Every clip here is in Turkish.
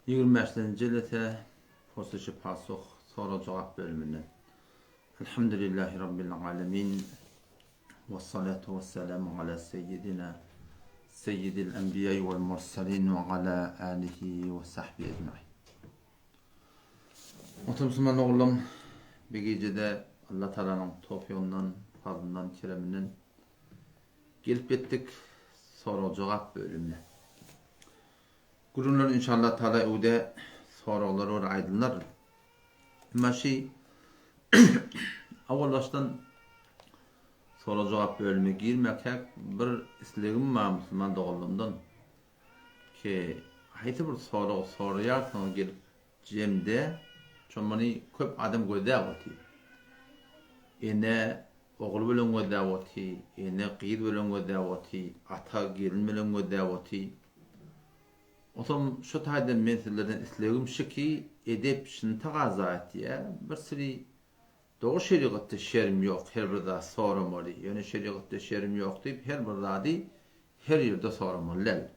25. ilete Posuşu Pasok soru cevap bölümünden. Elhamdülillahi Rabbil alemin. Ve salatu ve selamu ala seyyidil enbiya vel mursalin ve ala alihi ve sahbihi ecmaîn. Muhterem oğlum, bir gecede Allah Teala'nın tevfiğinden, fazlından, kereminden gelip ettik soru cevap bölümüne. Gurunlar inşallah Teala ude sorular or aydınlar. Ama avvallaştan soru cevap bölümüne girmek bir isteğim var Müslüman doğulumdan ki hayta bir soruya sonra gelip cemde çomani köp adam gödevati. Ene oğul bilen gödevati, ene qid bilen gödevati, ata gelin bilen gödevati. Otom şu taydan meselelerden isteğim şu ki edep şunu taqaza etdiye bir sürü doğru şeriatda şerim yok her bir da sormalı. Yani şeriatda şerim yok deyip her bir dadi her yerde sormalı.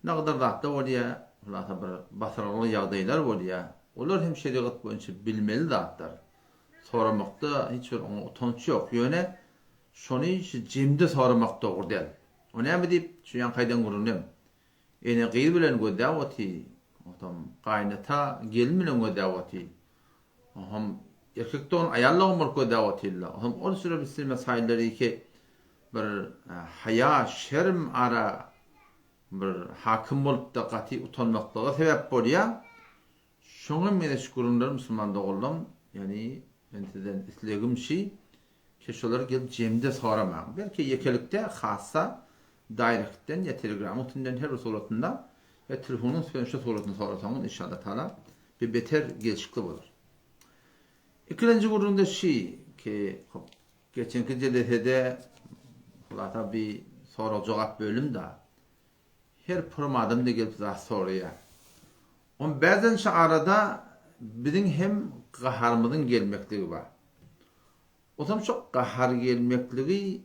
Ne kadar rahatda oluya, Allah'a bir basaralı yağdaylar oluya. Onlar hem şeriat boyunca bilmeli dağıtlar. Sormakta hiçbir utanç yok. Yani şunu cimde sormak doğru değil. O ne mi deyip şu yan kaydan kuruluyum. Ene qiyl bilen gödevati, otam qaynata gelin bilen gödevati. Ham erkekton ayalla umur gödevatiilla. Ham o süre bir mesailleri ki bir haya, şerm ara bir hakim bolup da qati utanmaklığa sebep bolya. Şoňa mene şükürler Müslüman doğuldum. Yani entiden islegim ki şolar gelip cemde soramam. Belki yekelikte hassa Direct'ten ya Telegram'ın tünden her suratında ya telefonun sönüşü suratını sorarsanız inşallah Teala bir beter gelişikli olur. İkinci gurunda ki geçenki cedede Allah'ta bir soru cevap bölüm da her program da gelip soruya. On bazen şu arada bizim hem qaharımızın gelmekliği var. O zaman çok qahar gelmekliği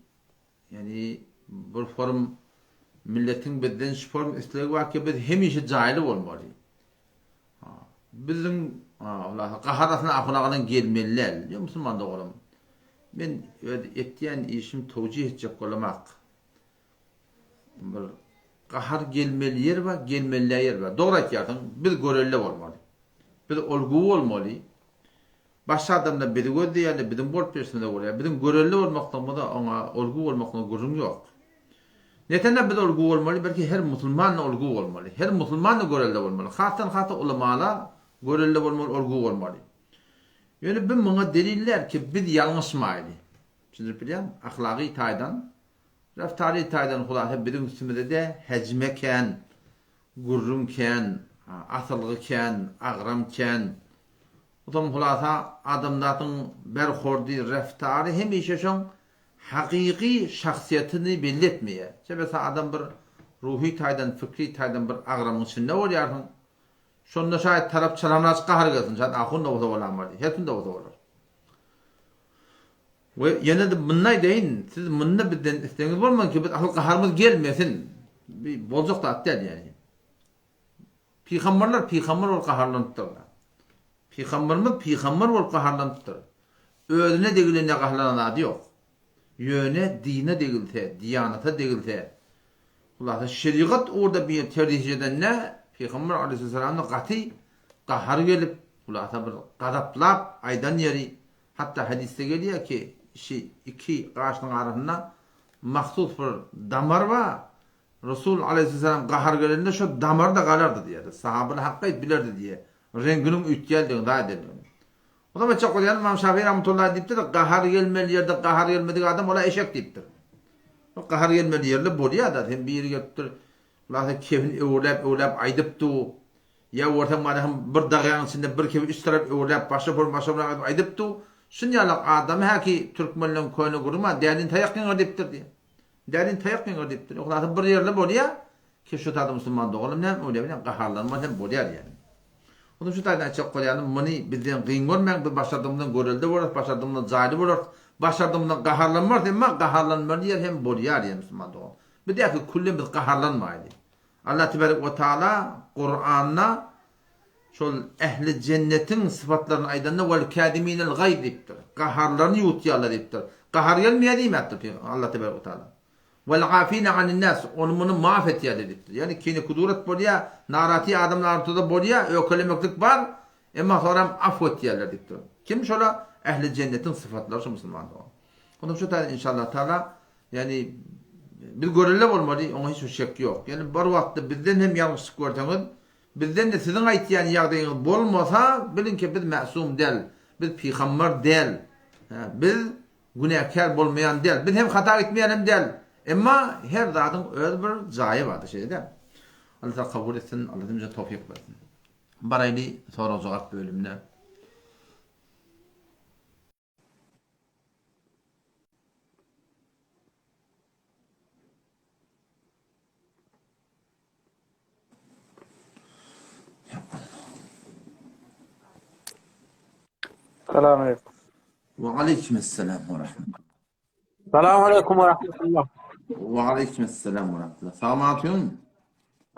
yani bir form milletin bizden şu form isteği var ki biz hemişe cahil olmalı. Bizim Allah qaharasına akılağından gelmeliler. Ya Müslüman doğrum. Ben ettiğin işim tevcih edecek olmak. Bir qahar gelmeli yer var, gelmeli yer var. Doğru ki biz göreli olmalı. Biz olgu olmalı. Başka adamda bizi gördü yani bizim bol personel oluyor. Bizim göreli olmaktan da ona olgu olmaktan görün yok. Neden biz olgu olmalı? Belki her Müslüman olgu olmalı. Her Müslüman da göreli olmalı. Hatta ulamalar göreli olmalı, olgu olmalı. Yani ben buna deliller ki biz yanlış mıydı? Şimdi biliyorum, ahlaki taydan, raftari taydan hulası bizim üstümüzde de hecmeken, gurrumken, asılgıken, ağramken, o zaman hulasa adamların berhordi, raftari hemişe şun hakiki şahsiyetini belli etmeye. Mesela adam bir ruhi taydan, fikri taydan bir ağramın içinde oluyor. Şunda şayet taraf çalamaz qahar gelsin. Şayet ahun da olamaz. Hepsinde de olur. Ve yine de bunday deyin. Siz bununla bizden isteğiniz var mı ki biz ahıl qaharımız gelmesin. Bir bolcuk da attel yani. Peygamberler ol qaharlanıptırlar. Peygamber ol qaharlanıptır. Özüne degilene qaharlanan adı yok. Yöne dine degilse, diyanata degilse. Allah'a şeriat orada bir tercih eden ne? Peygamber Aleyhisselam'ın qati qahar gelip Allah'a bir qadaplap aydan yeri hatta hadiste geliyor ki iki qaşının arasında mahsus bir damar var. Resul Aleyhisselam qahar gelende şu damar da qalardı diye. Sahabeler hakkı bilirdi diye. Renginin ütgeldiğini daha edildi. O zaman çok olayan İmam Şafii rahmetullahi deyiptir de qahar gelmeli yerde qahar gelmedik adam ola eşek deyiptir. O qahar gelmeli yerle boluyor da hem bir yeri geliptir. Allah'a kevin öğlep aydıptı. Ya ortamda bir dağın içinde bir kevin üst taraf öğlep başa aydıptı. Şunyalak adam haki Türkmenlerin koyunu kurma değerli tayakkın deyiptir diye. Değerli tayakkın deyiptir. Allah'a bir yerle boluyor ki şu tadı Müslüman doğalım hem öyle hem qaharlanma hem boluyor yani. Onun şu taydan çok koyanım bunu bizden qıyın görmeyin biz başardığımdan görüldü olur, başardığımdan cahil olur, başardığımdan qaharlanmaz ama qaharlanmalı yer hem boluyor yani Müslüman doğal. Bir de ki kullum biz qaharlanmaydı. Allah Tebarek ve Teala Kur'an'na şol ehli cennetin sıfatlarını aydanda vel kâdiminel gayz dipdir. Gaharlarını yutýarlar dipdir. Gahar gelmeýär diýmekdir Allah tebaraka taala. Vel afina anin nas, onu bunu maaf etýär dipdir. Yani kini kuduret bolýar, narati adamlar ortada bolýar, ökelemeklik bar, emma sonra af etýärler dipdir. Kim şola ehli cennetin sıfatları şu musulmanlar. Onu şu taýda inşallah taala yani bir görelle bolmaly, ona hiç şek yok. Yani bir wagtda bizden hem ýalňyşlyk görseňiz, bizden de sizin aýtýan ýagdaýyňyz bolmasa, bilin ki biz masum del, biz peýgamber del. Biz günäkär bolmayan del. Biz hem hata etmeýän del. Emma her zadyň öz bir jaýy bar şeýde. Allah kabul etsin, Allah bize tawfik bersin. Barayly soraw jogap bölümine. Selamünaleyküm. Ve aleykümselam ve rahmetullah. Selamünaleyküm ve rahmetullah. Ve aleykümselam ve rahmetullah. Salamatün.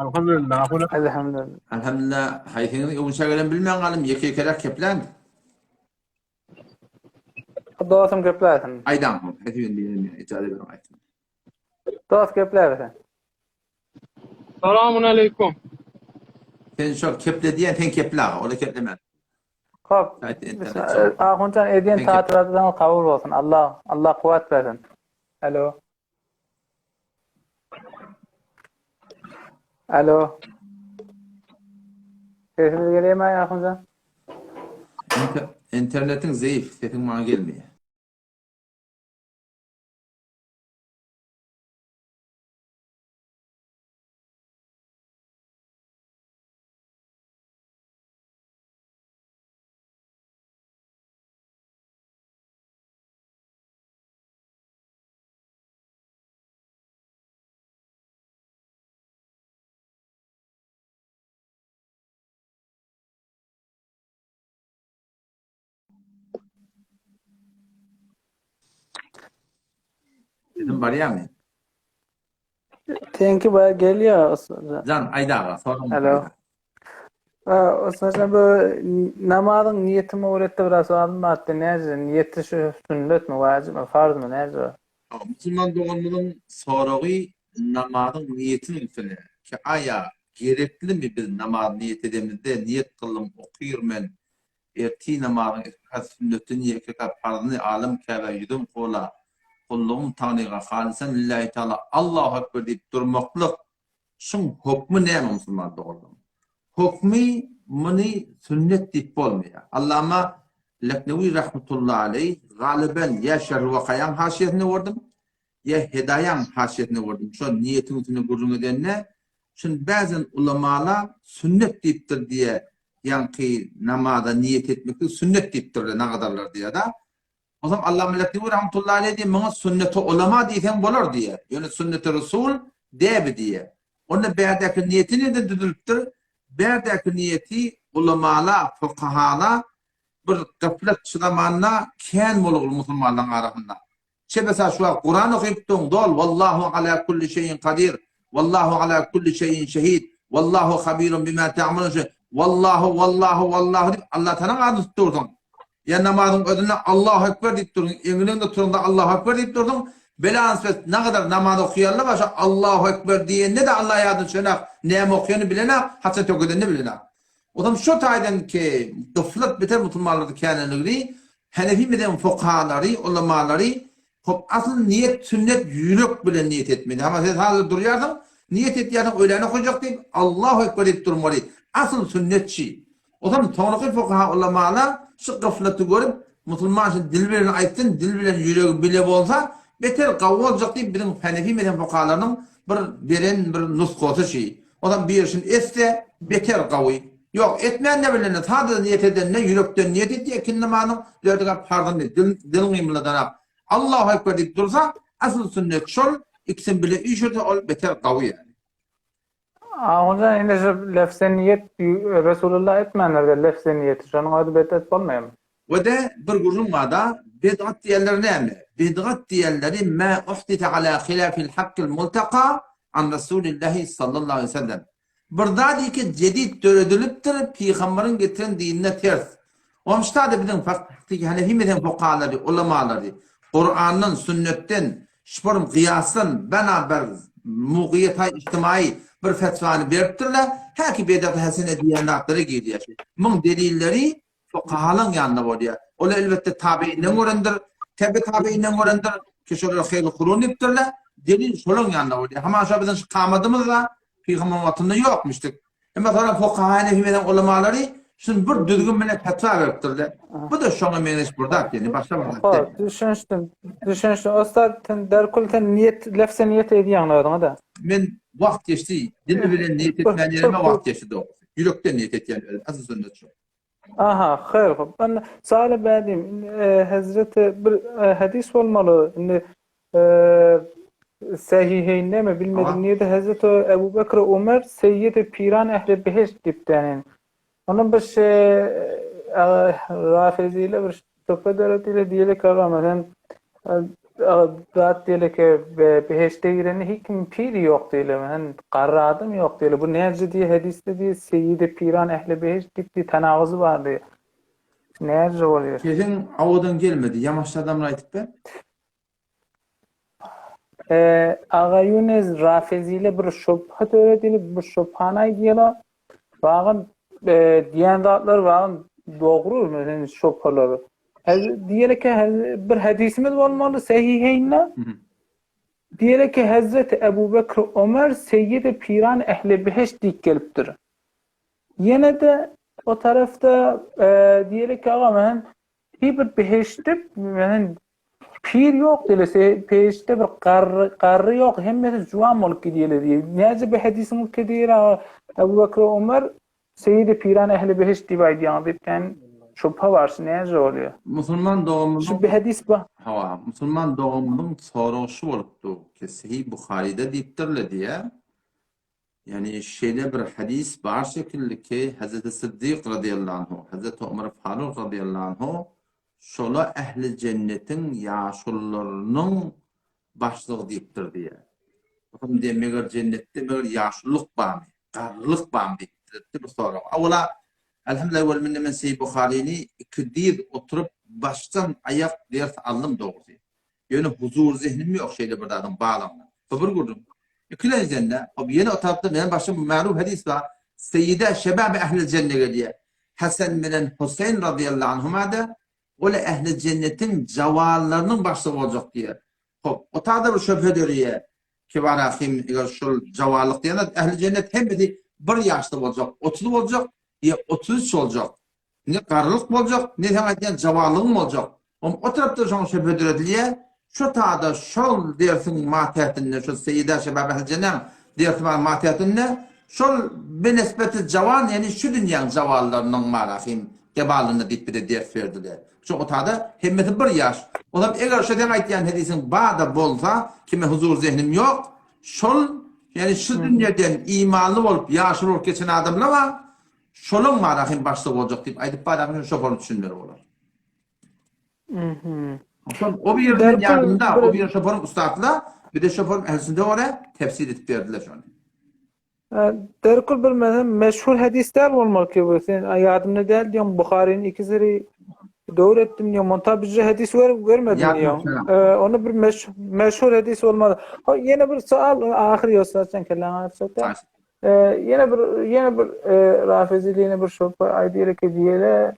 Elhamdülillah. Elhamdülillah. Elhamdülillah. Haytini uşagelen bilmeýän galim ýeke-ýekelek keplendi. Dostum geplersin. Aydan. Haytini bilmeýän icade beren aýtdy. Dost geplersin. Selamünaleyküm. Sen şu keple diýen sen kepla, ola keplemez. Hop. Ahuncan ediyen taatiratdan kabul olsun. Allah kuvvet versin. Alo. Alo. Sesiniz geliyor mu Ahuncan? İnternetin zayıf, sesin bana gelmiyor. Sesin var ya mı? Tenki baya geliyor. Can, ayda sorun. Alo. Osman bu namazın niyetimi öğretti biraz anlattı. Neyse niyeti şu sünnet mi vacip mi farz mı neyse. Müslüman doğumlunun soruğu namazın niyetinin üstüne. Ki aya gerekli mi biz namaz niyet edemizde niyet kılım okuyur men erti namazın etkaz sünnetini yekeka farzını alım kâve yudum kola kulluğum tanrıga halisen lillahi teala Allahu Ekber deyip durmaklık şun hukmu ne Müslüman doğumlunun? Hukmi muni sünnet deyip olmuyor. Allama Leknevi rahmetullahi aleyh galiben ya şerh vakayan haşiyetine vurdum ya hedayan haşiyetine vurdum. Şu niyetin üstüne gurrun edenine şimdi bazen ulamalar sünnet deyiptir diye yankı namada niyet etmekte sünnet deyiptir ne kadarlar diye da o zaman Allama Leknevi rahmetullahi aleyh diye bana sünneti ulama diysen olur diye yani sünnet-i Resul debi diye onun berdeki niyetini de düdülüptür berdeki niyeti ulamalar fukahalar bir gaflet çıdamanna kän bolur musulmanlaryň arasynda. Şebesa şu Kur'an okuyupdyň dol vallahu ala kulli şeyin kadir. Vallahu ala kulli şeyin şehid. Vallahu habirun bima ta'malun. Vallahu dip Allah Teala adı tutdurdyň. Ya namazyň özüne Allahu ekber dip durdyň. Eňinde turanda Allahu ekber dip durdyň. Belans ne kadar namaz okuýarlar başa Allahu ekber diýende de Allah ýadyny şenak näme okuýany bilenek, hatça töküdeni bilenek. O zaman şu taydan ki gıflet biter musulmanlarda kâneligini Hanefi meden fukahaları, ulamaları hop asıl niyet sünnet yürek bilen niyet etmeli. Ama siz hazır duruyordun, niyet etiyordun öylene koyacak deyip Allahu Ekber deyip durmalı. Asıl sünnetçi. O zaman sonraki fukaha ulamalar şu gıfleti görüp musulman için dil bilen aytsın, dil bilen yüreği bile olsa beter kavga olacak deyip bizim Hanefi meden fukahalarının bir nuskosu şey. O zaman bir işin etse beter kavga. Yok etmeyen ne bilene sadece niyet eden ne yürekten niyet etti ekin namazın dördüğü pardon değil dilin imladan Allahu Ekber deyip dursa asıl sünnet şol ikisini bile işirde ol beter kavi yani. Ahuncan yine şu lefze niyet Resulullah etmeyenlerde lefze niyeti. Şunun adı betet olmuyor mu? Ve de bir gurulmada bid'at diyenler ne mi? Bid'at diyenleri ma uhdite ala khilafil hakkil multaka an Resulillahi sallallahu aleyhi ve sellem. burada ki cedid döredilipdir, Peygamberin getiren dinine ters. Onçta da bizim fakti Hanefi mezhebi fuqahaları, ulemaları, Kur'an'ın, sünnetten, şurum kıyasın beraber muğiyet içtimai bir fetvanı beripdirler. Haki bedat hasene diyanatları gidiyor. Bunun delilleri fuqahaların yanında oluyor. Ola elbette tabiinden öğrendir, tabiinden öğrendir. Kişiler hayli kurun iptirler. Delil şolun yanında oluyor. Ama aşağı bizim kamadımız da Peygamber vatında yokmuştuk. Ama sonra fuqaha Hanefi mezhebi ulemaları şimdi bir düzgün bile fetva veripdirler. Bu da şoňa meňiş burda yani başga bir Düşünüşdüm. Ostad derkulten niyet, lefse niyet ediýäňler da. men wagt geçti. Dil bilen niyet etmänlerime wagt geçdi o. Yürekden niyet etýän azyz sünnet şu. Aha, hayır. Ben suale bedim. Hazreti bir hadis olmalı. Sahiheynde mi bilmedim. Niyede Hazreti Ebu Bekir Ömer Seyyid-i Piran Ehli Behişt dipdenin. Onun bir Rafiziyle bir sohbet arasıyla diyelik ağamadan zat diyelik behişte gireni hikim piri yok diyelim. Yani qarradım yok diyelim. Bu nerede diye hadiste diye Seyyid-i Piran Ehli Behişt dipti tenağızı var diye. Nerede oluyor? Kesin awadan gelmedi. Yamaçlı adamlar aytıp ben. Ağayunez Rafiziyle bir şubhat öğretili, bir şubhanay diyelim. Bağın diyen zatlar bağın doğru mu şubhaları? Diyelim ki bir hadisimiz olmalı sahiheynle. Diyelim ki Hazreti Ebu Bekir Ömer Seyyid-i Piran Ehli Behişt dik gelipdir. Yine de o tarafta diyelim ki ağam bir behişte yani pir yok diye behişte bir qarrı yok hem juwan bolup gidiyor diye. Nece bir hadisim kedir Ebu Bekir Ömer Seyyid-i Piran Ehli Behişt diye diýýär. Yani şüphe var. Nece oluyor? Musulman doğumunun Şu bir hadis var. hava Musulman doğumunun soruşu bolupdy ki Sahih Buhari'de dipdirle diye. Yani şeyde bir hadis var şekilde ki Hazreti Sıddık radıyallahu anhu, Hazreti Ömer Faruk radıyallahu anhu şola ehli cennetin yaşullarının başlığı deyiptir diye. Bakın demeger cennette bir yaşullık barmı, qarlılık barmı deyiptir bu soru. Awala elhamdülillah vel minne men Sahih Buhari'ni ikidir oturup baştan ayak ders aldım doğrusu. Yani huzur zihnim yok şeyde bir adam bağlamda. Sabır kurdum. Kılan cennet. Abi yine o tarafta benim başım ma'ruf hadis var. Seyyide şebab ehl-i cennet diye. Hasan bin Hüseyin radıyallahu anhuma da o ehl-i cennetin cavallarının başlığı olacak diye. Hop, o tarafta bir şüphe diyor ki var ahim şu cavallık diye ehl-i cennet hem bir yaşlı olacak, 30 olacak ya 33 olacak. Ne karılık olacak ne de cavallık olacak. O tarafta şu şüphe diyor şu taada şol dersin matiyatinde şu seyyida şebab ehl cennet dersin matiyatinde şol benisbeti cavan yani şu dünyanın cavallarının marafim kebalını ditbide ders verdiler. Şu o taada hemmeti bir yaş. O zaman eğer şu demek aytyan hadisin bağda bolsa kime huzur zihnim yok şol yani şu dünyadan imanlı olup yaşlı olup geçen adamlar var şolun marafim başta olacak deyip aytıp bağda şu şoförü düşünmeli olur. O bir yerden yardımda, o bir yer şoförün ustadla, bir de şoförün ehlisinde oraya tefsir edip verdiler şu an. Derkul bir meşhur hadisler olmalı ki bu. Sen yardımını değil diyorum. Bukhari'nin ikisini doğru ettim diyorum. Montabijce hadis vermedim diyorum. Onu bir meşhur hadis olmalı. Yine bir sual ahir yoslarsan kellana açıkta. Yine bir Rafizili yine bir şopa aydiyeli ki diyele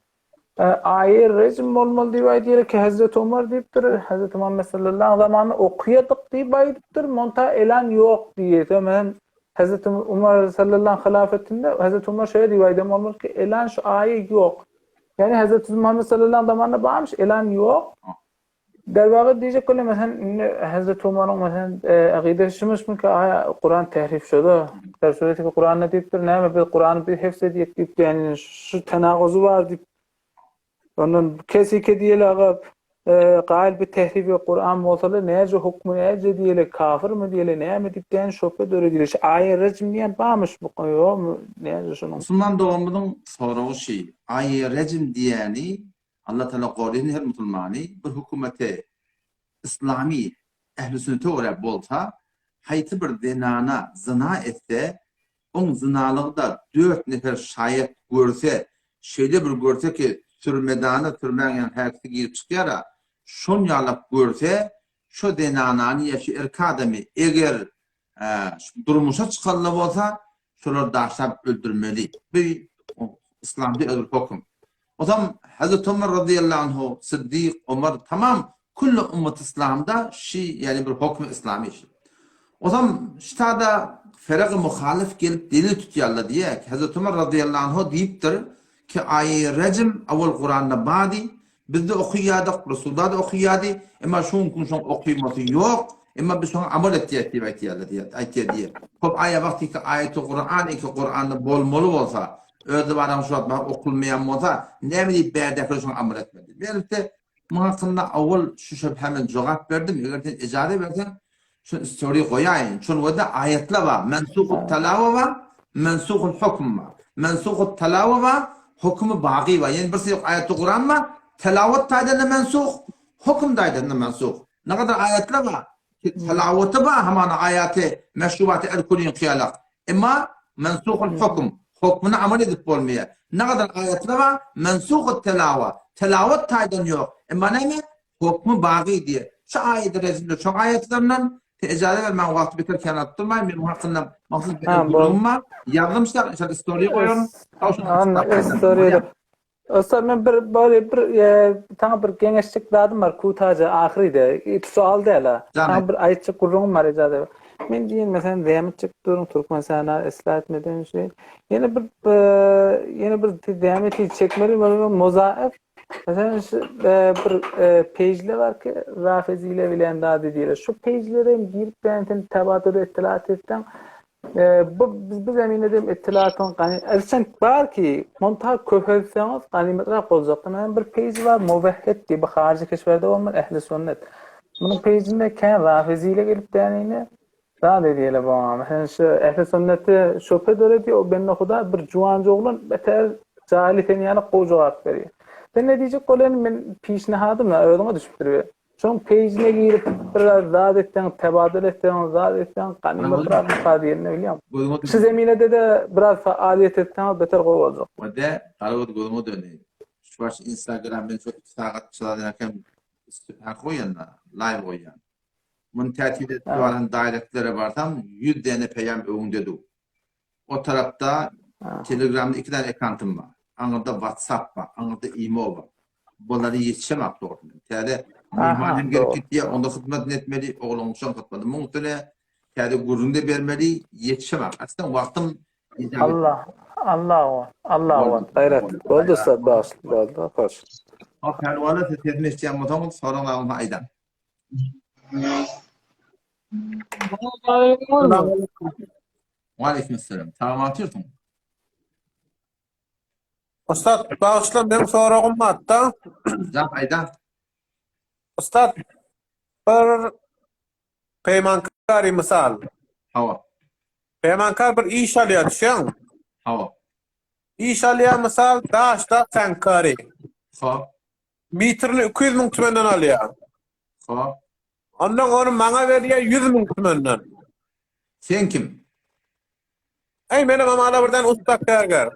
ayet rejim olmalı diye diyor ki Hazreti Ömer deyiptir, Hazreti Muhammed sallallahu aleyhi ve sellem'i okuyadık diye baydıptır, monta elan yok diye. Hemen Hazreti Ömer sallallahu aleyhi ve hilafetinde Hazreti Ömer şöyle diyor olmalı ki elan şu ayet yok. Yani Hazreti Muhammed sallallahu aleyhi ve sellem'e bağırmış elan yok. Dervağı diyecek öyle mesela Hazreti Ömer'in mesela akidesimiz mi ki Kur'an tehrif şudu. Der sureti ki Kur'an ne deyiptir, ne bir Kur'an'ı bir hefse deyip yani şu tenağuzu var deyip onun kesike diyelim qail bir tehribi Kur'an olsalar nece hukmu nece diyelim kafir mi diyelim ne mi dipten şüphe doğru diyelim. Ayet rejim diyen bağmış bu konuyor mu nece şunun. Müslüman doğumunun soruğu şey ayet rejim diyeni Allah Teala Kur'an'ın her Müslümani bir hükümete İslami ehl-i sünnete olarak bolsa hayti bir zinana zina etse on zinalıqda 4 nefer şayet görse, şöyle bir görse ki türmedana türmeyen herkese girip çıkara, şon yalap görse, şu denanani yaşı erkek adamı eğer durmuşa çıkanlı olsa, şolar daşlap öldürmeli. Bir İslam'da öldür hukum. O zaman Hazreti Ömer radıyallahu anhu, Sıddık, Ömer tamam kullu ümmet İslam'da yani bir hukm İslami işi. O zaman ştada feraq-ı muhalif gelip delil tutuyorlar diye Hazreti Ömer radıyallahu anhu deyiptir ki ayı rejim evvel Kur'an'da badi bizde okuyadık, Resulullah da okuyadı ama şun okuyaması yok ama biz şuna amel ettiği diye. Hop aya vakti ki ayet-i Kur'an'da bolmalı olsa özü varan şu atma okulmayan olsa ne bileyim berdekleri şuna amel etmedi. Belki muhakkında evvel şu şüphemin cevap verdim. Eğer icade versen şu soruyu koyayım. Çünkü da ayetler var. Mensukut telava var. Mensukut hüküm var. Mensukut telava var. Hükmü baki var. Yani birisi yok ayet-i Kur'an var. Telavat taydığında mensuk. Hüküm taydığında mensuk. Ne kadar ayetler var. Telavatı var. Hemen ayeti meşrubatı el-kulin kıyalak. Ama mensukut hüküm. Hükmünü amel edip olmuyor. Ne kadar ayetler var. Mensukut telava. Telavat taydığında yok. Ama ne mi? Hükmü baki diye. Şu ayet-i rezilde çok ayetlerinden icade vermem vakti biterken attırmayın. Benim hakkında maksız bir durum var. Yazmışlar. İşte istoriye koyuyorum. İstoriye. Ustad men tana bir gençlik dadım var kutaca ahiride. Sual değil. Tana bir ayetçi kurrum var icade. Men diyen mesela demetçik durun Türkmenistan'a ıslah etmeden şey. Yeni bir demeti çekmeli mozaif. Mesela bir page'le var ki Rafizi ile bilen daha dediler. Şu page'lere girip ben tabatı ittilat ettim. Biz emin edim ittilatın ersen var ki montaj köpelseniz ganimetler olacak. Yani bir page var muvahhid diye bir harici keşferde olmayan ehli sünnet. Bunun page'inde kendi Rafizi ile gelip deneyini daha dediler bana. Mesela şu ehli sünneti şüphe döre diyor. O benim okuda bir cuvancı oğlan beter cahiliten yani kocaak veriyor. Ben ne diyecek olayım ben pişnihadım ya ödüme düşüp duruyor. Şunun page'ine girip biraz zat ettiğin, tebadül ettiğin, zat ettiğin ganimet biraz mukadiyerini biliyor musun? Şu zeminede de biraz faaliyet ettiğiniz beter koy olacak. O da kalıbı gülümü dönüyor. Şu baş Instagram'da çok saat çalarken koyanlar, live koyan. Bunun tertibinde duvarın daireklere varsam 100 tane peyam önünde dur. O tarafta Telegram'da 2 tane ekantım var. Anında WhatsApp var, anında email var. Bunları yetişemem doğru. Yani mihmanem gelip gitti, onda hizmet etmeli, oğlum şu an hizmeti. Muhtemelen yani gururunda vermeli, yetişemem. Aslında vaktim Allah var. Gayret. Oldu Ustad bağışlı. Oldu. Hoş. O pervane sesini isteyen motomun sorunlarının aydan. Aleykümselam. Tamam atıyorsun. Ustad, bağışla benim sorağım hatta. Can aydan. Ustad, bir peymankari misal. Hava. Peymankar bir iş alıyor düşen. Hava. İş alıyor misal, daşta senkari. Ha. Mitrini 200 bin tümenden alıyor. Ha. Ondan onu bana veriyor 100 bin tümenden. Sen kim? Ey benim amala birden ustak derger.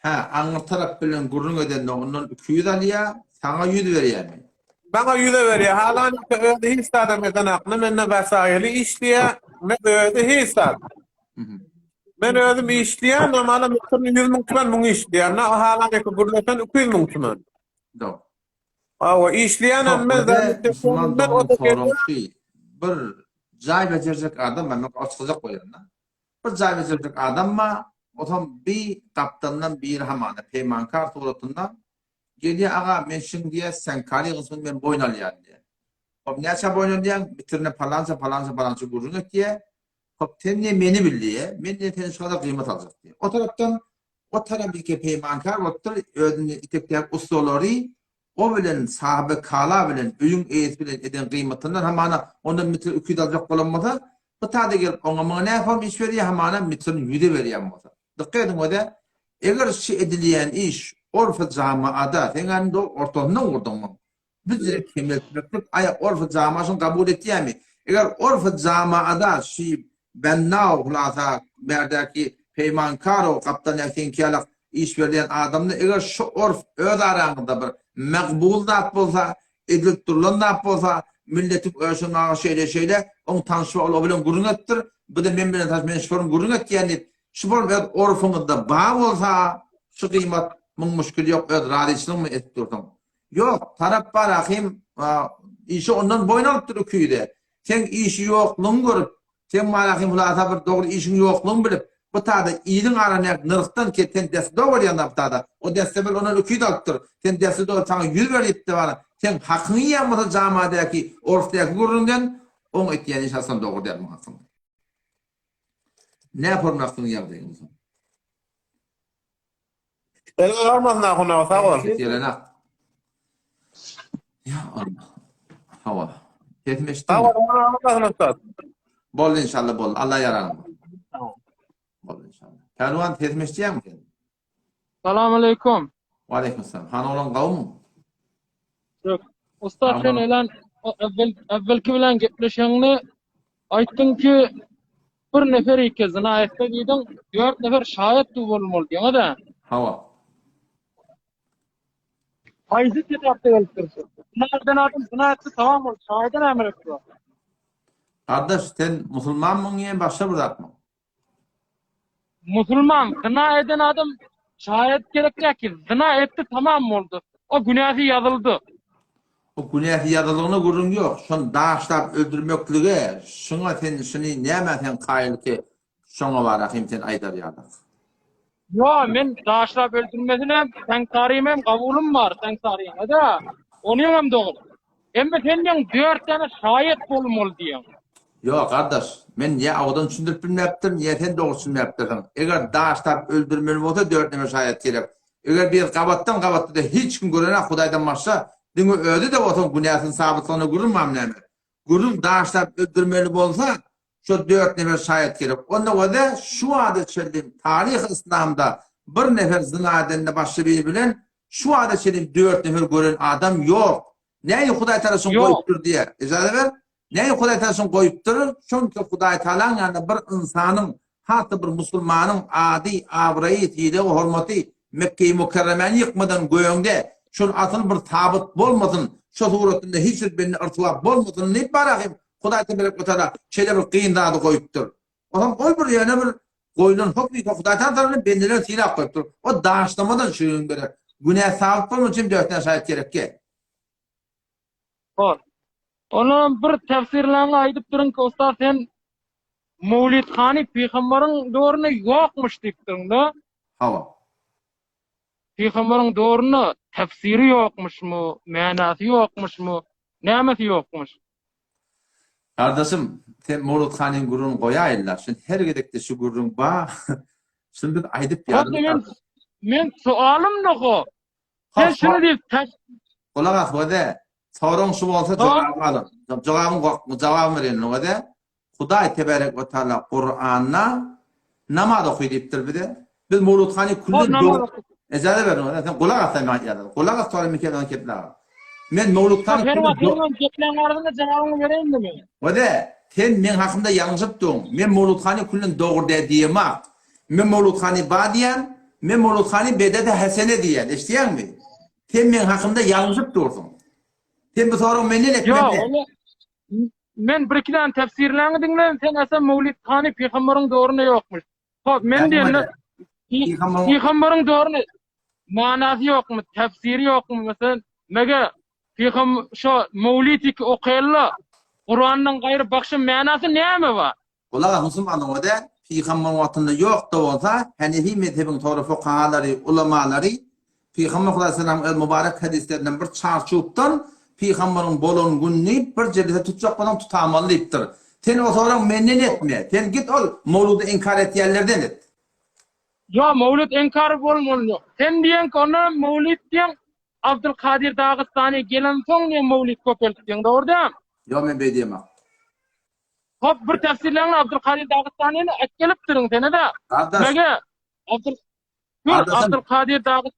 Ha, anlatarak bilen gurrun ödenle onun 200 alıyor, sana 100 veriyor mi? Bana 100 veriyor. Halan öde hissada mekanaklı, menne vesayeli işliyor, men öde hissad. Men özüm işleyen amala mitrini 100 bin tümen bunu işleyen. Halan eki gurlatan 200 bin tümen. Doğru. Ava işleyen emme Müslüman doğum sorun şey. Bir cay becerecek adam ben açılacak koyanlar. Bir cay becerecek adam mı? O zaman bir kaptandan bir hamana peymankar tuğratından geliyor ağa ben şimdi sen kari kısmını ben boyun alayan diye. Hop neyse boyun alayan bitirine palanca gururunu diye. Hop tenliye beni bildiye. Ben de tenis kadar kıymet alacak diye. O taraftan o taraftaki peymankar otur ödünü itekler ustaları o bilen sahabe kala bilen öyün eğit bilen eden kıymetinden hamana ondan mitir 200 alacak olanmasa bu tadı gelip ona ne yapalım iş veriyor hamana mitirin 100 veriyor masa. Dikkat edin o da eğer şey edilen iş orf-ı camiada yani ortamına vurdun mu? Biz direkt kimletmek aya orf-ı camiasını kabul ettiği mi? Eğer orf-ı camiada şey ben naw hulasa berdeki peymankaro kaptan yakinkiyalık iş verilen adamны eger şu orf öz arağında bir makbul zat bolsa, edilip durulan zat bolsa, milletik öşünağı şeyle on tanışma olabilen gurunettir. Bu da men bilen taş men şorum gurunet yani şfor ve orfunda bağ bolsa şu kıymat mun müşkül yok öz radisinin mi ettirdim. Yok taraf var ahim işi ondan boynalıp durur köyde. Sen işi yokluğunu görüp sen malahim hulasa bir doğru işin yokluğunu bilip bu taada iyiliğin arana nırıktan ki sen desi doğru yanında bu taada. O desi bel ona öküyü de alıptır. Sen desi doğru sana yüz verip de var. Sen hakkını yanmasa camadaki orftaki gururundan onu ettiğini şahsen doğru der mi hakkında? Ne yaparım hakkını yaptığınız? El olmaz nakuna sağ ol. Yelena. Ya Allah. Hava. Yetmişti Sağ mi? ol, Allah'ın ustad. Bol inşallah bol. Allah yararım. Tamam. Bol inşallah. Pervan yetmişti ya mı? Selamun aleyküm. Ve aleykümselam. Han olan kavmu? Yok. Usta Tamam. sen elan evvelki bilen gepleşenini ayttın ki bir nefer iki zina etse diydin, 4 nefer şahit bolmaly diýene de. Hava. Faizi tetapda gelipdirsin. Nereden adam zina etse tamam ol. Şahiden emir etti. Kardeş sen Müslüman mı ya başka bir zat mı? Musulman, zina eden adam şahit gerekli ki zina etti tamam oldu. O günahı yazıldı. O günah yazılığını gurun yok. Şunu dağışlap öldürmekliğe, şuna şunu neyme sen kayıl ki şuna var ahim sen aydar yadak. Yo men daşlap öldürmesine sen tarihim kabulüm var sen tarihim da onu hem doğru. Emme senden 4 tane şahit bolmaly diýen. Yok kardeş, men ya avdan düşündürüp bilmeptim, ya sen doğrusun yaptırdın. Eğer dağışlap öldürmeli olsa 4 neme şahit gerek. Eğer bir kabattan kabatta da hiç kim görene Hudaydan başsa, dünü öldü de olsun günahsın sabıtlığını gurulmam neme. Gurul dağışlap öldürmeli olsa, şu 4 nefer şahit gerek. Onda o da şu adet söyledim, tarih İslam'da bir nefer zina edenle başlı biri bilen, şu adet söyledim 4 nefer gören adam yok. Neyi Huday tarafını Yok. koyuptur diye. İzah ver. Neyi Huday tarafını koyuptur? Çünkü Huday Teala'nın yani bir insanın, hatta bir Müslümanın adi, avrayı, tiyde o hürmeti Mekke-i Mukerreme'ni yıkmadan göğünde, şun atın bir tabut bolmasın, şu suretinde hiç bir ırtıvap bolmasın, ne barakayım? Huday Teala şeyle bir kıyın daha da koyuptur. O zaman koy bir yana bir koyunun hukmi Huday Teala'nın bendiler silah koyuptur. O dağışlamadan şuyun gerek. Günah sabit bulmak için 4 tane şahit gerek ki. Hor. Onun bir tefsirlerini aydıp durun ki usta sen Mevlid Hani Peygamberin doğruna yokmuş deyip durun da. Hava. Peygamberin doğruna tefsiri yokmuş mu, manası yokmuş mu, nemesi yokmuş. Kardeşim, sen Mevlid Han'ın gururunu koyayırlar. Şimdi her gedekte şu gururun bağ. Şimdi aydıp yardım. Men sualım ne o? Sen Ha, şunu deyip Kulak as wede. Sorun şu olsa cevap alın. Cevabı verin wede. Huday tebarek ve taala Kur'an'na namaz okuyup bir de. Biz Mevlid Han'ı kullu ecazə verin wede. Sen kulak as sen ya. Kulak as sonra mikrodan ketler. Men Mevlid Han'ı Herwan getlen ardına cevabını vereyim de men. wede. Sen men hakkında yanlışıptın. Men Mevlid Han'ı kullun doğru dediğim. Men Mevlid Han'ı ba diyen, men Mevlid Han'ı bedede hasene diyen. İştiyan mi? Sen men hakkında yanlışıp dursun. Sen bu sorun meni Yo, etmedi. men bir iki tane tefsirlerini dinledim. Sen esa Mevlid Hani Peygamberin doğruna yokmuş. Hop men diýende Peygamberin doğruna manasy yokmu, tefsiri yokmu mesela? Mege Peygam şu Mevlid okuyalla Kur'an'dan gayrı bakşın manasy näme var? Ular Müslümanlar o da Peygamber vatında yok da olsa Hanefi mezhebin doğru fuqahaları, ulamaları Peygamber sallallahu aleyhi mübarek hadislerinden bir çarçuptan Peygamberin bolon günni bir jerde tutacak olan tutamalıdır. Sen o sonra mennen etme. Sen git ol Mevlud'u inkar et yerlerden et. Ya Mevlid inkar bolmaly. Sen diýen ki ona Mevlid diýen Abdülkadir Dağıstani gelen soň diýen Mevlid köpeltdiň, dogry. Yo men beýdem. Hop bir tefsirlerini Abdülkadir Dağıstani'ni etkelip durun sene de. Kardeş. Mege Abdülkadir Dağıstani.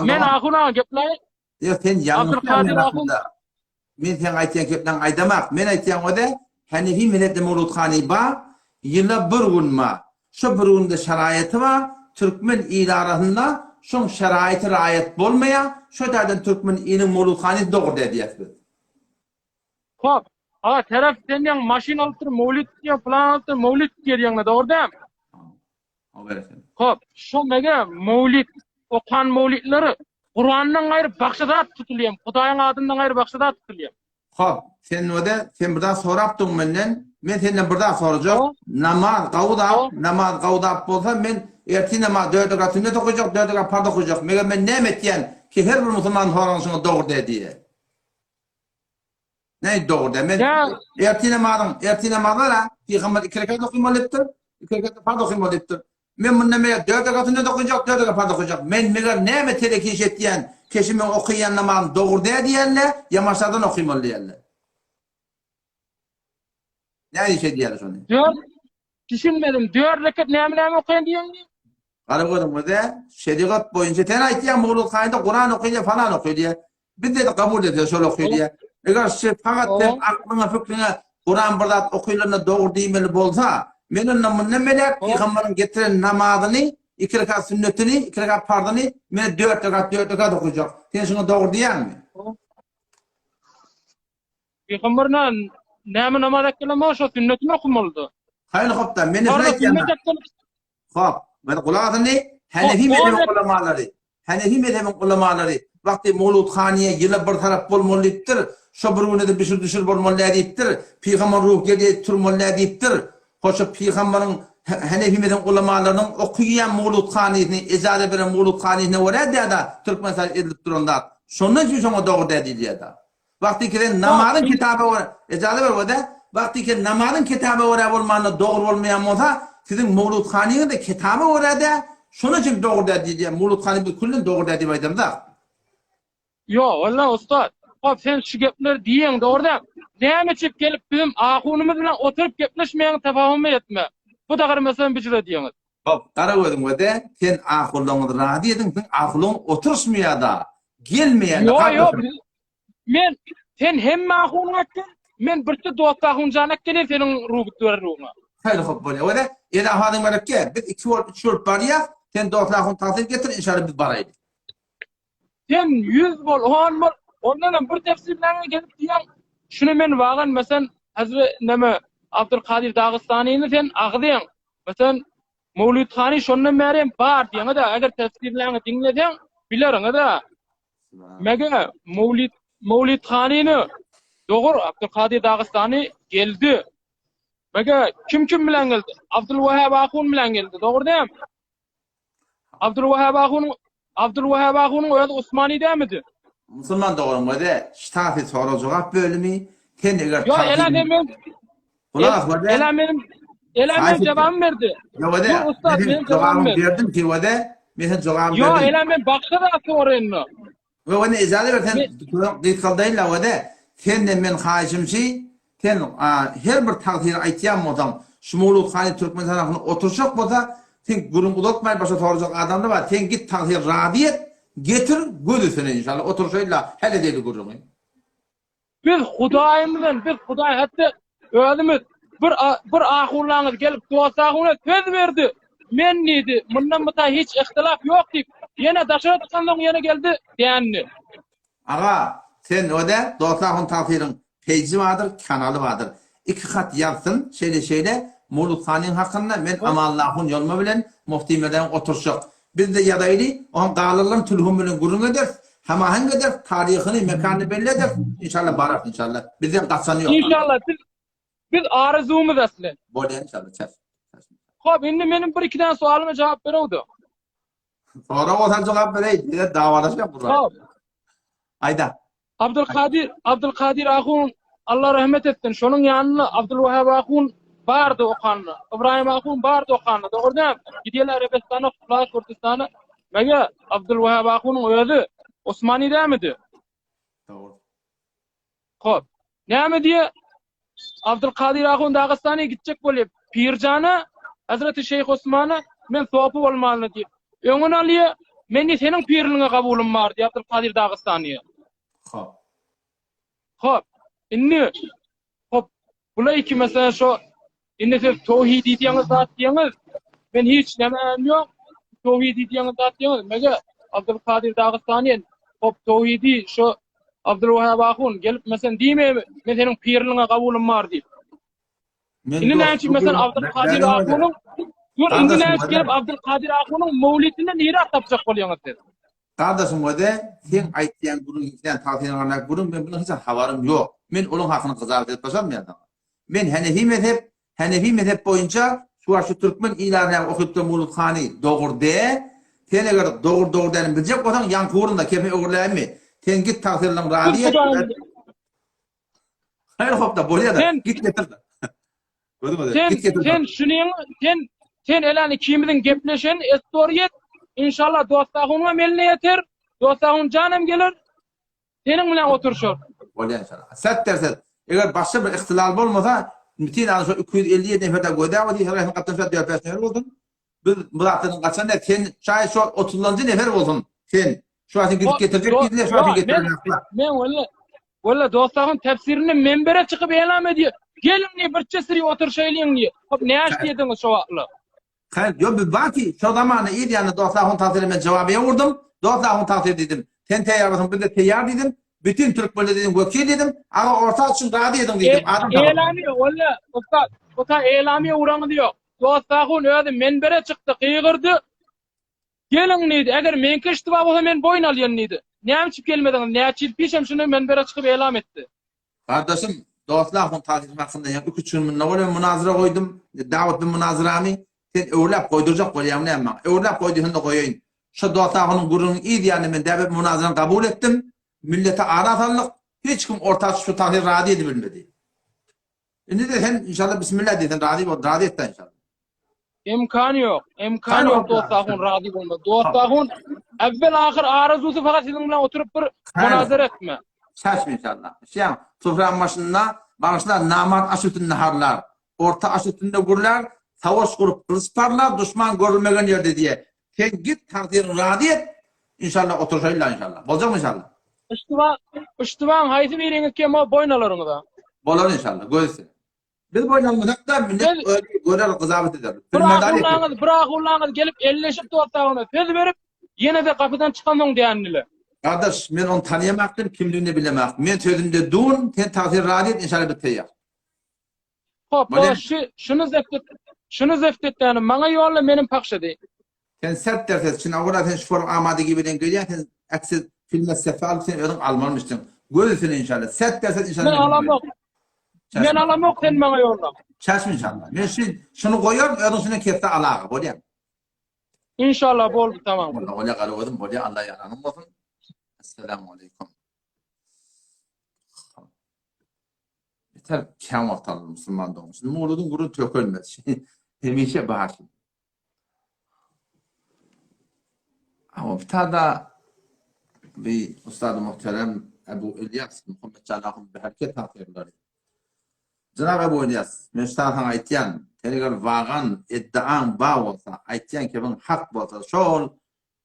Men ahuna geplay. Ya sen yanlış Abdülkadir anlamadın. Men sen aytýan kepden aydamak. Men aytýan o da Hanefi mezhepde Mevludhani ba, yıla bir gün ma. Şu bir günde şeraiti var, Türkmen ili arasında şun şeraiti riayet bolmaya, şu derden Türkmen ilinin Mevludhani doğru dediyesi. Hop. Ha taraf senden maşin alıp mevlid diye falan alıp mevlid diýýäňde doğru değil mi? Haberesin. Hop. Şu mege mevlid okan mevlidleri Kur'an'dan gaýry bakşada tutulýar. Hudaýyň adyndan gaýry bakşada tutulýar. Hop, sen öde, sen buradan soraptın menden, men senden buradan soracak. Namaz gavda bolsa men erti namaz 4 rekat sünnet okuyacak, 4 rekat farz okuyacak. Mege men ne etdiýän ki her bir musulman soraňyşyňa dogry dediýe. Ne dogry? Men erti namazlara Peygamber 2 rekat okumalypdyr, 2 rekat farz okumalypdyr. Men mundan mege 4 rekat sünnet okuyacak, 4 rekat farz okuyacak. Men mege ne telekiş etdiýän keşimi okuyan namazın doğru diyenler, yamaçlardan okuymalı diyenler. Ne işe diyorlar sonra? Diyor, düşünmedim. 4 rekat näme okuyan diýen? Garip koydum burada, şeriat boyunca ten aytiyan Mevludhani'de Kur'an okuyor falan okuyor diye. Biz de kabul ediyoruz, şöyle okuyor diye. Eğer fakat sen aklına fikrine Kur'an burada okuyularına doğru değmeli bolsa, menin namın ne melek, Peygamberin getiren namazını, 2 rekat sünnetini, 2 rekat farzını, men 4 rekat okuyacak. Sen şuna doğru diyen mi? Peygamberden näme namaz eklemä şo sünnetini okumalydy. Hayır hopta, meni faytiyana. Hop, ben kulağını Hanefi mezhebin ulemaları, vakti Mevludhaniye yıla bir taraf bolmalydyr, şo bir güne de düşür bolmalydyr, Peygamber ruh gelip turmalydyr. Hoşa Peygamberin Hanefi mezhebin ulemalarının okuyan Mevludhani'ni, icazet veren Mevludhani'ni öğrendi da Türkmenistan edilip duranda. Şondan için şona doğru dedildi da. Vakti ki namazın kitabı var, icazet ver de. Vakti ki namazın kitabı var olmanı doğru olmayan olsa, sizin Mevludhani'nin de kitabı var da. Şunun için doğru dedildi. Mevludhani bir kullun doğru dedildi da. Yo, vallahi usta. Hop sen şu gepler diýeň doğru da. Näme çip gelip bizim ahunumuz bilen oturup gepleşmeýän tefahüm etme. Bu da garmasa biçire diýeňiz. Hop, qara gördüm öde. Sen ahulluğunu radi edin, sen ahulluğun oturuşmaya da, gelmeyen de. Yo, men sen hemme ahunun ettin, men birçe dost ahun janak gelir senin ruhutlar ruhuna. Hayır hop böyle. Öde, ede ahadın var ki, biz 2 yol barya, sen dost ahun tahsil getir, inşallah biz baraydı. Sen 100 bol, 10 bol, ondan bir tefsirlerine gelip diýen, şunu men wagan mesela Hazret näme Abdülkadir Dağıstani'ni sen agdýan. Mesela Mevludhani şondan bäri bar diýen da, eger tefsirlerini dinlesen bilerin da. Mege Mevludhani'ni doğru Abdülkadir Dağıstani geldi. Mege kim bilen geldi? Abdülvehhab Ahun bilen geldi. Doğru değil mi? Abdülvehhab Ahun'un oýaly Osmani dämidi? Musulman doğru mu de? Ştafi soru cevap bölümü. Sen eger yo, Ela cevabım verdi. Yo de. Ben cevabım verdim ki o de. Ben cevabım verdim. Yo, ela men bakşada soraýyn. Ve onu icazet ver, sen git kaldayla o de. Senden men haýşymşy, sen her bir taqdir aýtýan bolsam, şu Mevludhani Türkmenistan tarafına oturşak bolsa, sen gurun uzatmay başa soracak adamda var. Sen git taqdir radi et, getir, gödüsün inşallah. Oturşayla hele deyli gurunu. Biz Hudaý hatta özümüz bir ahurlaňyz gelip duasaguna söz berdi. Men nidi, mundan bata hiç ihtilaf yok diýip, ýene daşa tutsandan ýene geldi diýenni. Aga, sen öde dostahun taqdirin peyci vardır, kanalı vardır. 2 kat yapsın, şeyle Mevludhani'nin hakkında men amallahun yolma bilen muhtimeden oturşak. Biz de yadayli, on dağlarların tülhüm bilen gurun eder, hamahan eder, tarihini, mekanını belli eder. İnşallah barak inşallah. Bizden kaçanı yok. İnşallah biz arzumuz aslen. Böyle inşallah. Hop, indi benim 1-2 sualıma cevap berewdi. Sonra o cevap vereydi, davadaşa buraya. Hop. Ayda. Abdülkadir Ahun Allah rahmet etsin. Şonun ýanyna Abdülvehhab Ahun bardy okanly. İbrahim Ahun bardy okanly. Doğru değil mi? Gidiyorlar Arabistana, Kürdistan'a. Mege Abdülvehhab Ahun'un özü Osmani dämidi? Doğru. Hop. Näme diýe? Abdülkadir Ahun Dağıstan'a gitjek bolýar. Pirjana Hazreti Şeyh Osman'a men sopu bolmaly diýip. Öňüne alýa, meni senin pirliňe kabulum bar diýip Abdülkadir Dağıstan'a. Hop. Hop. Inni hop Bula iki mesela şu indi siz tevhid diýeniz zat diýeniz, men hiç demem yok. Tevhid diýeniz zat diýeniz. Mege Abdülkadir Dağıstaniyen hop tevhidi şu Abdülvahhab Ahun gelip mesela diýme men senin pirliňe kabulüm bar diýip. Indi näçe mesela Abdülkadir Ahun'un indi näçe gelip Abdülkadir Ahun'un mevlidinde nire tapjak bolýaňyz siz. Kardeşim o de sen aytýan gurun sen tawsiýe garnak gurun ben bunun hiç habarym yok. Men onun hakyny gyzart etmesem mi adam? Men Hanefi mezhep boyunca şu Türkmen ilarına okutduğum Mulkhani doğurdu. Sen eger doğur derim bilecek olsan yan kurunda kepe öğürleyen mi? Sen git tavsiyelerine razı et. Hayır hop da bolya da git getir de. Sen şunu sen elani kimidin gepleşen estoriyet inşallah dostağınla meline yeter. Dostağın canım gelir. Senin bilen oturuşur. Bolya inşallah. Set derse eğer başka bir ihtilal olmasa bütün an şu 257 neferde goda diye herhalde katlaşa diyor personel oldun. Biz Murat'ın kaçan da sen çay şu 30. nefer oldun. Sen şu an gidip getirecek gidiyor şu an getirecek. Men valla dostağın tefsirini menbere çıkıp elam ediyor. Gelin diye bir çesiri oturuşaylayın diye. Hop ne aş diyediniz şu vaklı. Hayır yok bir baki şu zamanı iyiydi yani dostağın tavsiyelime cevabı vurdum. Dostağın tavsiye dedim. Sen teyyar mısın? Ben de teyyar dedim. Bütün Türk böyle dedim, vekil dedim. Ama orta için razı dedim dedim. Eylamiye valla usta eylamiye uğranı diyor. Dostağın öyle menbere çıktı, kıygırdı. Gelin neydi? Eğer men keştiba olsa men boyun alyan neydi? Ne amçıp gelmediniz? Ne çirpişem şunu menbere çıkıp eylem etti. Kardeşim dostağın tavsiyesi hakkında yani 3 gün münazara koydum. Davet bir münazarami. Sen öğrelap koyduracak koyayım ne ama. Öğrelap koyduğunu da koyayım. Şu dostağının gururun iyiydi yani ben davet münazarını kabul ettim. Millete aratanlık hiç kim orta şu tahrir razı edebilmedi. Şimdi de sen inşallah bismillah dedin razı ettin inşallah. İmkanı yok. İmkanı yok dostağın razı olma. Dostağın evvel ahir arzusu fakat sizinle oturup bir münazara etme. Şaşma inşallah. Sofranın başında namat aşıtın naharlar. Orta aşıtında gurlar. Savaş kurup kılıçparlar. Düşman görülmegen yerde diye. Sen git tahririn razı et. İnşallah oturuşayla inşallah. Bolacak mı inşallah? Iştıvan haysi veriniz ki ama boynalarını da. Bolar inşallah. Görürsün. Biz boynalmasak da millet görer kızabet eder. Bırak ulanız gelip elleşip dostağına söz verip yine de kapıdan çıkanın diyenliler. Kardeş ben onu tanıyamaktım, kimliğini bilemek. Men sözümde duğun, sen tahrir razı et inşallah bir teyyar. Hop, şunu zeftet yani bana yolla benim pakşa değil. Sen sert dersen, şimdi orada sen şufor amadı gibiden görüyorsun, sen aksiz filme sefer sen ödün almamıştın. Görürsün inşallah. Sert dersen inşallah. Ben alamok sen bana yolla. Şaşma inşallah. Ben şunu koyuyorum, ödün şunu kefte alağı. Bolya. İnşallah bol tamam. Bolya karı koydum, bolya Allah yaranım olsun. Esselamu aleyküm. Yeter kâm ortalığı Müslüman doğmuş. Şimdi Muğludun gurur tökülmez. Hemişe bahar. Ama bir tane daha bir Ustad-ı Muhterem Ebu İlyas Muhammed Canah'ın bir hareket hatırları. Cenab-ı Ebu İlyas, Meştah'ın aytiyan, tenegar vağan, iddian bağ olsa, aytiyan ki ben hak olsa, şol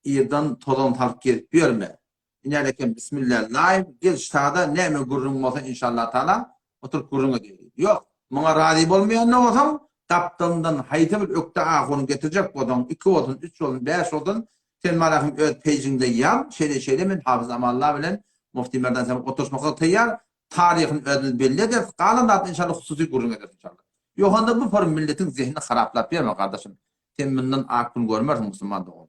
irdan tolon talk gelip görme. İnerken Bismillahirrahmanirrahim, gel ştada ne mi gurrun olsa inşallah Teala, otur gurrunu değil. Yok, bana radip olmayan ne olsam, kaptandan hayta bir ökte ağını getirecek olsun, 2 olsun, 3 olsun, 5 olsun, sen malakım öt pejinde yam, şeyle min hafız amallah bilen, mufti merdan sen oturuşmakta teyyar, tarihin ödül belli eder, kalan da inşallah hususi gurrun eder inşallah. Yok anda bu form milletin zihnini haraplap verme kardeşim. Sen bundan aklını görmersin Müslüman doğum.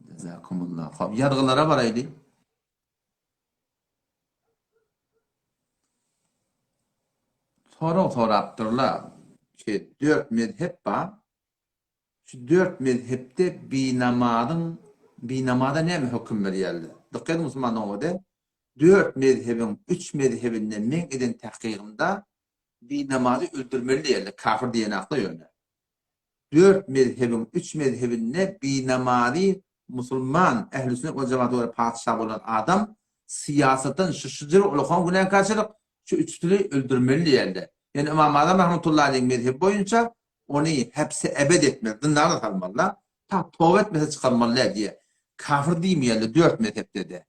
Cezakumullah. Yargılara varaydı. Sonra attırlar. 4 mezhep var. Şu 4 mezhepte binamada ne mi hüküm veriyorlar? Dikkat Müslüman doğumda. 4 mezhebin 3 mezhebinden men eden tahkikinde binamazı öldürmeli yerler. Kafir diyen akla yönler. 4 mezhebin 3 mezhebinde binamazı Müslüman ehl-i sünnet ve cemaat olarak padişah olan adam siyasetten şaşırtıcı olan güne karşılık şu üçlüyü öldürmeli yerler. Yani İmam Azam rahmetullahi aleyh mezhep boyunca onu hepsi ebed etmez. Dınlarına kalmalılar. Ta tövbe etmese çıkarmalılar diye. Kafir değil mi yerler 4 mezhepte de.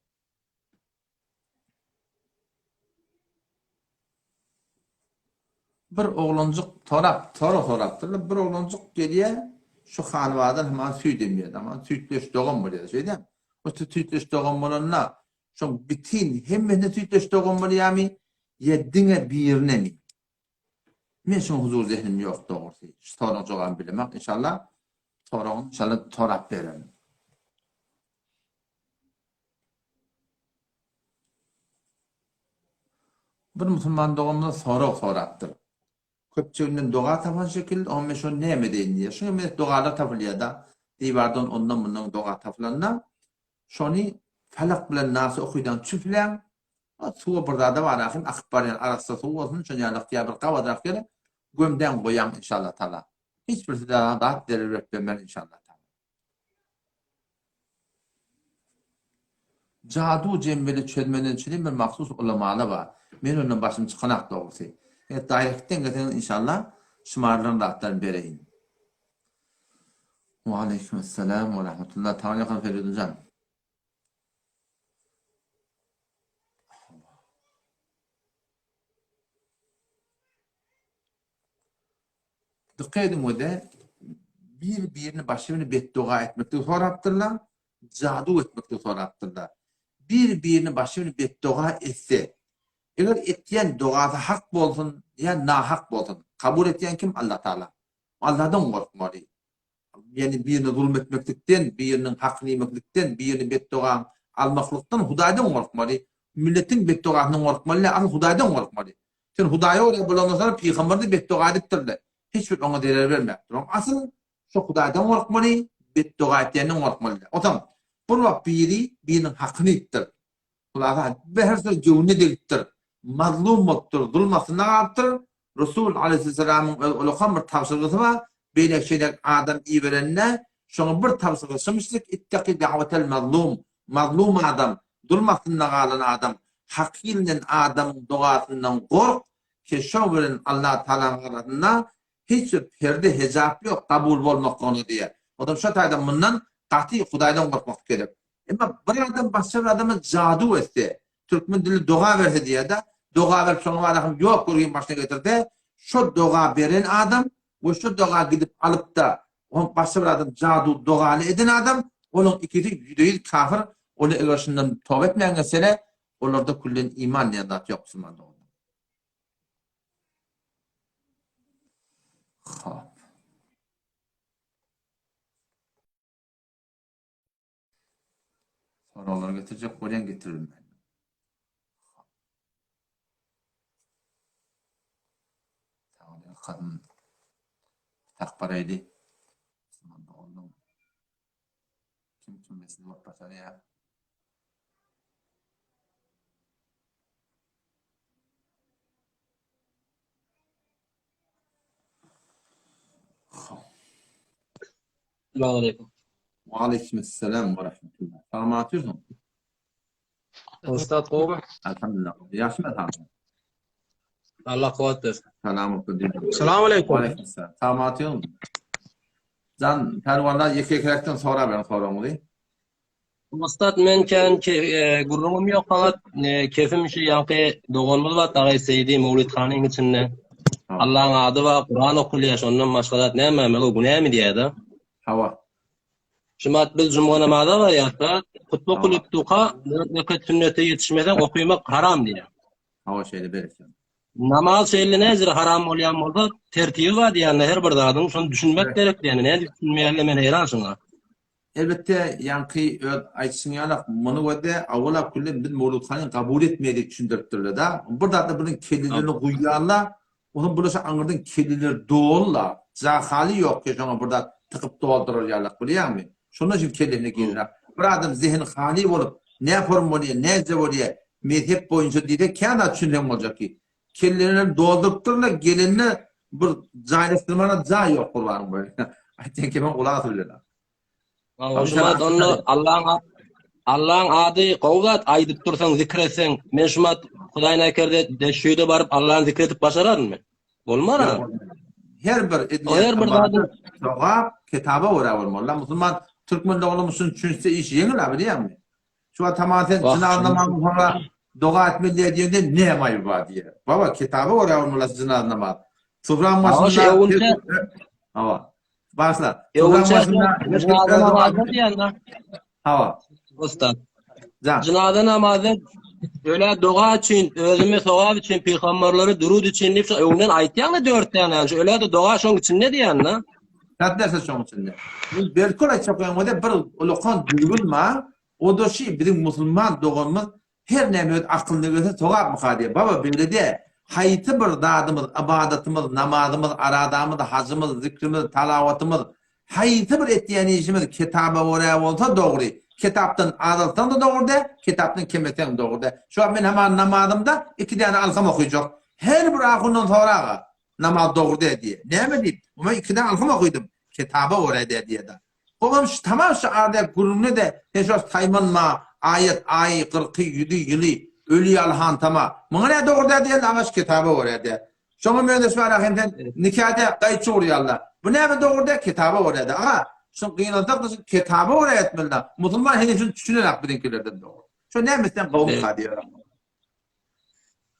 bir oğlancık toraptırlar. Bir oğlancık geliye şu hanvadan hemen süt emiyor. Ama sütleş doğum var ya şeyden. O sütleş doğum olanla şu bitin hem sütleş doğum var ya mi yeddine birine mi? Men şu huzur zihnim yok doğrusu. Sonra çoğan bilemek inşallah. İnşallah torap verelim. Bir Müslüman doğumda soraktır. Köpçüğünden doğa tapan şekilde ama şu ne emedeyin diye. Şunu emedet doğalar tapılıyor da divardan ondan bundan doğa tapılanlar. Şunu falak bilen nası okuydan çüflen suwa burdada var akin akbaryan arasında suwa olsun şunu yani bir qavadak gele gömden koyam inşallah taala. Hiçbir daha delil etmem inşallah taala. Cadu cembeli çözmenin için bir mahsus ulamalar var. Men onun başım çıkanak doğrusu. Dairikten getirin inşallah şımarlarını dağıttan bereyim. Wa aleykümselam ve rahmetullah. Tamam yakın Feridun Can. Dikkat edin o da birini başını beddua etmekte soraptırlar. Cadu etmekte soraptırlar. Birini başını beddua etse eğer ettiyen duası hak bolsun ya nahak bolsun. Kabul ettiyen kim? Allah Teala. Allah'tan korkmalı. Yani birini zulmetmeklikten, birinin hakkını yemeklikten, birini beddua almaklıktan Hudaydan korkmalı. Milletin bedduasından korkmalı, asıl Hudaydan korkmalı. Sen Huday'a oraya bulanırsan Peygamber'de beddua ettirdi. Hiçbir ona değer vermektir. Asıl şu Hudaydan korkmalı, beddua ettiğinden korkmalı. O zaman bu birinin hakkını ittir. Kulağına her şey cevune delittir. Mazlum muttur, zulmasına arttır. Resul Aleyhisselam'ın ulukan bir tavsiyesi var. Böyle şeyler adam iyi verenine şunu bir tavsiyesi mislik ittaki davetel mazlum. Mazlum adam, zulmasına kalan adam, hakilinden adamın duasından kork ki şu verin Allah Teala'nın arasında hiç perde hecap yok kabul olmak konu diye. O da şu taydan bundan katı Hudaydan korkmak gerek. Ama bir adam başka bir adamı cadu etse, Türkmen dili dua verse diye de dua ver sonra var yok kurayım başına getirdi. Şu dua veren adam ve şu dua gidip alıp da başka bir adam cadu dualı eden adam onun ikisi yüzde kafir. Onu eğersinden tövbe etmeyen mesele onlarda kullen iman niyadat yok Müslüman'da. Sonra onları getirecek, oraya getiririm ben. Tamam, kadın takparaydı. Müslüman'da oldum. Kim mesele var başarı ya. Selamünaleyküm. Ve aleykümselam ve rahmetullah. Selam atıyorsun. Ustad Kovma. Elhamdülillah. Yaşım efendim. Allah kuvvet versin. Selam olsun. Selamünaleyküm. Ve aleykümselam. Selam atıyorsun. Can pervanlar yekekrekten sonra ben soramı. Ustad men kan gurrumum yok fakat kefim işi yankı doğulmalı ve tağay seydi Mevlid Khan'ın içinde. Allah'ın adı ve Kur'an okuyor ondan başkalar ne memeli günah mı diye de. Hava. Şimdi biz cumhur namazı var ya da kutlu kılıp tuka ne sünnete yetişmeden okumak haram diye. Hava şeyle beresin. Namaz şeyle nezir haram olayan olsa tertibi var yani her bir adamın şunu düşünmek gerek yani ne düşünmeyenle men heyransın ha. Elbette yankı aytsın yanak bunu öde avla kullen biz Mevlid Khan'ı kabul etmedik düşündürttürler da. Burada da bunun kellilerini kuyuyanlar onun burası anırdın kelliler doğulla. Zahali yok ki sonra burada tıkıp doldururlarlar biliyor musun? Şunun için kellilerini gelirler. Bir adam zihin hali olup ne yaparım oluyor, ne oluyor mezhep boyunca diye de kâna düşünen olacak ki. Kellilerini doldurtturlar gelinle bir cahilestirmana cah yok kullanım böyle. Ayten ki ben kulağa söylüyorlar. Şumat onu Allah'ın adı kovgat aydıp dursan zikretsen men şumat Hudayna ekerde de şuyda barıp Allah'ın zikretip başarar mı? Olmaz mı? Her bir zaten kitaba uğraşmalı. Müslüman Türkmen olmuşsun çünkü iş yengil abi değil mi? Şu an tamamen cin anlamam sonra dua etmeli diye ne yapayım var diye. Baba kitaba uğraşmalı cin anlamam. Sufran Ama şey, başında önce- hava. Başla. Önce Sufran başında cenaze namazı diyenler. hava. Usta. Can. Cenaze namazı öyle dua için, özüme sevap için, peygamberleri durud için neyse önden aytyan da 4 tane yani. Öyle de dua şoň için ne diyen lan? Kat derse şoň içinde. Bu berkol açapan wada bir ulukan duyulma. O da şey bizim musulman doğumuz her neme aklını göze togap mukadiye. Baba böyle de hayatı bir dadımız, ibadetimiz, namazımız, aradamız, hacımız, zikrimiz, talavatımız, hayatı bir etdiğini işimiz kitaba oraya olsa doğru. Kitaptan adaltan da doğru da, kitaptan kemeten doğru da. Şu an ben hemen namazımda 2 tane alkam okuyacak. Her bir akından sonra namaz doğru da diye. Ne mi diyeyim? Ama 2 tane alkam okudum. Kitaba oraya da diye de. Oğlum tamam şu arada gururunu da teşhis taymanma ayet ay 47 yılı ölü alhan tamam. Mına doğru da diye ağaç kitabı oraya da. Şunu mühendis var ahimden nikahda kayıtçı oluyorlar. Bu ne doğru da kitabı oraya da. Aha şu kıyınadak kitabı oraya etmeliler. Müslüman henüz düşünerek birinkilerden doğru. Şu ne mesela kavum Evet. kadiyor.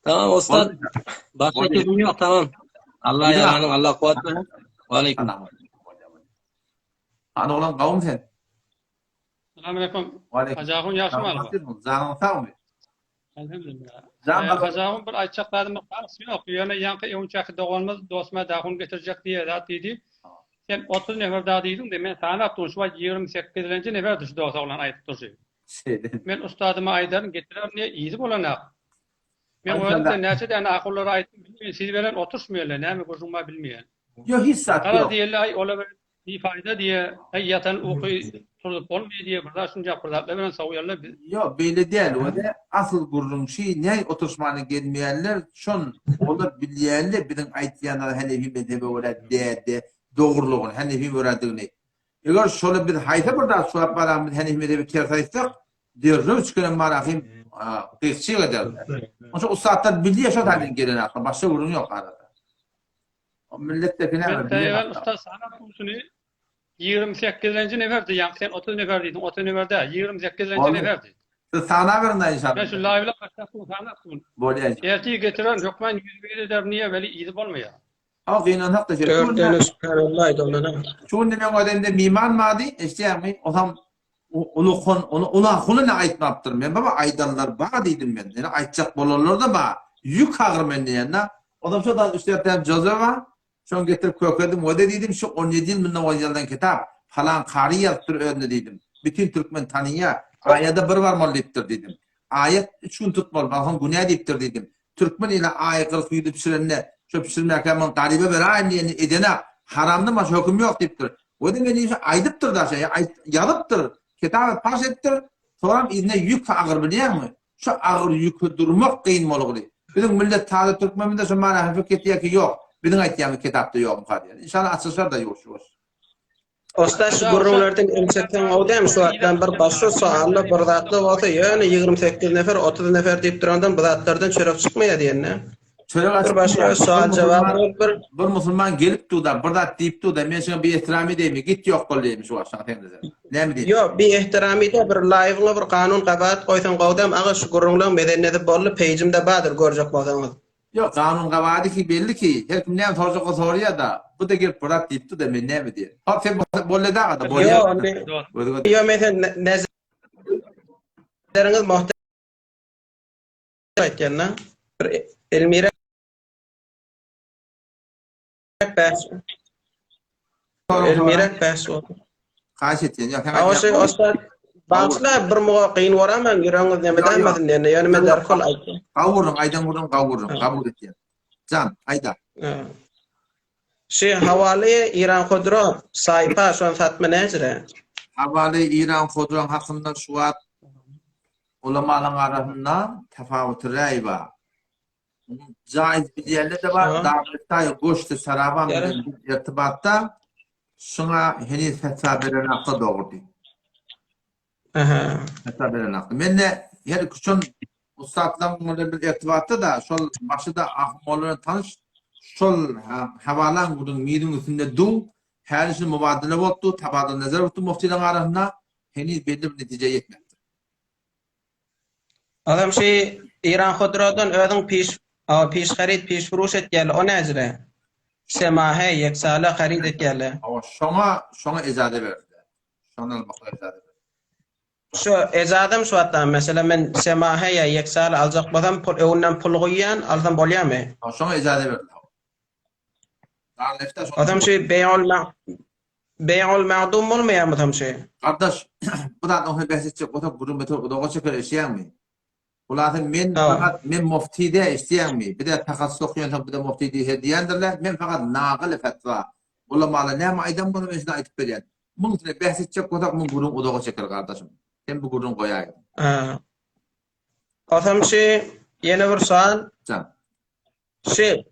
Tamam ustad. Başka kesim yok tamam. Allah Güzel. yalanın Allah kuvat verin. Ve aleyküm. Ana olan kavum sen. Selamünaleyküm. Aleyküm. Hacağın yaxşı mı? Zanın sağ mı? Elhamdülillah. Zan bak. Hacağın bir aytacaklarım yok. Yani yankı evunçakı doğalmaz dostuma dağın getirecek diye zat dedi. Sen 30 nefer daha deydin de men sana yaptım şu 28. nefer düştü dost olan ayet durdu. Şeyden. Men ustadıma aydarın getirer niye iyi bolanak. Men Ay, o da sen näçe tane akıllara aytdım bilmiyorum. Siz veren oturşmuyorlar. Näme gözüme bilmeyen. Yok hiç sat Kara yok. diye ay ola bir fayda diye hayatan okuy turup olmuyor diye burada şunca fırsatla veren savuyarlar. Yok böyle değil. O da asıl gururun şey ne oturuşmanı gelmeyenler şun olur bileyenler bizim aytyanlar Hanefi mezhebi öyle de doğruluğun Hanefi öğrendiğini. Eğer şöyle bir hayta burada suap baramız Hanefi mezhebi kersaysak diyoruz çıkılan marahim kıyıkçı eder. Onun için ustadlar biliyor şu halin gelen aklı. Başka gururun yok arada. O millettekine Ben var. Tayvan usta sana konusunu 28. neferdi. Yani sen 30 nefer dedin. 30 nefer değil. 28. Oğlum. neferdi. Sana verin de inşallah. Ben şu live'la başlasın sana konusunu. Böyle. Ertiği getiren yok ben 100 eder niye böyle iyi olmuyor. Ama kıyınan hak da şey. 4 tane sübhanallah idolana. Çoğun demek o demde miman madi işte yani o tam ulu ne aytmaptır ben baba aydanlar bağ dedim ben yani aytacak bolanlar da bağ yük ağır ben yanına adam şu da işte tem Josepha şon getirip koyardım o da dedim şu 17 yıl bundan yazılan kitap falan qari yazdır önde dedim bütün Türkmen tanıya ayada bir var malliptir dedim ayet 3 gün tutmalı bakın günah deyiptir dedim Türkmen ile ayet 47 pişirenle şu pişirme kaman garibe ver aynı edene haramlı maş hüküm yok deyiptir o da beni aydıptır da şey yalıptır kitabı paş ettir sonra izne yük ağır biliyor musun? Şu ağır yükü durmak kıyın oluyor. Bizim millet taze Türkmen'de şu mana hafif ketiye ki yok. Bizim aytiyamı kitapta yok mukadir. İnşallah açılışlar da yok şu olsun. Usta şu gururlardan emsekten odam şu attan bir başka sualla bir zatlı olsa yani 28 nefer 30 nefer deyip durandan bu zatlardan çörek çıkmaya diyenler. Çörek Bir başka sual cevap bir bir Müslüman gelip da burada deyip da men şuna bir ihtirami değil mi? Git yok kolleymiş o aşağı temize. Ne mi diyeyim? Yo bir ihtirami de bir live'la bir kanun kabahat koysan qawdam ağa şu gururlar medeniyeti bolly page'imde badır görjek bolsanız. Yok kanun kavadi ki belli ki her kim ne soracak soruya da bu da gelip burada deyip de men ne mi diyeyim? Ha sen bolle da da Yo bolle. yo mesela nezeriniz muhtemelen aytganna bir Elmira Elmira bahs oldu. Kaç ettin ya? Ama şey usta başla bir muğa qıyın varaman yüreğiniz nemeden madın dene yani men darkol aytdı. Kavurun aydan kavurun kabul ettin. Can ayda. Şey havale İran Khodro sayfa şu an satma necre. Havale İran Khodron hakkında şu an ulamaların arasında tefavut rey var. Caiz bir yerler de var. Davette goştu saravan bir irtibatta şuna henüz fetva veren aklı doğru değil. Fetva veren aklı. Men de her küçün ustadlarla bir irtibatta da şol başında ahmolarla tanış şol havalan bunun midin üstünde du her şey mübadele oldu, tabadıl nazar oldu muhtilerin arasında henüz belli bir netice yetmedi. Adam şey İran Khodro'dan ödün piş xarid piş furuş etgeli o necre. semahe yeksala harid etýärler. Ama şoňa ejade berdiler. Şoňa almakla ejade berdiler. Şu ezadym şu hatta mesela men semahe ya yeksala aljak bolsam pul öwünden pul goýýan alsam bolýarmy? Ama şoňa ejade berdiler. Dar lefte Adam şey bey'ul ma'dum bolmaýarmy tam şey? Kardeş, bu da onu bahsedecek o da gurun meto doğa çeker eşeğen mi? Ulatın men Tamam. fakat men muftide eşeğen mi? Bir de takassus okuyan bir de muftidi hediyendirler. Men fakat naqil fetva. Ulamalar ne aydan bunu mecna aytıp berýär. Bunun üstüne bahsedecek o da bunun gurun o doğa çeker kardeşim. Sen bu gurun koyayım. Adam şey yeni bir sual. Can. Şey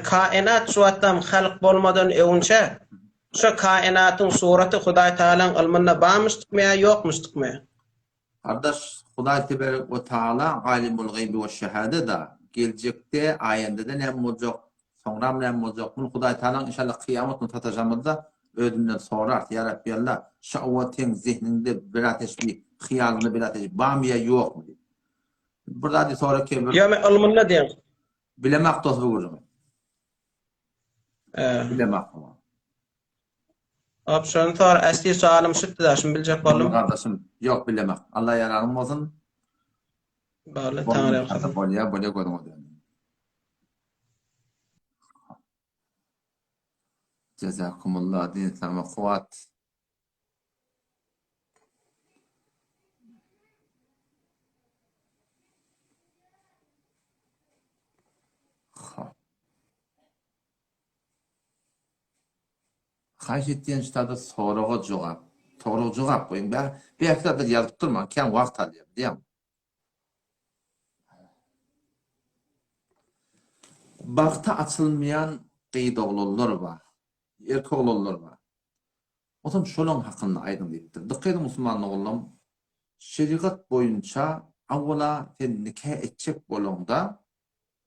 kainat şu hatta halk bolmadan öwünçe şu kainatın suraty Hudaý Taala'nın ilminde barmyşdyk mı yokmuşdyk mı? Kardeş, Hudaý Tebarek ve Taala alimul gaybi ve şehade da gelecekte ayında da ne bolacak? Sonra ne bolacak? Bunu Hudaý Taala inşallah kıyametini tatacağımızda ödünden sorar. Ya Rabbi Allah, şahwatin zihninde bir ateşli, hıyalını bir ateşli, bamiye yok mu? Burada da sonra ki Ya men ilminde diýen. bilemek dostu gurun. Bilemek. Opsiyon tor asli sualym şutdy da şunu biljek boldum. Kardeşim yok bilemek. Allah yararım olsun. Bale tamam. Bolya koydum o dönem. Cezakumullah din tamam kuvat. Kaç etdiğin ştada soruğa cevap. Soruğa cevap koyun. Ben bir haftada yazıp durma. Ken vakt alayım. Diyem. Bakta açılmayan qeyd oğullar var. Erkek oğullar var. O zaman şolun hakkında aydın deyiptir. Dıkkaydı Müslüman oğulum. Şeriat boyunca avvala sen nikah etcek bolunda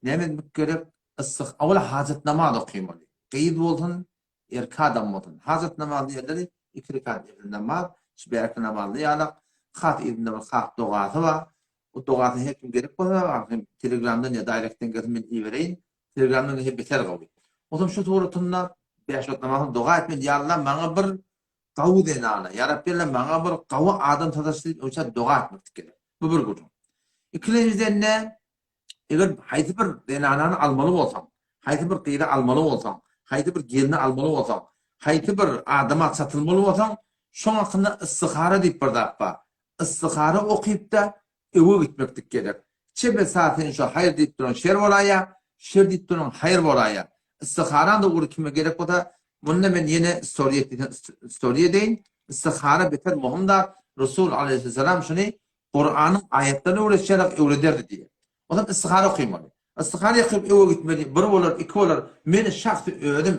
nemen gerek ısık avvala hacet namazı okuymalı. Qeyd olsun erkek adam olsun. Hacet namazı yerleri iki rekat namaz, şibirek namazı yalak, khat ibn khat doğatı var. O doğatı hekim gerek bolsa, Telegram'dan ya direct'ten gözümün ivereyin. Telegram'dan hep beter gawy. O zaman şu doğrultunda beş vakit namazı dua etmeli. Ya Allah bana bir qawu denana. Ya Rabbi Allah bana bir qawu adam tadaslı olsa dua etmek gerek. Bu bir gurun. İkinciden ne? Eğer haydi bir denananı almalı olsam, haydi bir qeyri almalı olsam, haydi bir gelini almalı olsam, haydi bir adama satılmalı olsam, şoň hakkında istihara deyip bir dappa. İstihara okuyup da ewe gitmektik gerek. Çebe saatin şu hayır deyip duran şer bolaya, şer deyip duran hayır bolaya. İstiharan da uğru kime gerek o da bununla ben yine story deyin. İstihara beter muhimdar. Resul aleyhisselam şunu Kur'an'ın ayetlerine uğraşarak öğrederdi diye. O zaman istihara okuymalı. İstihara yapıp eve gitmeli. Bir olur, iki olur. Beni şahsı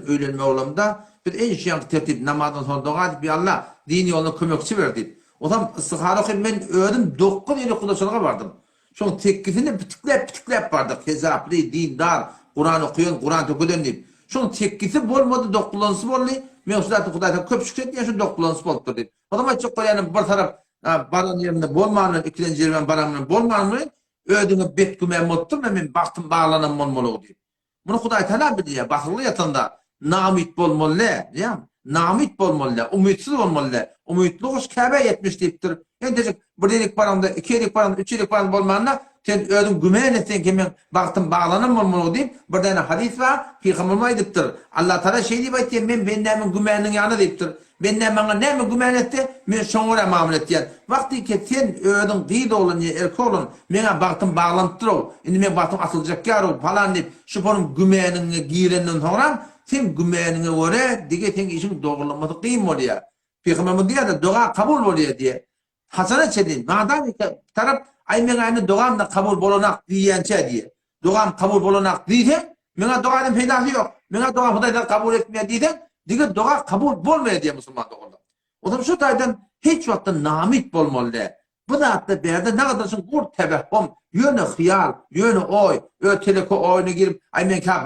öğrenme oğlumda bir en şiyan tertip namazdan sonra dua edip bir Allah dini yoluna kömekçi verdi. O zaman istihara okuyup ben öğrendim. 9 yıl kulaçlarına vardım. Şu teklifini bitiklep vardık. Hezaplı, dindar, Kur'an okuyan, Kur'an töküden deyip. Şunun teklifi bolmadı, dokulansı boldu. Men zaten Hudaýdan köp şükretdiýän şu dokulansı bolupdyr deyip. O zaman çok goýanyň bir taraf baran ýerinde bolmagyny, ikinji ýerden baranmyň bolmagyny ödüňe bet gümen mutdum, men baktym baglanan bolmaly deyip. Bunu Hudaý Taala bilýär, bagly ýatanda namit bolmaly, ýa namit bolmaly, umytsuz bolmaly. Umytly goş Käbe ýetmiş diýipdir. Endejek bir delik baranda, iki delik baranda, üç delik baranda bolmagyna sen ödüm gümen etsen ki men baktım bağlanan bolmaly deyip bir däne hadis var. Peygamber aýdypdyr. Allah Taala şey diýip aýtdy, men näme gümäniň ýanyna diýipdir. Ben näme gümen etdi, men şoňra muamelet edýär. Wagty ki sen ödüm gyd bolan erkek bolan, mene baktım bağlanıp dur. Indi men baktım atylacak ýar falan diýip şu bolan gümäniňe girenden sonra sen gümäniňe göre dige sen işin dogrulamady kyn bolýar. Peygamber diýär, dua kabul bolýar diýe. Hasan çedin, madem taraf aymen doğamda kabul bolanak diýençe diye. Doğam kabul bolanak diýse, mena doğanın peýdasy ýok. Mena doğam Hudaýdan kabul etmeýär diýse, dige doğa kabul bolmaýar diýe musulman doğanda. O zaman şu taýdan hiç wagtda namit bolmaly. Bu da hatda berde ne kadar şun gur tebehhum, ýöne hyýal, ýöne oy, öteleke oýuna girip, aymen ka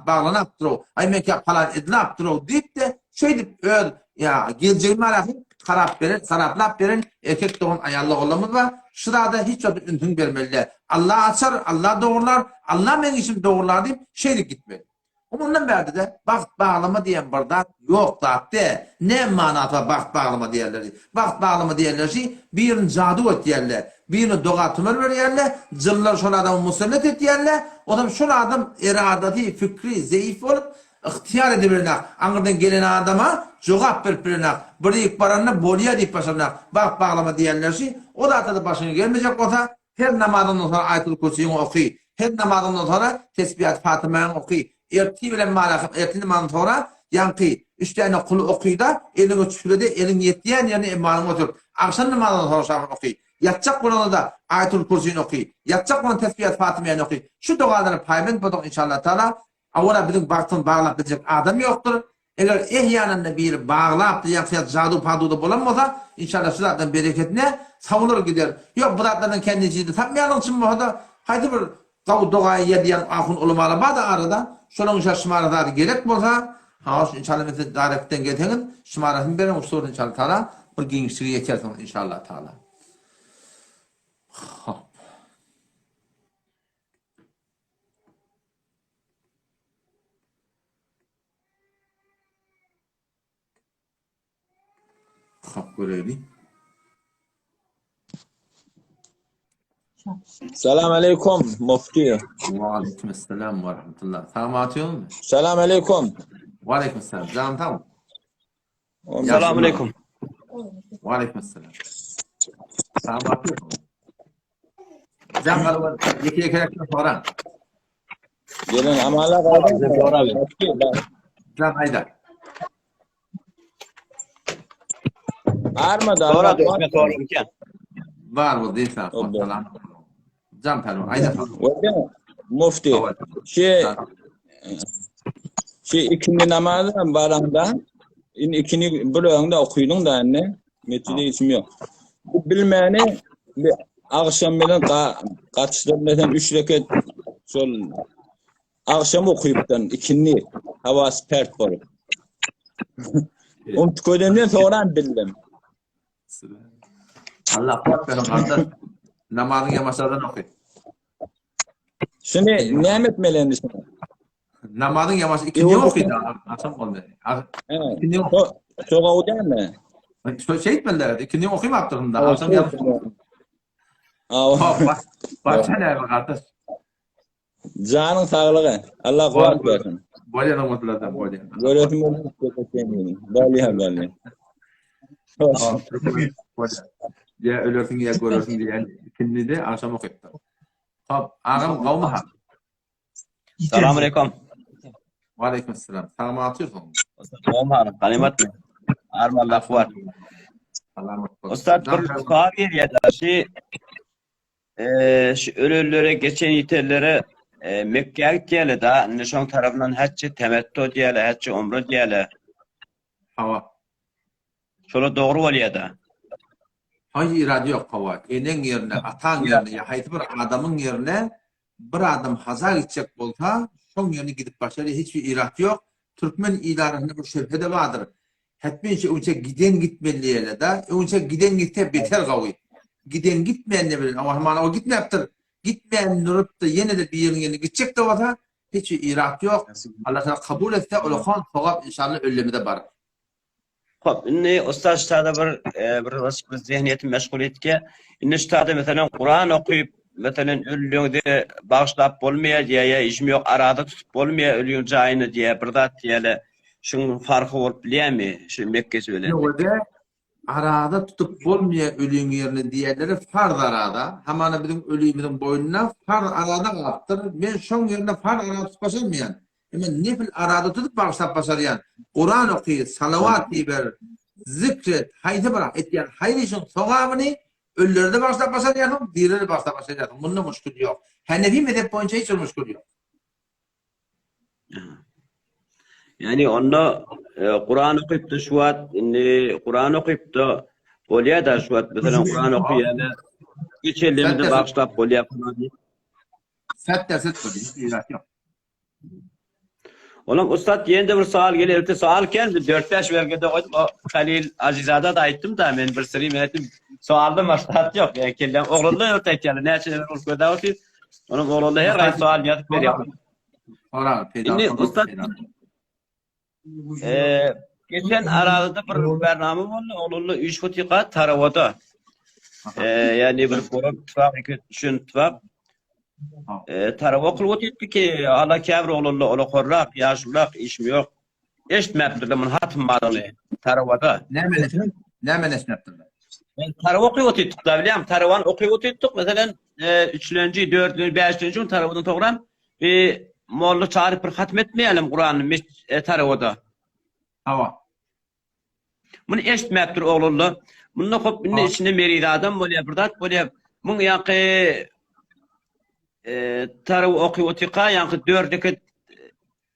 bağlanap dur, aymen ka falan edilap dur diýip de şey diýip ya geljegime arahy saraplap beren erkek doğan ayallı oğlamız var. Şurada hiç bir üntün vermeliler. Allah açar, Allah doğrular, Allah men işim doğrular deyip şeylik gitmeli. Ondan berdi de baxt bağlama diyen barda yok da de. Ne manata baxt bağlama diyerler. Baxt bağlama diyerler ki birini cadu et diyerler. Birini doğa tümür veriyerler. Cıllar şol adamı musallat et diyerler. O da şol adam iradati, fikri, zayıf olup ihtiyar edebilirler. Anırdan gelen adama cevap veripirler. Biriyik baranına bolya deyip başlarına baxt bağlama diyerler ki o da atadı başına gelmeyecek olsa her namazdan sonra Ayatul Kursi'yi okuy. Her namazdan sonra tesbihat Fatıma'yı okuy. Erti bilen malakım, erti namazdan sonra yankı. Üstlerine kulu okuy da elini tüfürede elin yettiyen yerine imanını otur. Akşam namazdan sonra şafını okuy. Yatacak bunu da Ayatul Kursi'yi okuy. Yatacak bunu tesbihat Fatıma'yı okuy. Şu duaları payment bulduk inşallah Teala. Avvala bizim baktığın bağlap edecek adam yoktur. Eğer ehyanında bir bağlap diye cadu paduda bulanmasa inşallah şu zaten bereketine savunur gider. Yok bu zatların kendisiydi. Tapmayanın için bu da haydi bir doğayı yediyen ahun olmalı da arada. Şunun için şımarada gerek olsa inşallah mesela daireften getenin şımarasını verin usulü inşallah Teala bir gençliği yetersin inşallah Teala. Hop göreyim. Selam aleyküm mufti. Ve aleykümselam ve rahmetullah. Selam atıyor mu? Selam aleyküm. Ve aleykümselam. Canım tamam. Selam aleyküm. Ve aleykümselam. Selam atıyor mu? Canım var. Yeki soran. Gelin amala kaldı. Canım hayda. Arma da. Sonra düşme sorarken. Var bu değil sen. Selam. Canım tamam. Hayda. Mufti. Şey ikindi namazdan baranda ikini bölüğünde okuyunun da anne. Metide isim yok. Bu bilmeyeni bir akşam bilen kaçtırmadan 3 rekat sol akşam okuyuptan ikindi havası pert olup. Onu tüködümden sonra bildim. Allah korkmayın kardeş. Namazın yamaçlardan okuy. Şimdi ne etmelendi sana? Namazın yamaçı ikinci okuydu. Akşam oldu. İkinci okuydu. Soğuğa udan mı? Şey etmediler. İkinci okuyma yaptırdım da. Akşam yanlış okuydu. Başka ne kardeş? Canın sağlığı. Allah kuvvet versin. Bolya namazlardan bolya. Göretim olmuş kötü Bali. Ya ölürsün ya görürsün diye ikinci de akşam okuydu. Hop, ağam kavmi ha. Selam aleyküm. Ve aleykümselam. Selam atıyorsun. Omar, kalimat mı? Arma laf var. Ustad bir sual geliyor da şu ölülere geçen yiterlere Mekke'ye gittiğiyle da nişan tarafından hacı temetto diyeyle, hacı umre diyeyle. Hava. Şöyle doğru oluyor da. Hayır irade yok hava. Enen yerine, atan yerine, ya haydi bir adamın yerine bir adam hazar gidecek olsa son yerine gidip başarıya hiçbir irade yok. Türkmen ilarında bir şüphe de vardır. Hetmen şey önce giden gitmeliyle de önce giden gitte beter kavi. Giden gitmeyen ne bilir ama o gitmeyaptır. Gitmeyen durup da yine de bir yerin yerine gidecek de olsa hiçbir irade yok. Allah sana kabul etse o kan sevap inşallah ölümü de var. Hop, inni ustad ştada bir zihniyetim meşgul etke. İnni ştada mesela Kur'an okuyup mesela ölüğünde bağışlap olmaya diye ya işim yok arada tutup olmaya ölüğün cayını diye birdat diyeyle şunun farkı olup biliyor mi? Şu Mekke söylendi. Öyle arada tutup olmaya ölüğün yerine diğerleri farz arada. Hemen bizim ölüğümüzün boynuna farz arada kalıptır. Ben şun yerine farz arada tutup başarmayan. Hemen nefil arada tutup bağışlap başarayan. Kur'an okuyup, salavat diye zikret, haydi bırak etken hayır işin sevabını ölüleri de bağışlap başarayan, diğerleri bağışlap başarayan. Bununla müşkül yok. Hanefi mezhep boyunca hiç müşkül yok. Yani onu Kur'an okuyup da şu an Kur'an okuyup da bolya da şu an mesela Kur'an okuyana geçelim de bağışlap bolya falan. Set derset böyle bir yok. Oğlum ustad yeni bir sual geliyor. Sual geldi 4-5 vergede o Halil Azizada da aytdım da men bir sırrı menetim sualda maslahat yok. Yani kellem oğlunla örtek yani ne için ülkede olsun. Onun oğlunda her ay sual yazıp veriyor. Sonra Şimdi Usta geçen arada bir bername oldu. Onunla 3 butika taravada. Yani bir grup tutmak, iki düşün tutmak. Tarava kılıp ettik ki ala kevre onunla ola korrak, yaşlılak, işim yok. Eşitmeptir de mun hatım varını taravada. ne menesneptin? Tarava okuyup ettik da bileyim. Taravan okuyup ettik. Mesela 3'lüncü, 4'lüncü, 5'lüncü taravadan toğran bir mollu çağırıp bir hatm etmeyelim Kur'an'ı taravada. Hava. Bunu eşitmeptir oğlunla. Bunun hop bunun içinde meridi adam böyle birdat böyle bunun yankı tarav okuyup tika yankı 4'deki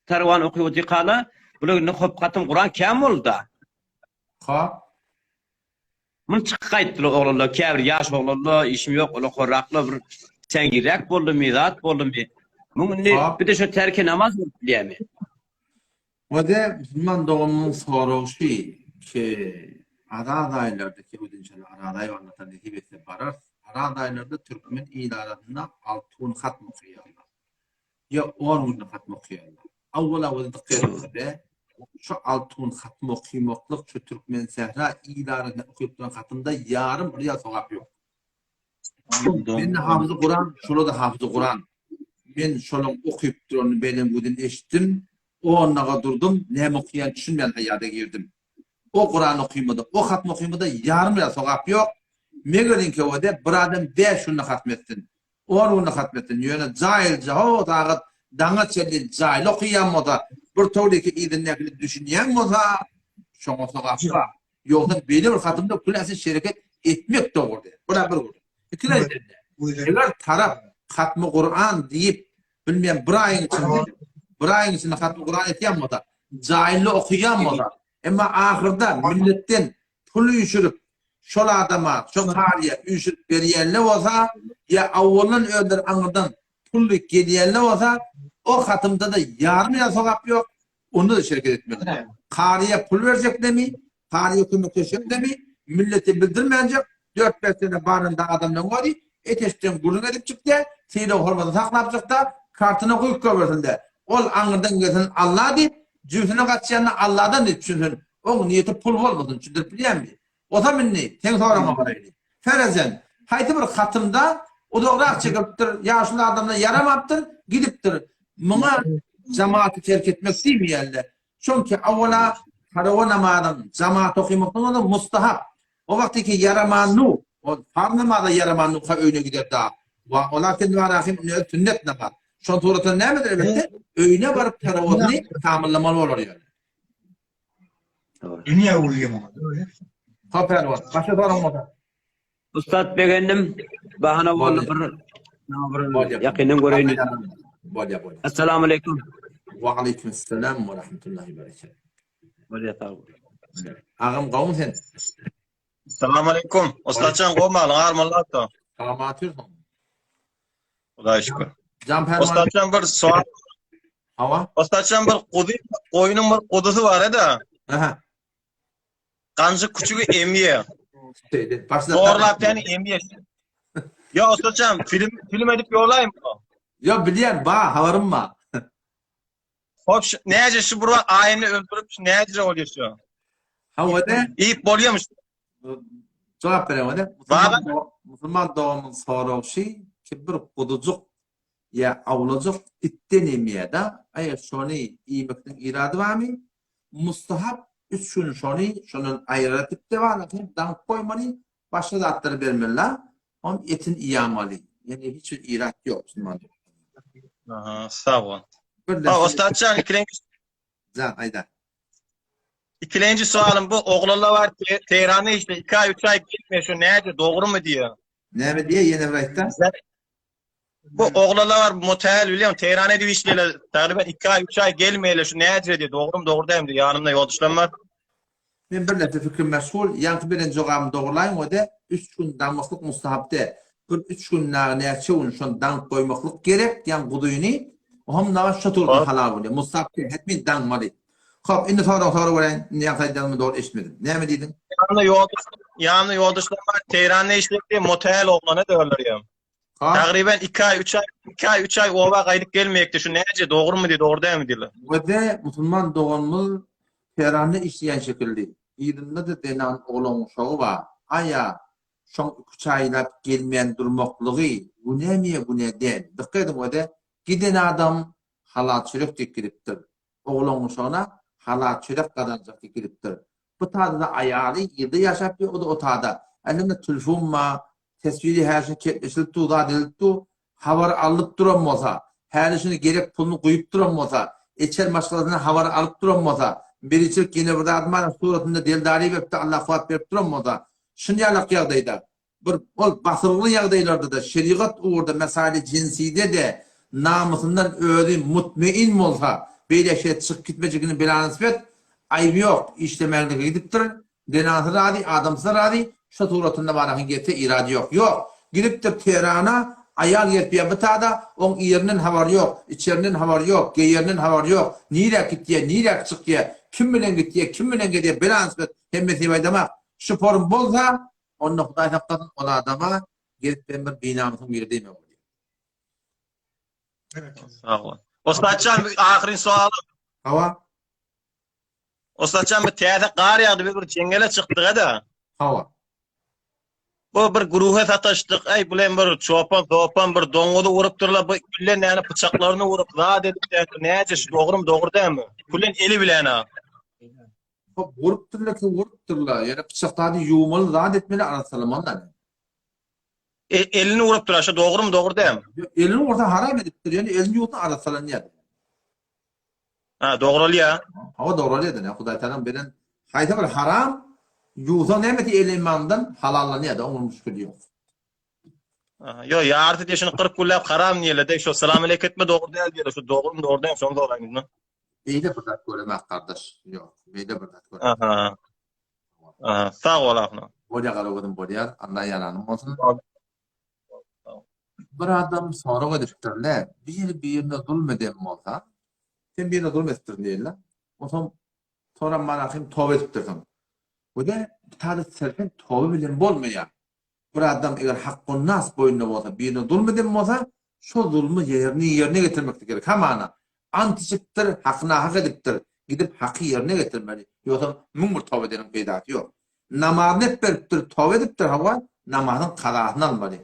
taravan okuyup tikala bunu hop katım Kur'an kam oldu. Ha. Bunu çıkayttılar oğlunla kevr yaş oğlunla işim yok ola korraklı bir sen girek boldu midat boldu mi. Bunun bir de şu terki namaz diye mi? O da Müslüman doğumunun soruğu ki Aradaylardaki bu dinçeli Araday anlatan hibesi barar. Aradaylarda Türkmen idaratında 6 hatm okuyorlar. Ya 10 hatm okuyorlar. Avvela o da şu 6 hatm okumaklık şu Türkmen Sehra idaratında okuyup duran hatımda yarım buraya sokak yok. Ben de hafızı Kur'an, şunu da hafızı Kur'an. Ben şunu okuyup duranı benim bu din eşittim. O onlara durdum, ne okuyan düşünmeyen hayata girdim. O Kur'an okuymadı, o hatm okuymadı, yarım ya sokak yok. Megelin ki o da bir adam 5 şunu hatmettin. 10 şunu hatmettin. Yöne cahilce o dağıt, dana çeli cahil okuyan mı da bir tövbe ki idin nekli düşünen mi da şuna sokak yok. Yoksa benim bir hatımda kulası şirket etmek doğru. Buna bir vurdu. İkincisi, eğer taraf hatm Kur'an deyip bilmeyen bir ayın için Burayın içinde hatm Kur'an etiyen mi da cahilli okuyan mı da ama ahırda milletten pulu yüşürüp şol adama, şol tarihe yüşürüp veriyenle olsa ya avvalın öder anırdan pulu geliyenle olsa o hatımda da yarım ya sokak yok. Onu da şirket etmeli. Kariye pul verecek de mi? Kariye kömekleşecek de mi? Milleti bildirmeyecek. 4-5 sene barında adamdan koydu. Eteşten gülün edip çıktı. Seyde hormada saklapacak da kartına koyup görürsün de. Ol anırdan gelsin Allah deyip cüsüne kaçacağını Allah'dan deyip düşünsün. O niyeti pul olmasın. Çünkü biliyor musun? O zaman ne? Sen sorama paraydı. Ferezen. Hayti bir hatımda o da orak çekiptir. Yaşlı adamla yaramaptır. Gidiptir. Buna cemaati terk etmek değil mi yerle? Çünkü avvala Karavan namazın cemaat okumaktan da mustahap. O vaktiki yaramanu, o far namazda yaramanu öyle gider daha. Olakin var ahim sünnet namaz. Şu tuğratan ne midir elbette? Öyle varıp teravuzunu tamamlamalı olur yani. Dünya uğrayamam. Öyle. Haber var. Başka sorum var. Ustad beğendim. Bahana oldu bir yakından göreyim. Esselamu aleyküm. Ve aleykümselam ve rahmetullahi ve berekatuhu. Ağam kavun sen. Selamun aleyküm. Ustaçan kovma ağırmalar da. Selam atıyorsun. Allah'a şükür. Can Perman. Ustaçan bir soğan. Hava. Ustaçan bir koyunun bir kudusu var da. Aha. Kancı küçük emiye. Başla. Doğrulap yani emiye. Ya Ustaçan film edip yollayayım mı? Ya biliyorum ba havarım mı? Hop neyce şu burada ayını öldürüp neyce oluyor şu? Havada İyi boluyormuş. cevap vereyim hadi. Müslüman doğumun soruğu ki bir kuducuk ya avlucuk itten emiye da eğer şunu iyimekten iradı var mı? Mustahap üç gün şunun ayıratıp de var. Dank koymalı başka zatları vermeliler. Onun etin iyamalı. Yani hiç irat yok Müslüman. Aha, sağ ol. Ustaçan ikinci sualım bu oğlanlar var Tehran'da işte 2 ay 3 ay gitmiyor şu neyce doğru mu diyor. Ne mi diye yeni bıraktın? Bu oğlanlar var motel biliyorum Tehran'a diyor işleyle takriben 2 ay 3 ay gelmeyle şu neyce diyor doğru mu doğru değil mi diyor yanımda yoldaşlarım var. Ben bir de fikrim meşgul. Yankı birinci oğamı doğrulayın o da 3 gün damlıklık mustahabde. Bir 3 günler neyse onun şun dank koymaklık gerek yani buduyunu o hem daha şaturlu halal oluyor. Mustahabde etmeyin dankmalı. Hop, indi sonra veren niye kaydedilme doğru eşitmedim. Ne mi dedin? Yanımda yoldaşlarım var Tehran'da işlediği motel oğlanı diyorlar ya. Takriben 2 ay 3 ay ova kaydıp gelmeyekti. Şu nece doğru mu dedi, doğru değil mi dedi. Ve de Müslüman doğumuz Tehran'da işleyen şekilde. İrinde de denen olan uşağı var. Aya şon 3 aylap gelmeyen durmaklığı bu ne mi bu ne den. Dikkat edin o da giden adam halat çörek tekiriptir. Oğlan uşağına halat çörek kazanacak tekiriptir. Bu tarzda ayalı 7 yaşap o da o tarzda. Elinde telefon ma tesviri her şey ketleşilip tuğda delip tu havar alıp duramasa her işini gerek pulunu koyup duramasa içer başkalarına havar alıp duramasa bir içerik yine burada adamın suratında deldari verip Allah fuat verip duramasa şunyalık yağdayda bir basırılı yağdaylarda da şeriat orada mesale cinside de namusundan öyle mutmain olsa böyle şey çık gitmeyeceğini bilen nispet ayıp yok işlemlerine gidiptir denazı radi adamsı radi şu suratında bana hingete irade yok gidip de Tehran'a ayal yetmiyor bu tada on yerinin havar yok içerinin havar yok geyerinin havar yok nire gittiye nire çıkıya kim bilen gittiye kim bilen gidiye bilen nispet hemmesi baydama şu form bolsa onun Huday taptasın o adama gelip ben bir binamızın bir değil mi? Sağ ol. Ostatcan ahirin sualı. Hava? Ostatcan bir teyze qar yağdı bir çengele çıktık da. Hava. Bu bir gruha sataştık. Ey bulen bir çopan bir dongodu vurup durla bu küllen yani bıçaklarını vurup la dedik de nece şu doğru mu doğru değil mi? Küllen eli bilen ha. Vurup durla yani bıçaklarını yuğmalı rahat etmeli arasalamalı. Elini vurup dur aşağı doğru mu doğru değil mi? Elini orta haram ediptir yani elini yolda arasalan ya. Ha doğru ya. Hava doğru ya da ne Huday Teala beden hayta bir haram yuğsa nemeti elimandan halallanıyor da onun müşkülü yok. Yo ya artık yaşını 40 kullab haram niyele de şu selam aleyküm etme doğru değil diyor. Şu doğru mu doğru değil mi? Şunu da olayım. İyi bir dat göremek kardeş. Yok. İyi bir dat göremek. Aha. Aha. Sağ ol ahna. Boya kalabadım boya. Allah yalanım olsun. Bir adam sonra ödüştürle birine zulmeden olsa sen birine zulmettirdin değil lan. O zaman sonra manakım tövbe ettirdim. Bu da bir tane serfen tövbe bilen bolmaya. Bir adam eğer hakkın nas boyunda olsa birine zulmeden olsa şu zulmü yerine getirmek gerek. Hamana antisiptir, hakkına hak ediptir. Gidip hakkı yerine getirmeli. Yoksa mümür tövbe edenin peydatı yok. Namazını hep veriptir, tövbe ediptir hava namazın kalasını almalı.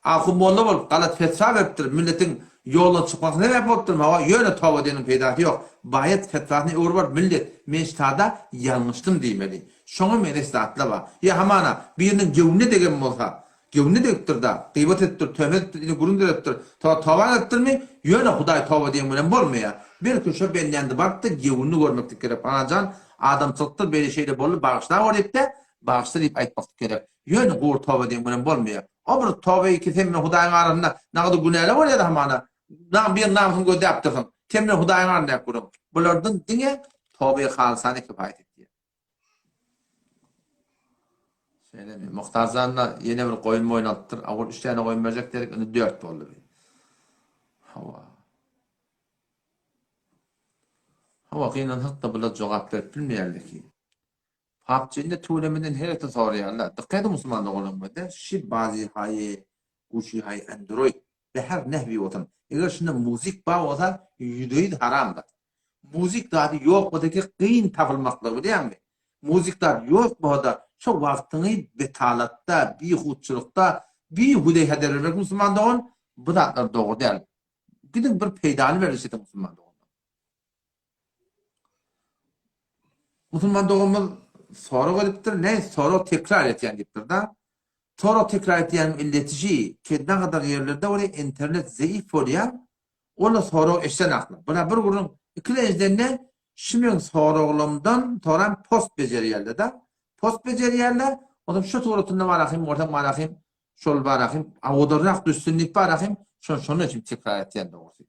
Akımoğlu bol, kalat fetva veriptir, milletin yoluna çıkmasını hep yapıptır hava yöne tövbe edenin peydatı yok. Bayet fetvasını uğur var, millet menştada yanlıştım demeli. Şonu menestatla var. Ya hamana birinin gevne degen olsa, gevne degiptir da, gıybat ettir, tövbe ettir, gurundur ettir, tavan ettir mi? Yöne Huday tövbe edenin bolmaya. Bir köşe benlendi baktı, gevni görmektik gerek. Anacan adam çıktı, böyle şeyle bolu bağışlar var de, bağışlar deyip aytmak gerek. Yöne gur tövbe edenin bolmaya. O bir tövbeyi ki temin Huday'ın arasında ne kadar günahlar var ya da hamana. Bir namazını göde yaptırsın. Temin Huday'ın arasında yapırım. Bunlardan dine tövbeyi halsane kifayet etti. Muhtar Zan'la yeni bir koyun oynattır. Ağır 3 tane koyun verecek dedik. Onu 4 oldu. Hava kıyınan hatta bula cevap verip bilmeyerdi ki. Hapçında tuğlemeden her ete soruyorlar. Dikkat Müslümanlar olamadı. Şi bazı hayı, uçu hayı Android ve her nehvi otan. Eğer şimdi müzik bağ olsa %100 haramdır. Müzik dahi yok odaki kıyın tapılmakla değil mi? Müzikler yok bu da şu vaktini betalatta, bihudçulukta, bihude hederlerek Müslümanlar olun. Bu da doğru değil. Gidin bir peydanı verirse Müslümanlar olun. Müslüman doğumuz soru veriptir. Ne? Soru tekrar eten gittir da. Soru tekrar eten illetici ki ne kadar yerlerde oraya internet zayıf oluyor. Onu soru eşten aklı. Buna bir kurun ikilejlerine şimdi soruğumdan toran post beceriyelde de. Post beceriyelde o da şu sorutunda varakım, orta varakım, şol varakım, avudurrak üstünlük varakım, şunu için tekrar eten doğrusu.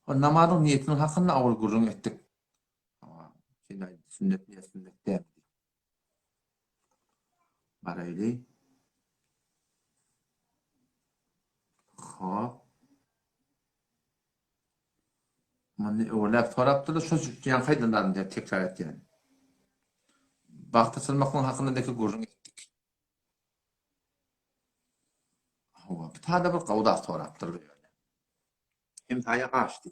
O namazın niyetinin hakkında avul gurrun ettik. Şimdi sünnet niyetinde değil. Baraylı. Hop. Mani öyle soraptı da şu yan kaydından diye tekrar et yani. Bagtasılmakın hakkındaki gurrun etdik. Bir tane bir kavda soraptır böyle. Hem taya kaçtı.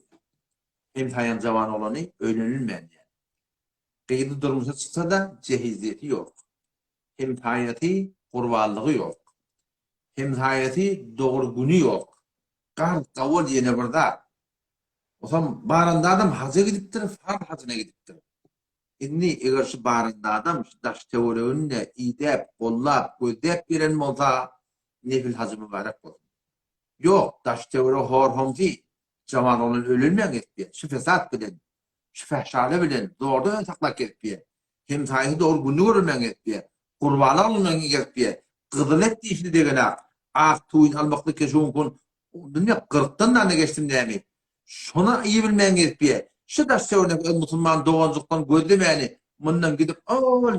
Hem tayan cavan olanı öğrenilmeyen. Kıyıda durmuşa çıksa da cehiziyeti yok. Hem tayati kurvallığı yok. Hem tayati doğru günü yok. Kar kavul yine burada. O zaman barında adam hacca gidiptir, farz hacına gidiptir. Inni eğer şu barında adam daş teoreğinde idep, kollap, gözdep bilen olsa nefil hacı mübarek olur. Yok, daş teore horhomzi cavan onun ölülmeyen etpiye. Şu fesat bilen, şu fehşale bilen, doğrudan taklak etpiye. Hem sahihi doğru günü görülmeyen etpiye. Kurbanı alınmeyen etpiye. Kıdırlet dişli degene ak tuyun almaklı keşun kun. Dünya 40'tan da ne geçtim demi. Şuna iyi bilmeyen etpiye. Şu daş teoreğinde Müslüman doğancuktan gözlemeyeni bundan gidip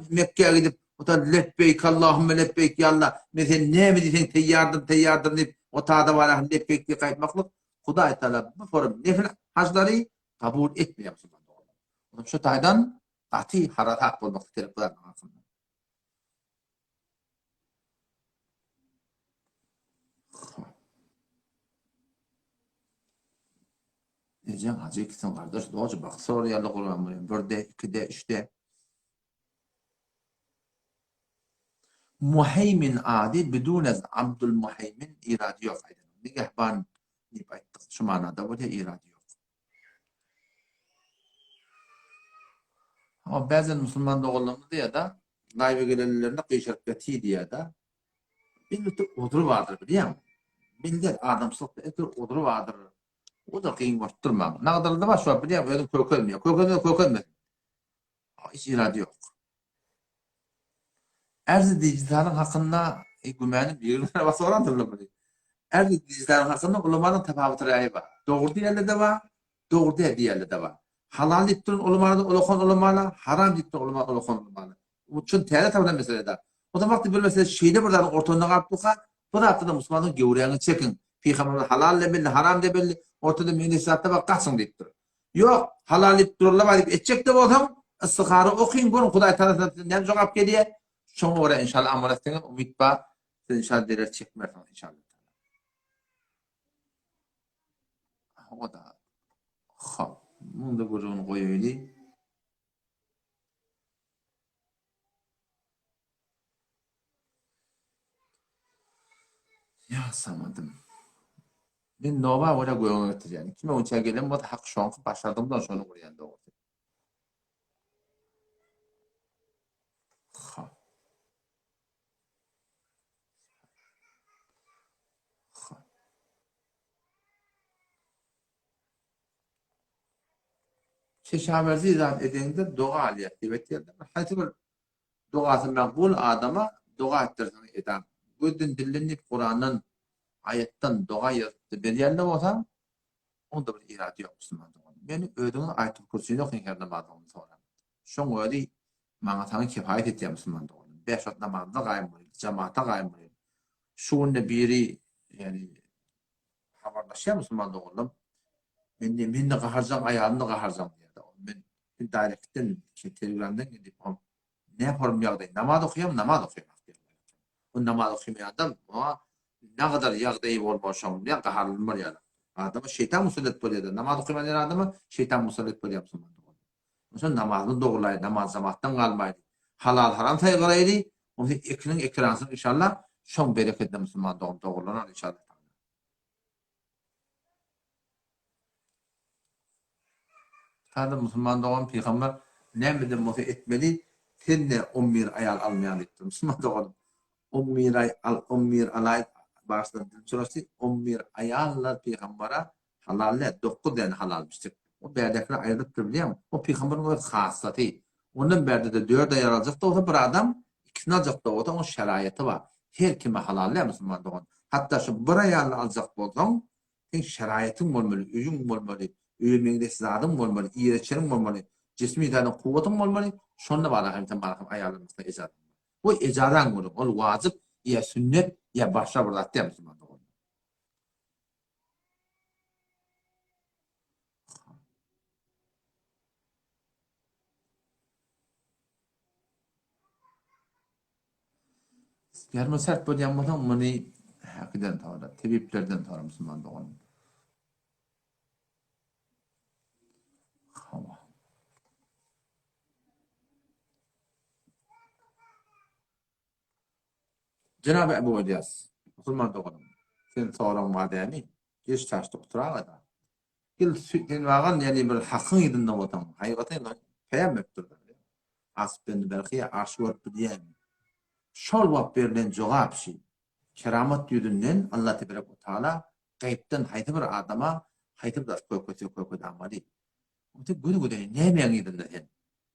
Mekke'ye gidip o da lebbeyk Allahümme lebbeyk ya Allah. Mesela ne mi diysen teyyardır deyip o taada var ahli lebbeyk diye kayıtmaklık. Hudayi Teala bu forum nefil hacları kabul etmiyor. Şu taydan ati haratat olmak gerek bular aslında. Diyeceğim hacı ikisi kardeş doğru bak sonra yerli Kur'an buraya. 1'de 2'de 3'de muheymin adi bidunez Abdülmuheymin iradi yok. Nigahban şu manada burada iradi yok. Ama bazen Müslüman doğullarında ya da gaybe gelenlerine kıyışarkati diye da bir oduru vardır biliyor musun? Bildir adamsılıkta etir oduru vardır. O da kıyın varttırma. Ne kadar da var şu an biliyor musun? Öyle kökölmüyor. Kökölmüyor. Hiç iradi yok. Erzi dijitalin hakkında gümenim bir yıllara bası orandır bunu. Erzi dijitalin hakkında ulamanın tefavütü rayı var. Doğru diğerli de var, doğru diğerli de var. Halal diptirin ulamanın ulakon ulamana, haram diptirin ulamanın ulakon ulamana. Bu için teyze tabilen meselede. O da vakti bir mesele şeyde buradan ortadan kalktıkça bu da haftada Müslümanın gevreğini çekin. Peygamber'in halal de belli, haram de belli. Ortada mühendisatda bak kaçın diptir. Yok, halal diptir ulama dip edecek de bolsam, istiharı okuyun, görün Hudayi Teala'dan cevap geliyor. Şoň ora inşallah amal etdiňiz umyt bar, siz inşallah derer çekmersiň inşallah. O da ha, munda gurun goýaýly. Ya samadım. Ben nova ora goýan etdirýän. Kime onça gelen bu hak şoňky başardymdan şonu goýan dogry. Ha. Şeşaberzi izah edeňde doga alýat diýip etdirdim. Haýsy bir dogasy makbul adama doga etdirdiň edem. Gözden dillenip Kur'an'ın ayettan doga ýazdy berýärde bolsa, onda bir iradi ýok Müslüman. Meni ödüňi aýtyp kursyny okuyňardan badyň sonra. Şoň öýdi maňa taň kifaýet etýär Müslüman. 5 wagt namazda gaýym bolar, jamaata gaýym bolar. Şuňda biri yani habarlaşýar Müslüman doguldum. Men de gaharjam aýalymdy gaharjam diýdi. Men daýrekden Telegramdan gidip ne yaparım ýagdaý? Namaz okuýam, namaz okuýam. Bu namaz okuýan adam ne kadar ýagdaý bolmaşam, ne gaharlanmar ýa-da. Adama şeytan musallat bolýar. Namaz okuýan adama şeytan musallat bolýar Müslüman. Oşa namazyny dogulaýdy, namaz zamatdan galmaýdy. Halal haram taýgalaýdy. Onu ekiniň ekransyn inşallah şoň bereketli Müslüman dogulanar inşallah. Tadı Müslüman doğan peygamber ne bilir muti etmeli tenne 11 ayal almayan ettim. Müslüman doğan 11 ay al 11 alay başladı. Şurası 11 ayalla peygambere halalle 9 tane halalmıştık. O berdekler ayırıp biliyor musun? O peygamberin o hasatı. Onun berde de 4 ay alacak da o bir adam ikisini alacak da o da o şeraiti var. Her kime halalle Müslüman doğan. Hatta şu bir ayalla alacak bolsam şeraitin bolmaly, üyün bolmaly. Öýülmeňde zadym bolmaly, iýeçerim bolmaly, cismi ýa-da kuwwatym bolmaly, şonda bana hem barkam aýalymyzda ejad. Bu ejadan bolar, ol wazyp, ýa sünnet, ýa başga bir zat diýip Germe sert bolýan bolsa muny hakdan tawra, tebiplerden tawra musulman dogan. Hawa. Cenab-ı Ebu Ilyas, musulman dogan. Sen soran vadani, geç taştık turağada. Gil sütten vagan yani bir hakkın idinde otan. Haqiqatan peygamberdir. Asben belki arşwar bilen. Şol wagt berilen jogap şi. Keramet yüzünden Allah Tebaraka ve Teala gaybden haydi bir adama haydi bir koy amali. Otu güni ne meňidinde sen?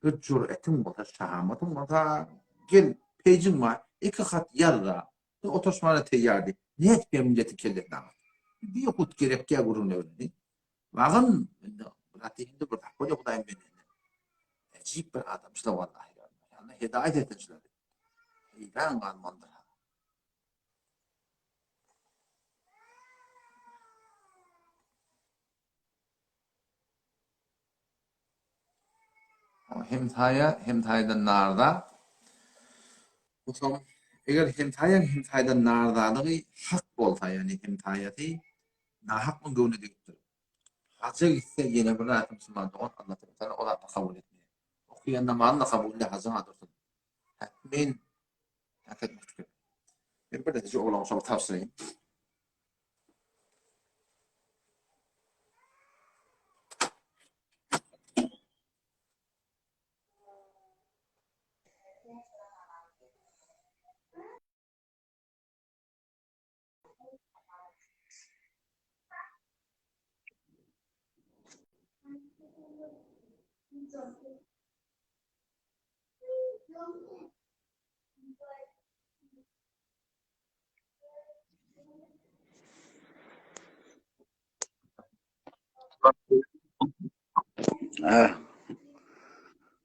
Bir cüretin bolsa, şahamatin bolsa, gel pejin var, iki hat yarra. Otoşmana teyyardy. Ne etmem milleti kelletdi. Bir hut gerek ya gurun öldü. Vagan ratihinde bir koca Hudaýym beni. Ejip bir adam işte vallahi. Yani hidayet etmişler. İlan almanlar. Hem taýdan narda. Otom eger hem taýdan nardalygy hak bolsa yani hem taýaty nahak mı göwnü dikdir. Hacı gitse yine bir rahat Müslüman doğan Allah Teala o da kabul etmiyor. Okuyan namazını kabul ediyor hazır adursun. Men hak etmek. Ben bir de oğlan olsa tavsiyeyim.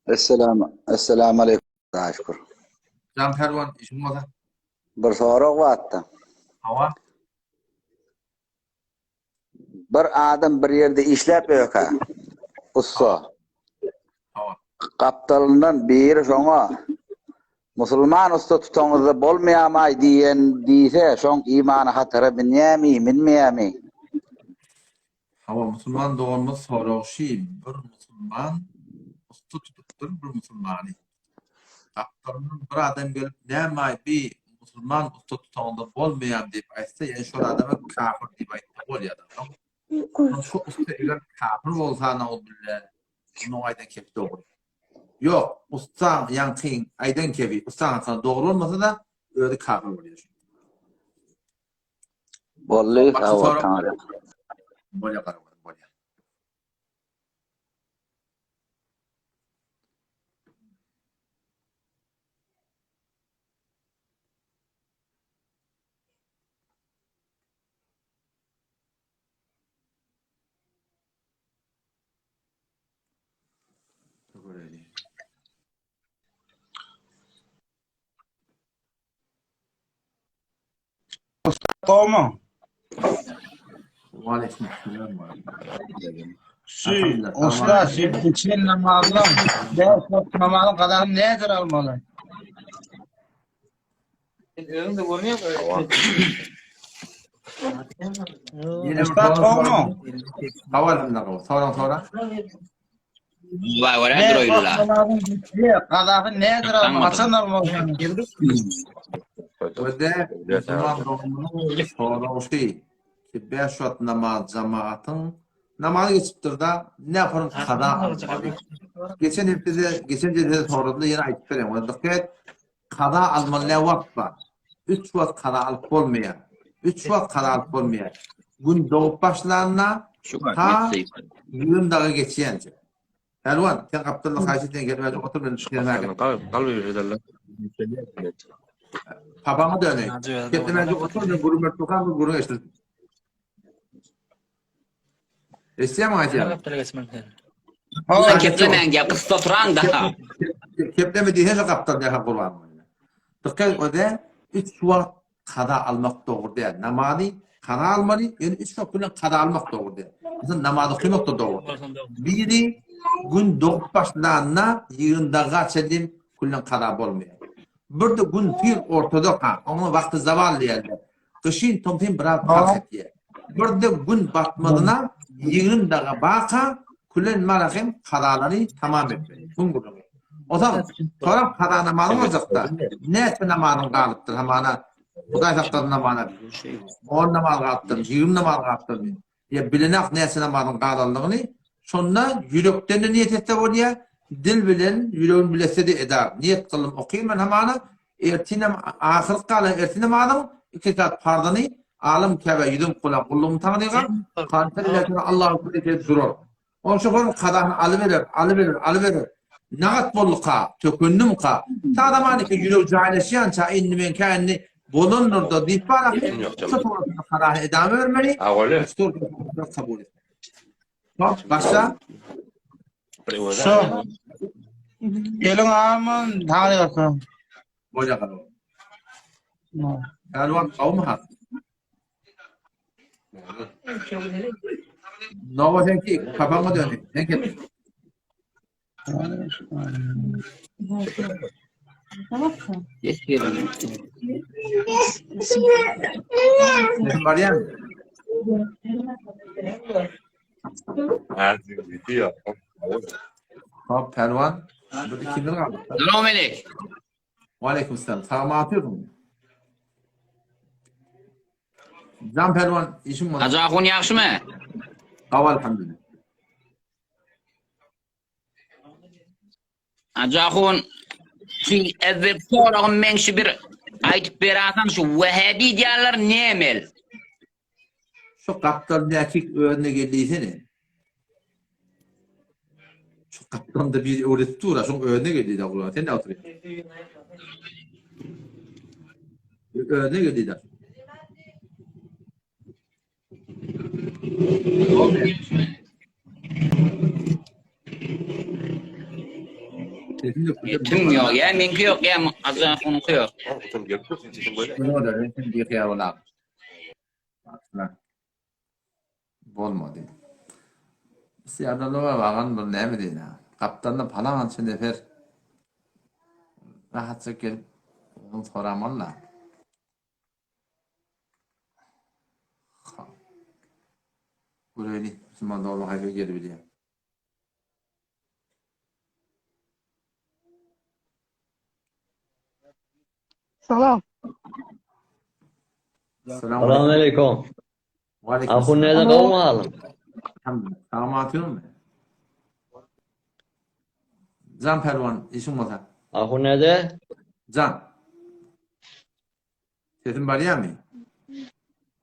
Esselamu aleyküm. Şükür. Can Pervan işim var. Bir sorak watda. Hava. Bir adam bir yerde işläp ýöka. Ussa. Hava. Kaptalından biri şoňa musulman usta tutanyzda bolmaýamaý diýse, şoň imany hatara binýämi? Hava musulman doğanmaz soraqşy bir musulman usta tutupdyr bir musulmany. Kaptalından bir adam gelip näme bir musulman usta tutanyzda bolmaýam diýip aýtsa, ýa şol adama kafir diýip aýtdy bolýar. Şu usta eger kafir bolsa na ol bille. Onu aýdan kep dogry. Yok, usta ýankyň aýdan kebi, usta hakkında dogry bolmasa da öýde kafir bolýar. Bolly hawa taňra. Bolýar garawan bolýar. Como? Aleyküm selam. Usta, için namazın, namazın kadar nedir almalı? Usta, como? Sonra. Vay var Android'la. Kadar nedir almalı? Açın almalı. Öde Müslüman doğumunun soraqşy ki 5 şat namaz cemaatın namazı geçipdir da ne yaparım kada almalı. Geçen hepde soruldu yine aytып berem. O dikkat kada almalı ne vakt var? 3 wagt kada alıp bolmaýar. 3 wagt kada alıp bolmaýar. Gün doğup başlanana ta gün dağı geçýänçe. Elwan, sen Abdullah Haşit'ten gelmedi otur ben düşünýärem. Papama döney. Ketmence otur da gurur mertukan bu gurur geçti. Estiyam acaba. Ulan keplemen gel kısta turan daha. Kepleme diye her kaptan daha Kur'an. Dikkat öde 3 wagt kada almak doğru değil. Namazı kada almalı. Yani 3 wagt bilen kada almak doğru değil. Mesela namazı kıymak da doğru. Biri gün doğup başlanana yığındağa çelim kullan kada bolmaýar. Bir de gün tüyür ortada ka. Ama vakti zavallı yerde. Kışın tomtin biraz fark et. Bir de gün batmadığına 20 dakika baka kulen marakim kadaları tamam etmeli. Gün bunu. O zaman sonra kada namazı olacak da ne etme namazın kalıptır. Hamana Huday sakladın namazı. 10 namaz kalıptır. 20 namaz kalıptır. Ya bilinak neyse namazın kadallığını sonra yürekten de niyet etse o diye dil bilen yüreğin bilese de eder. Niyet kılım okuyayım ben hamana ertine ahir kalan ertine namazın 2 saat pardonu alim kebe yüdüm kula kullum tanıdığa kantarıyla Allah'ın kudreti durur. O şoförün kadahını alıverir. Nagat bolluqa, tökündüm ka. Ta adamani ki yüreği cahilesiyan ça inni men kendi bolunur da deyip bana şoförün kadahını edame vermeli. Stor kabul et. Başla. Şu elin ağamın tanıyorsun. Boya kadar. Elvan kavmi ha. Nova senki kafama dönüyor. Ne ki? Meryem. Hop Pervan. Bu kimdir kaldı? Selamünaleyküm. Aleykümselam. Sağma atıyordum. Can Pervan işim var. Azahun yaxşımı? Hava elhamdülillah. Azahun ki evvel sorağım men şu bir aytıp berasan şu Vehhabi diyorlar ne emel? Şu kaptan nekik önüne geldiysene. Şu kaptan da bir öğretti şu önüne geldi de ulan. Sen de oturuyorsun. Önüne geldi de. Tüm yok ya, minki yok ya, Azahun'unki yok. Bunu da ben bir kere olam. Bolmadı. Siyadalığa bağın bir ne mi deyin ha? Kaptanla falan için nefer rahatça gelip onu soramanla. Burayı Müslüman doğru hayve geri biliyor. Salam. Selamünaleyküm. Aleyküm. Ahun nerede kalmalım? Tamam. Tamam atıyorum ben. Can Pervan işim var. Ahun nerede? Can. Sesim var ya mı?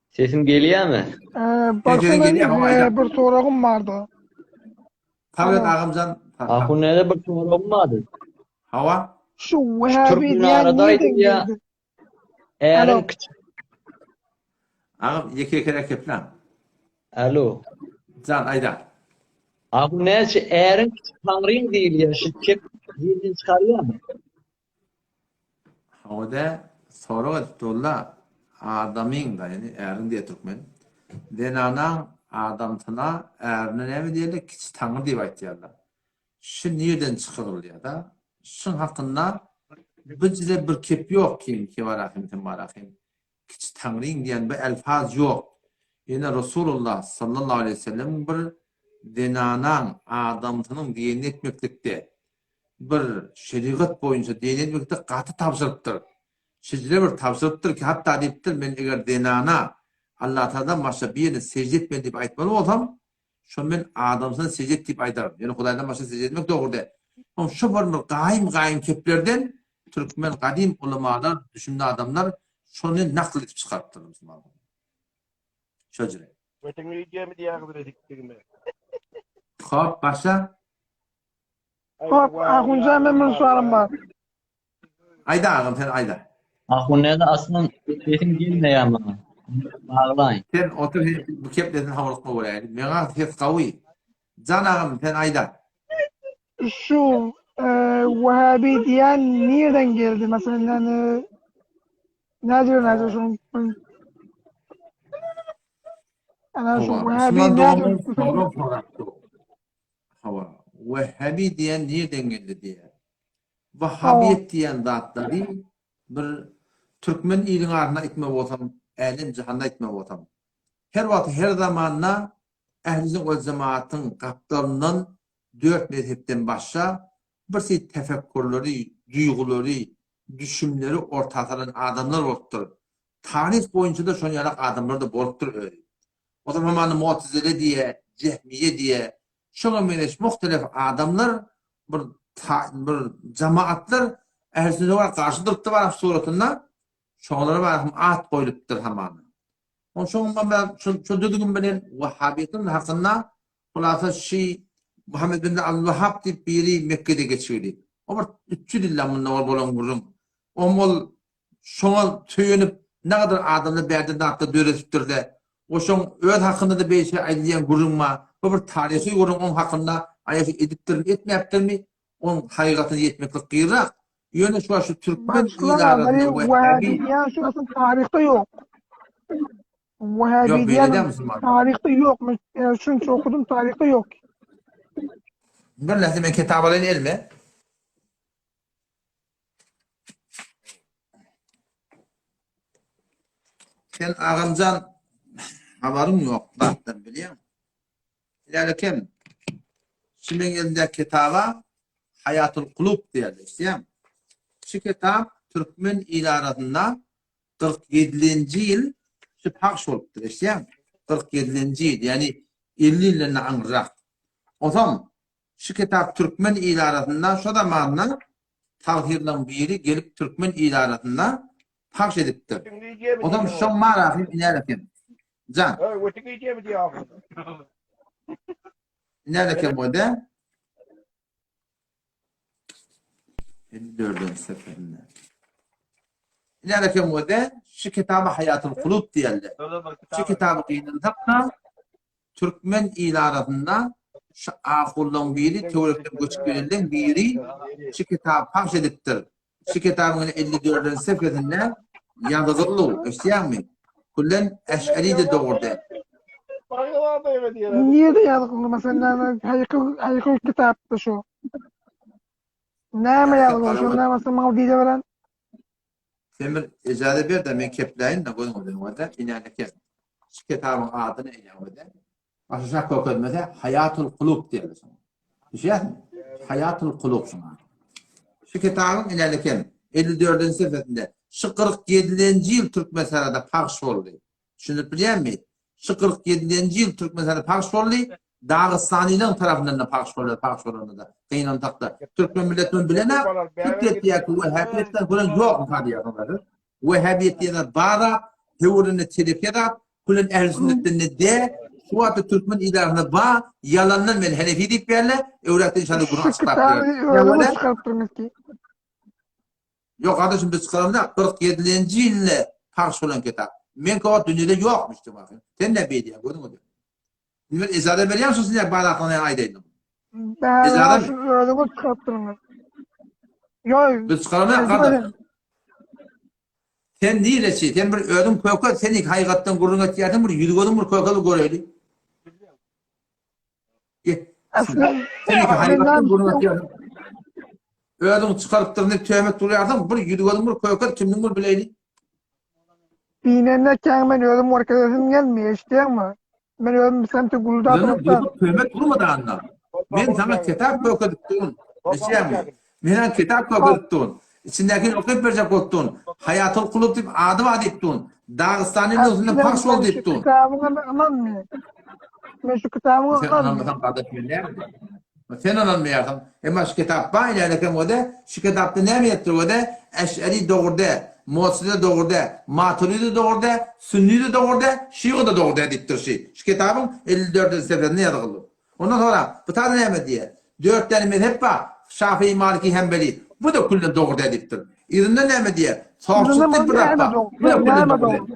Sesim geliyor mu? Baksana bir sorağım vardı. Tabii ağam Can. Ahun nerede bir sorun vardı? Hava. Şu Vehhabi Türk'ün diyen aradaydı nereden ya. geldi? Eğerin küçük. Ağam yeke kere keplan. Alo. Can ayda. Ahun nerede? Eğerin küçük tanrıyım değil ya. Şirket yerden çıkarıyor mu? Havada soru dolla adamın da yani erin diye Türkmen. Denanan adamtına erine ne mi diyorlar? Kiç tanrı diye aytıyorlar. Şu nereden çıkarılıyor da? Şun hakkında bizde bir kep yok ki var rahmetim var rahim. Kiç tanrıyım diyen bir elfaz yok. Yine Resulullah sallallahu aleyhi ve sellem bir denanan adamtının diyeni etmeklikte bir şeriat boyunca diyeni etmeklikte katı tavsırıptır. Sizlere bir tavsırıptır ki hatta deyiptir ben eğer denana Allah Teala'dan başka bir yerine secde etmedi deyip aytmalı olsam şu ben adamsına secde et deyip aytarım. Yani Kuday'dan başka secde etmek doğru değil. Ama şu var mı gayim keplerden Türkmen kadim ulemalar, düşündü adamlar şunu nakl edip çıkarttılar Müslümanlar. Şöyle. Hop başla. Hop, Ahunca hemen bir sorağım var. Ayda ağam sen ayda. Ahun nerede aslında sesim gelmiyor ama. Bağlayın. Sen otur bu keplerden havalık mı oraya? Bana ses kavi. Can ağam sen ayda. Şu Vehhabi diyen nereden geldi? Mesela yani ne diyor şu ana şu Vehhabi Müslüman ne doğumun diyor? Hava. Vehhabi diyen nereden geldi diye. Vehhabiyet diyen zatları bir Türkmen ilin arına itme botam, elim cihanda itme botam. Her vakit her zamanla ehlizin o cemaatın kaptanının 4 mezhepten başa bir tefekkürleri, duyguları, düşünleri ortataran adamlar olupdur. Tarih boyunca da şonu yarak adamlar da bolupdur öyle. O zaman Mu'tezile diye, Cehmiye diye, şuna meleş muhtelif adamlar, bir cemaatler ehlizin var karşıdırıktı var suratında, şoňlara barym at koýulypdyr hamam. Onun şoň ben şu düdügüm bilen Wahhabiýetin hakynda hulasa şi Muhammed bin Abdülvahhab diýip biri Mekke'de geçirdi. O bir 300 ýyl munda bolan gurum. Omol şoňa töýenip näder adamly berdi daqda döresipdirdi. O şoň öz hakynda da beýse aýdýan gurumma, bu bir tarihi gurum onun hakynda aýaşy edipdir, etmäpdirmi? Onun haýygatyny ýetmeklik gyrak. Yöne şu Türkmen ilarasında Vehhabiyan şurası tarihte yok. Vehhabiyan tarihte yok. Yani şunu okudum tarihte yok. Bir lazım kitabalarını elme. Sen ağamcan haberim yok. Baktım biliyor musun? İleride kim? Şimdi elinde kitaba Hayatul Kulub diye işte. Şu kitap Türkmen ilarasında 47. yıl şu paks olupdur işte. 47. yıl yani 50 yılını anıraq. O zaman şu kitap Türkmen ilarasında şu zamanla tavhirden biri gelip Türkmen ilarasında paks ediptir. O zaman şu marafim inerken. Can. İnerken bu da 54. seferinde. İlerken bu da şu kitabı Hayatul Kulub diyorlar. Şu kitabı kıyındıkta Türkmen ilarasında şu ahullan biri, teorikten göçük verilen biri şu kitabı paks ediptir. Şu kitabın 54. seferinde yazılı, işte mi? Kullen Eş'ari de doğurdu. Niye de yazılı mesela hayıkıl kitapta şu? Näme ýazgyl şu näme mawdide bilen? Sen bir icade ber de men kepläýin de goýun oýdum wada inaneke. Şu kitabyň adyny eýäwede. Aşağı kökülmede Hayatul Kulub diýerler. Düşýärmi? Hayatul Kulub şuna. Şu kitabyň inaneke 54. seferinde şu 47-nji ýyl Türk meselede paks boldy. Şunu bilýärmi? Şu 47-nji ýyl Türk meselede paks boldy. Dağıstani'nin tarafından da paks boldy. Kıyınan takta. Türkmen milletinin bilene Türkiyet diyakı Vehhabiyetten kulen yok ifade yapamadır. Vehhabiyet diyenler bara teorini telif edip kulen ehl-i sünnetten de şu adı Türkmen idarına ba yalandan ben Hanefi deyip verle öğretin inşallah bunu açıklar. Yok kardeşim biz çıkaralım da 47-nji ýyl paks bolan kitap. Men kovat dünyada yokmuştu bakın. Sen ne beydiyen gördün mü? Nimer izade berýär misin sizler baýlatyny aýdaýdym? Ben şu ödümü çıkarttırım. Yok. Biz çıkaralım kardeş. Sen niýleçi? Sen bir ödüm köke seni haýgatdan gurrunga tiýerdin bir ýüzgödüm bir kökeli göreli. Seni haýgatdan gurrunga tiýerdin. Ödüm çıkartdyrdy töhmet durýardyň bir ýüzgödüm bir köke kimdiň bir bileyli. Dinende kämen ödüm orkedesim gelmiyor işleýärmi? Ben ödüm semti gulda atmaktan. Töhmet durmadan anla. Men sana kitap okudum. Düşünme. Men kitap okudum. İçindeki okuyup verecek oldun. Hayatul Kulub deyip adı var deyiptun. Dağıstan'ın özünde paks ol deyiptun. Kitabını anlamıyor. Ben şu kitabını anlamıyor. Sen anlamasan kardeşim ne? Sen anlamıyorsun. Ama şu kitap var ilerleken o da şu kitapta ne mi yaptı o da? Eş'ari doğurdu. Mu'tezile doğurdu. Maturidi doğurdu. Sünni doğurdu. Şii da doğurdu deyiptir şey. Şu kitabın 54. seferinde yazıldı. Ondan sonra bu tadı ne diye? 4 tane mezhep var. Şafii, Maliki, Hanbeli. Bu da kullen doğru dediktir. İzinde ne diye? Sorsuzluk bırakma. Bu da kullen doğru.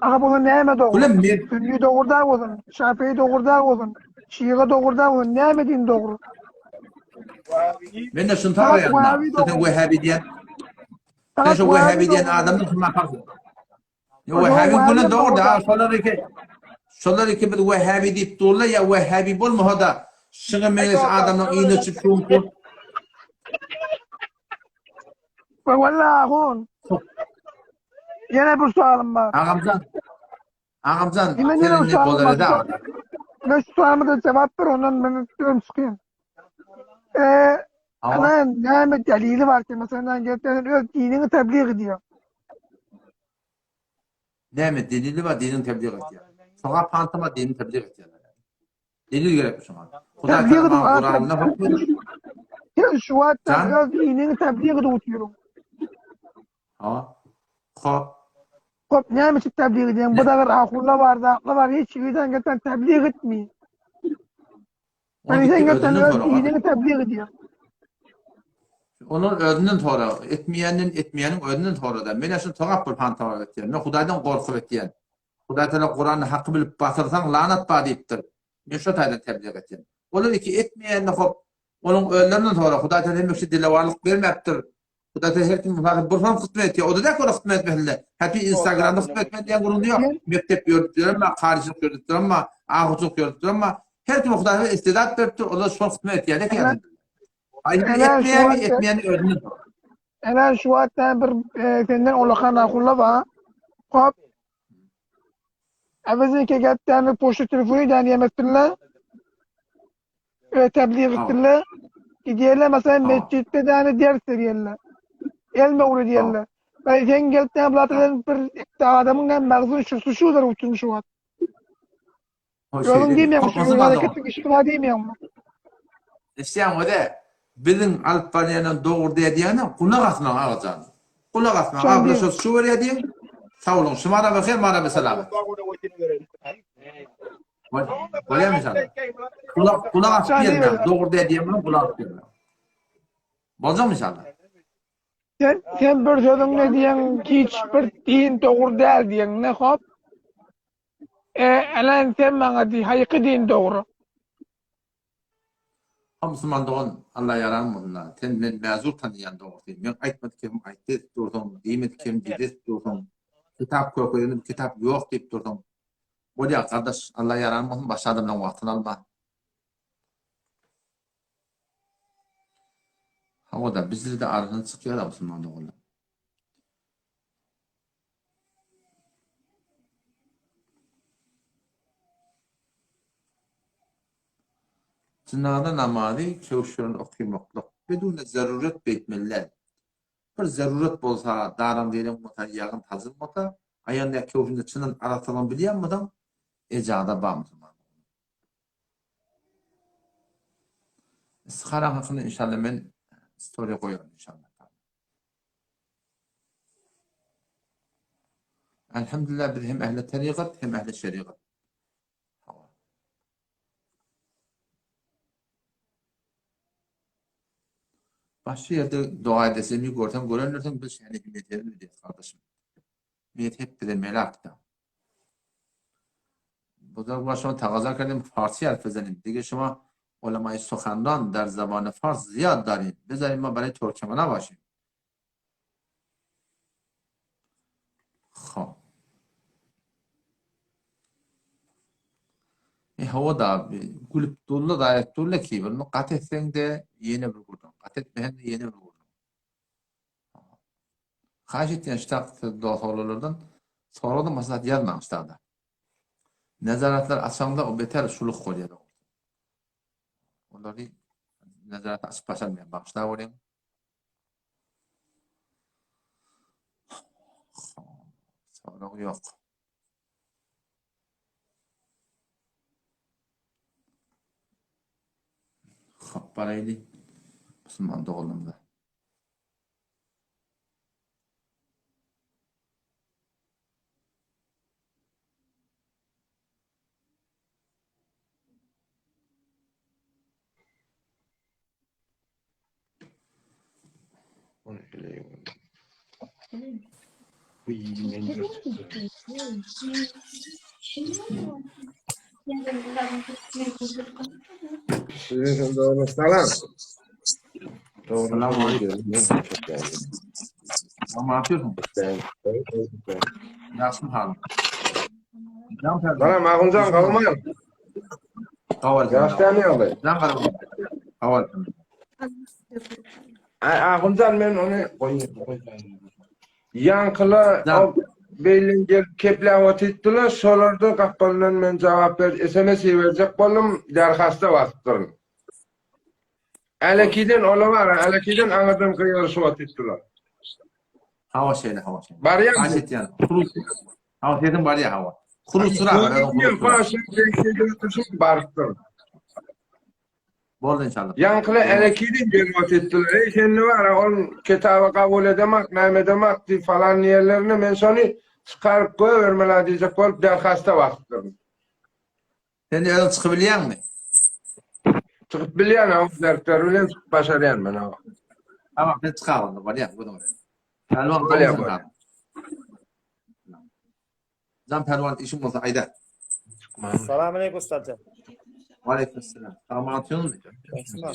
Aha bunu neyme doğru? Sünni doğru da olsun. Şafii doğru da olsun. Şii doğru da olsun. Neyme din doğru? Ben de şunu tarayalım. Zaten Vehhabi diyen. Sen şu Vehhabi diyen adamın şuna kalsın. Vehhabi kullen doğru da. Şunları ki bir Vehhabi deyip durla ya Vehhabi bulma da şuna meclis adamın iğne çıktığın kur. Vallahi hon. Yine bir sualım var. Ağamcan, Yine senin bir ne sualım dolar eder? var. Ben şu sualıma da cevap ver, ondan ben istiyorum çıkayım. Ana ne delili var ki mesela gerçekten öz dinini tebliğ ediyor. Ne mi? Delili var, dinini tebliğ ediyor. Sonra pantama dinini tebliğ ediyor. Delil gerekmiş ona. Huda Tebliğ Teala ediyor. Kur'an'ına bakıyor. Ya şu hatta Can? öz dinini tebliğ ediyor. Ha. Ha. Hop ne mi tebliğ ediyor? Bu da var, akıllı var da aklı var. Hiç şeyden gerçekten tebliğ etmiyor. Ben sen gerçekten öz dinini tebliğ ediyor. Onun özünden sonra, etmeyenin özünden sonra da. Men şunu toğap bir pantama etdiyen. Men Hudaydan korkup etdiyen. Huday Teala Kur'an'ı hakkı bilip basırsan lanat ba deyiptir. Men şu taydan tebliğ etdiyen. Olur ki etmeyenini hop, onun özlerinden sonra Huday Teala hemekşi dilevarlık vermektir. Huday Teala her kim bir fan kutma etdiyen. O da da kora kutma etmehille. Hatta Instagram'da kutma etmehille diyen kuruldu yok. Mektep gördükler ama, karışık gördükler ama, ağuçluk gördükler ama, her kim Huday Teala istidat veriptir. O da şu kutma etdiyen. Etmeyen ödünü. Ana şu hatta bir senden olakan akıllı var. Hop. Evazin ki gerçekten poşta telefonu da nimetlerle tebliğ ettirler. Gidiyorlar mesela mescitte de hani ders veriyorlar. Elme uğru diyorlar. Ben sen gerçekten bulatların bir adamın mağzun şusudur uçun şu an. Yolun demiyorum şu hareketin iştifa demiyorum mu? İşte o da bizim Alpanya'nın doğru dediğine kulak asman ağacan. Kulak asman. Abla şu var ya diyeyim. Sağ olun. Şumara bakayım, bana bir selam. Koyayım inşallah. Kulak asman. Doğru dediğime kulak asman. Bozacağım inşallah. Sen bir sözüm ne diyen ki hiçbir din doğru değil diyen ne hop? Alan sen bana di haykı din doğru. Müslüman doğan Allah yaran bunlar. Sen men mezur tanıyan doğru değil. Men aytmadı kim aytdı durdum. Demet kim dedi durdum. Kitap koyuyorum, kitap yok deyip durdum. O ya kardeş Allah yaran bunun başka adamdan vaktini alma. O da bizleri de arasını çıkıyor da Müslüman doğanlar. Cinaada namazı kevşürün okumaklık. Bedun zaruret betmeller. Bir zaruret bolsa, daram diyelim mota, yağın tazın mota, ayanda kevşünde çının aratılan biliyen mıdan? Ecada bağımsın. Sıkaran hakkında inşallah ben story koyuyorum inşallah. Elhamdülillah biz hem ehl-i tarikat hem ehl-i şerikat. Başka yerde dua edesem bir görsem görenlerden bir şeyini bilmeyelim diye kardeşim. Niyet hep de melakta. Bu da başıma tağaza kردیم فارسی حرف بزنیم دیگه شما علمای سخنران در زبان فارس زیاد داریم بذاریم ما برای ترکمنا باشیم. خب هوا da gülüp dolu da ayet dolu ki bunu kat etsen de yeni bir kurdun. Kat etmehen de yeni bir kurdun. Kaç ettiğin ştak doğrulardan sonra da maslahat yazmamışlar da. Nezaretler açanda o beter suluk koyuyor. Onları nezaret açıp başarmaya başlar oraya. Sonra yok. Paraydı Müslüman doğumunda. Salam. Selamun aleyküm. Ne yapıyorsun? Nasılsın hanım? Salam Ağuncan kalman. Yaşlanıyor. Kaval. Ağuncan ben onu koyayım. Yankılı beylin gelip kepläwet etdiler. Şolardan gappaldan men jogap ber, SMS berjek boldum, derhasta bastırın. Elekiden ola var, elekiden anadam kıyarışıp etdiler. Hava şeyle hava şeyle. Var ya. Aşet yani. Kurus. Hava şeyden var ya hava. Kurus sıra var. Bastırın. Bol inşallah. Yankılı elekiden gelip etdiler. Şimdi var, on kitabı kabul edemek, näme demek di falan yerlerine men şonu çıkarıp koyvermeler diyecek bolup derhasta bastırın. Sen de öyle çıkabiliyor musun? Çıkıp bilýän o dersler bilen başarýan men o. Tamam, ben çıkarım. Var ya, bu da var. Pervan Öyle doğrusun yapar. abi. Can pervan işim olsa ayda. Selamünaleyküm ustacığım. Aleykümselam. Tamam atıyor mu? Yaxşımı?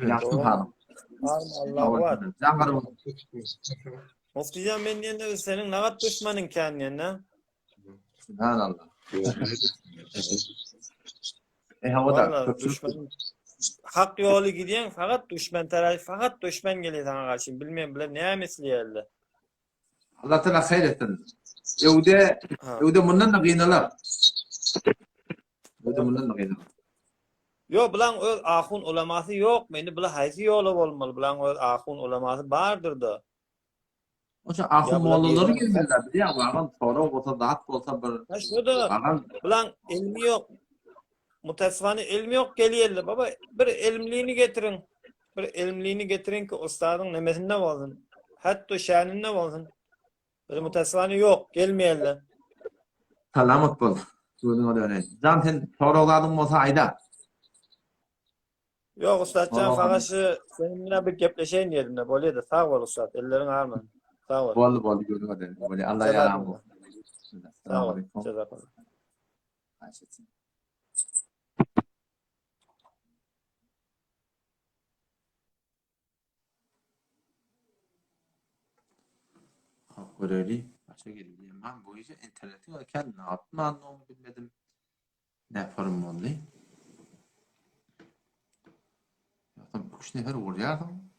Yaxşım hanım. Allah var. Can karım. Muftican ben diyende senin nagat düşmanın kendine. Subhanallah. Havada. Vallahi düşman. Hak yolu gidiyen fakat düşman tarafı fakat düşman geliyor sana karşı. Bilmiyorum bile ne meseleydi. Allah Teala hayır etsin. Evde bundan da gıynalar. Evde bundan da gıynalar. Yok bilan öz ahun ulaması yok. Meni bile haysi yolu olmalı. Bilan öz ahun ulaması vardır da. Oça ahun mollaları gelirler biliyor musun? Ağam sonra olsa dağıt olsa bir... Ha şurada bilan ilmi yok. Mutasvani ilmi yok geliyorlar. Baba bir ilmliğini getirin. Bir ilmliğini getirin ki ustadın nemesinde olsun. Hatta şanında olsun. Bir mutasvani yok gelmeyenler. Selamet bol. Suyunu da öyle. Can sen sonra oladın olsa ayda. Yok ustadcan faqaşı seninle bir gepleşeyin yerine. Böyle de sağ ol ustad. Ellerin ağrıma. Sağ ol. Bol görüyor da. Böyle Allah yaram olsun. Sağ ol. Cezakallah. Öyle. Başka geliyor. Ben bu işe internetin kendine attım anlamı bilmedim. Ne yaparım oldu? Zaten bu kuş nefer uğrayardım.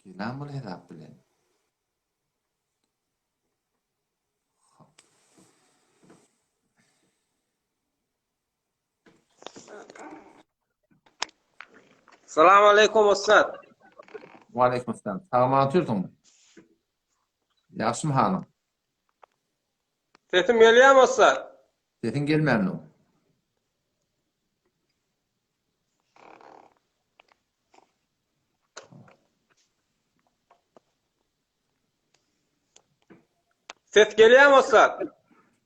Gelen bunu hesap bilen. Selamünaleyküm ustad. Ve aleykümselam. Sağma atıyorsun mu? Yaxşım hanım. Sesim geliyor mu ustad? Sesin gelmeyen mi? Ses geliyor mu ustad?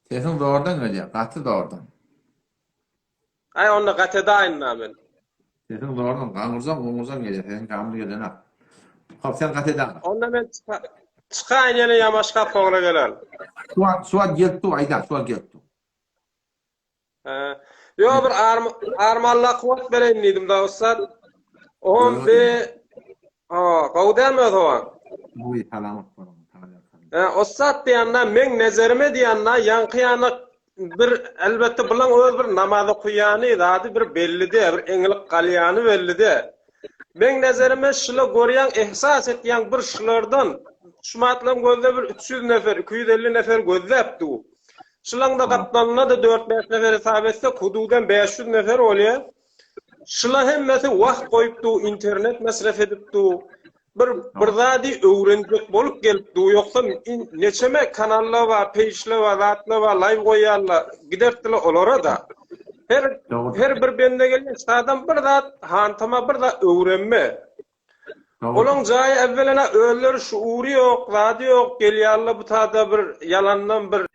Sesin doğrudan geliyor. Katı doğrudan. Ay onu kateda aynı ben. Sesin doğrudan. Kangursan geliyor. Sesin kamlı geliyor. Hop sen kateden. Onda ben çıkayın yine yamaşka toğra gelen. Suat geldi ayda. Suat geldi. Yo bir armalla kuvvet vereyim dedim da ustad. On bir qawdan mı o? Bu selamet olsun. Ustad diýende men nezerime diýende ýankyýany bir elbette bilen öz bir namazy kuýany zady bir bellidi, bir eňlik galýany bellidi. Men nezerime şula görýän, ihsas etýän bir şulardan şumatlam gözde bir 300 nefer, 250 nefer gözlepdi. Şulanda gatlanına da 4-5 nefer hesap etse hududan 500 nefer bolýar. Şula hemmesi wagt goýupdy, internet masraf edipdi. Bir zadi öwrenjek bolup gelipdi. Yoksa neçeme kanallar var, pejler var, zatlar var, live goýarlar, giderdiler olara da. Her bir bende gelýän şadan bir zat hantama bir zat öwrenme. Olaň jaýy evvelena öller şuury ýok, zady ýok, gelýärler bu taýda bir yalandan bir.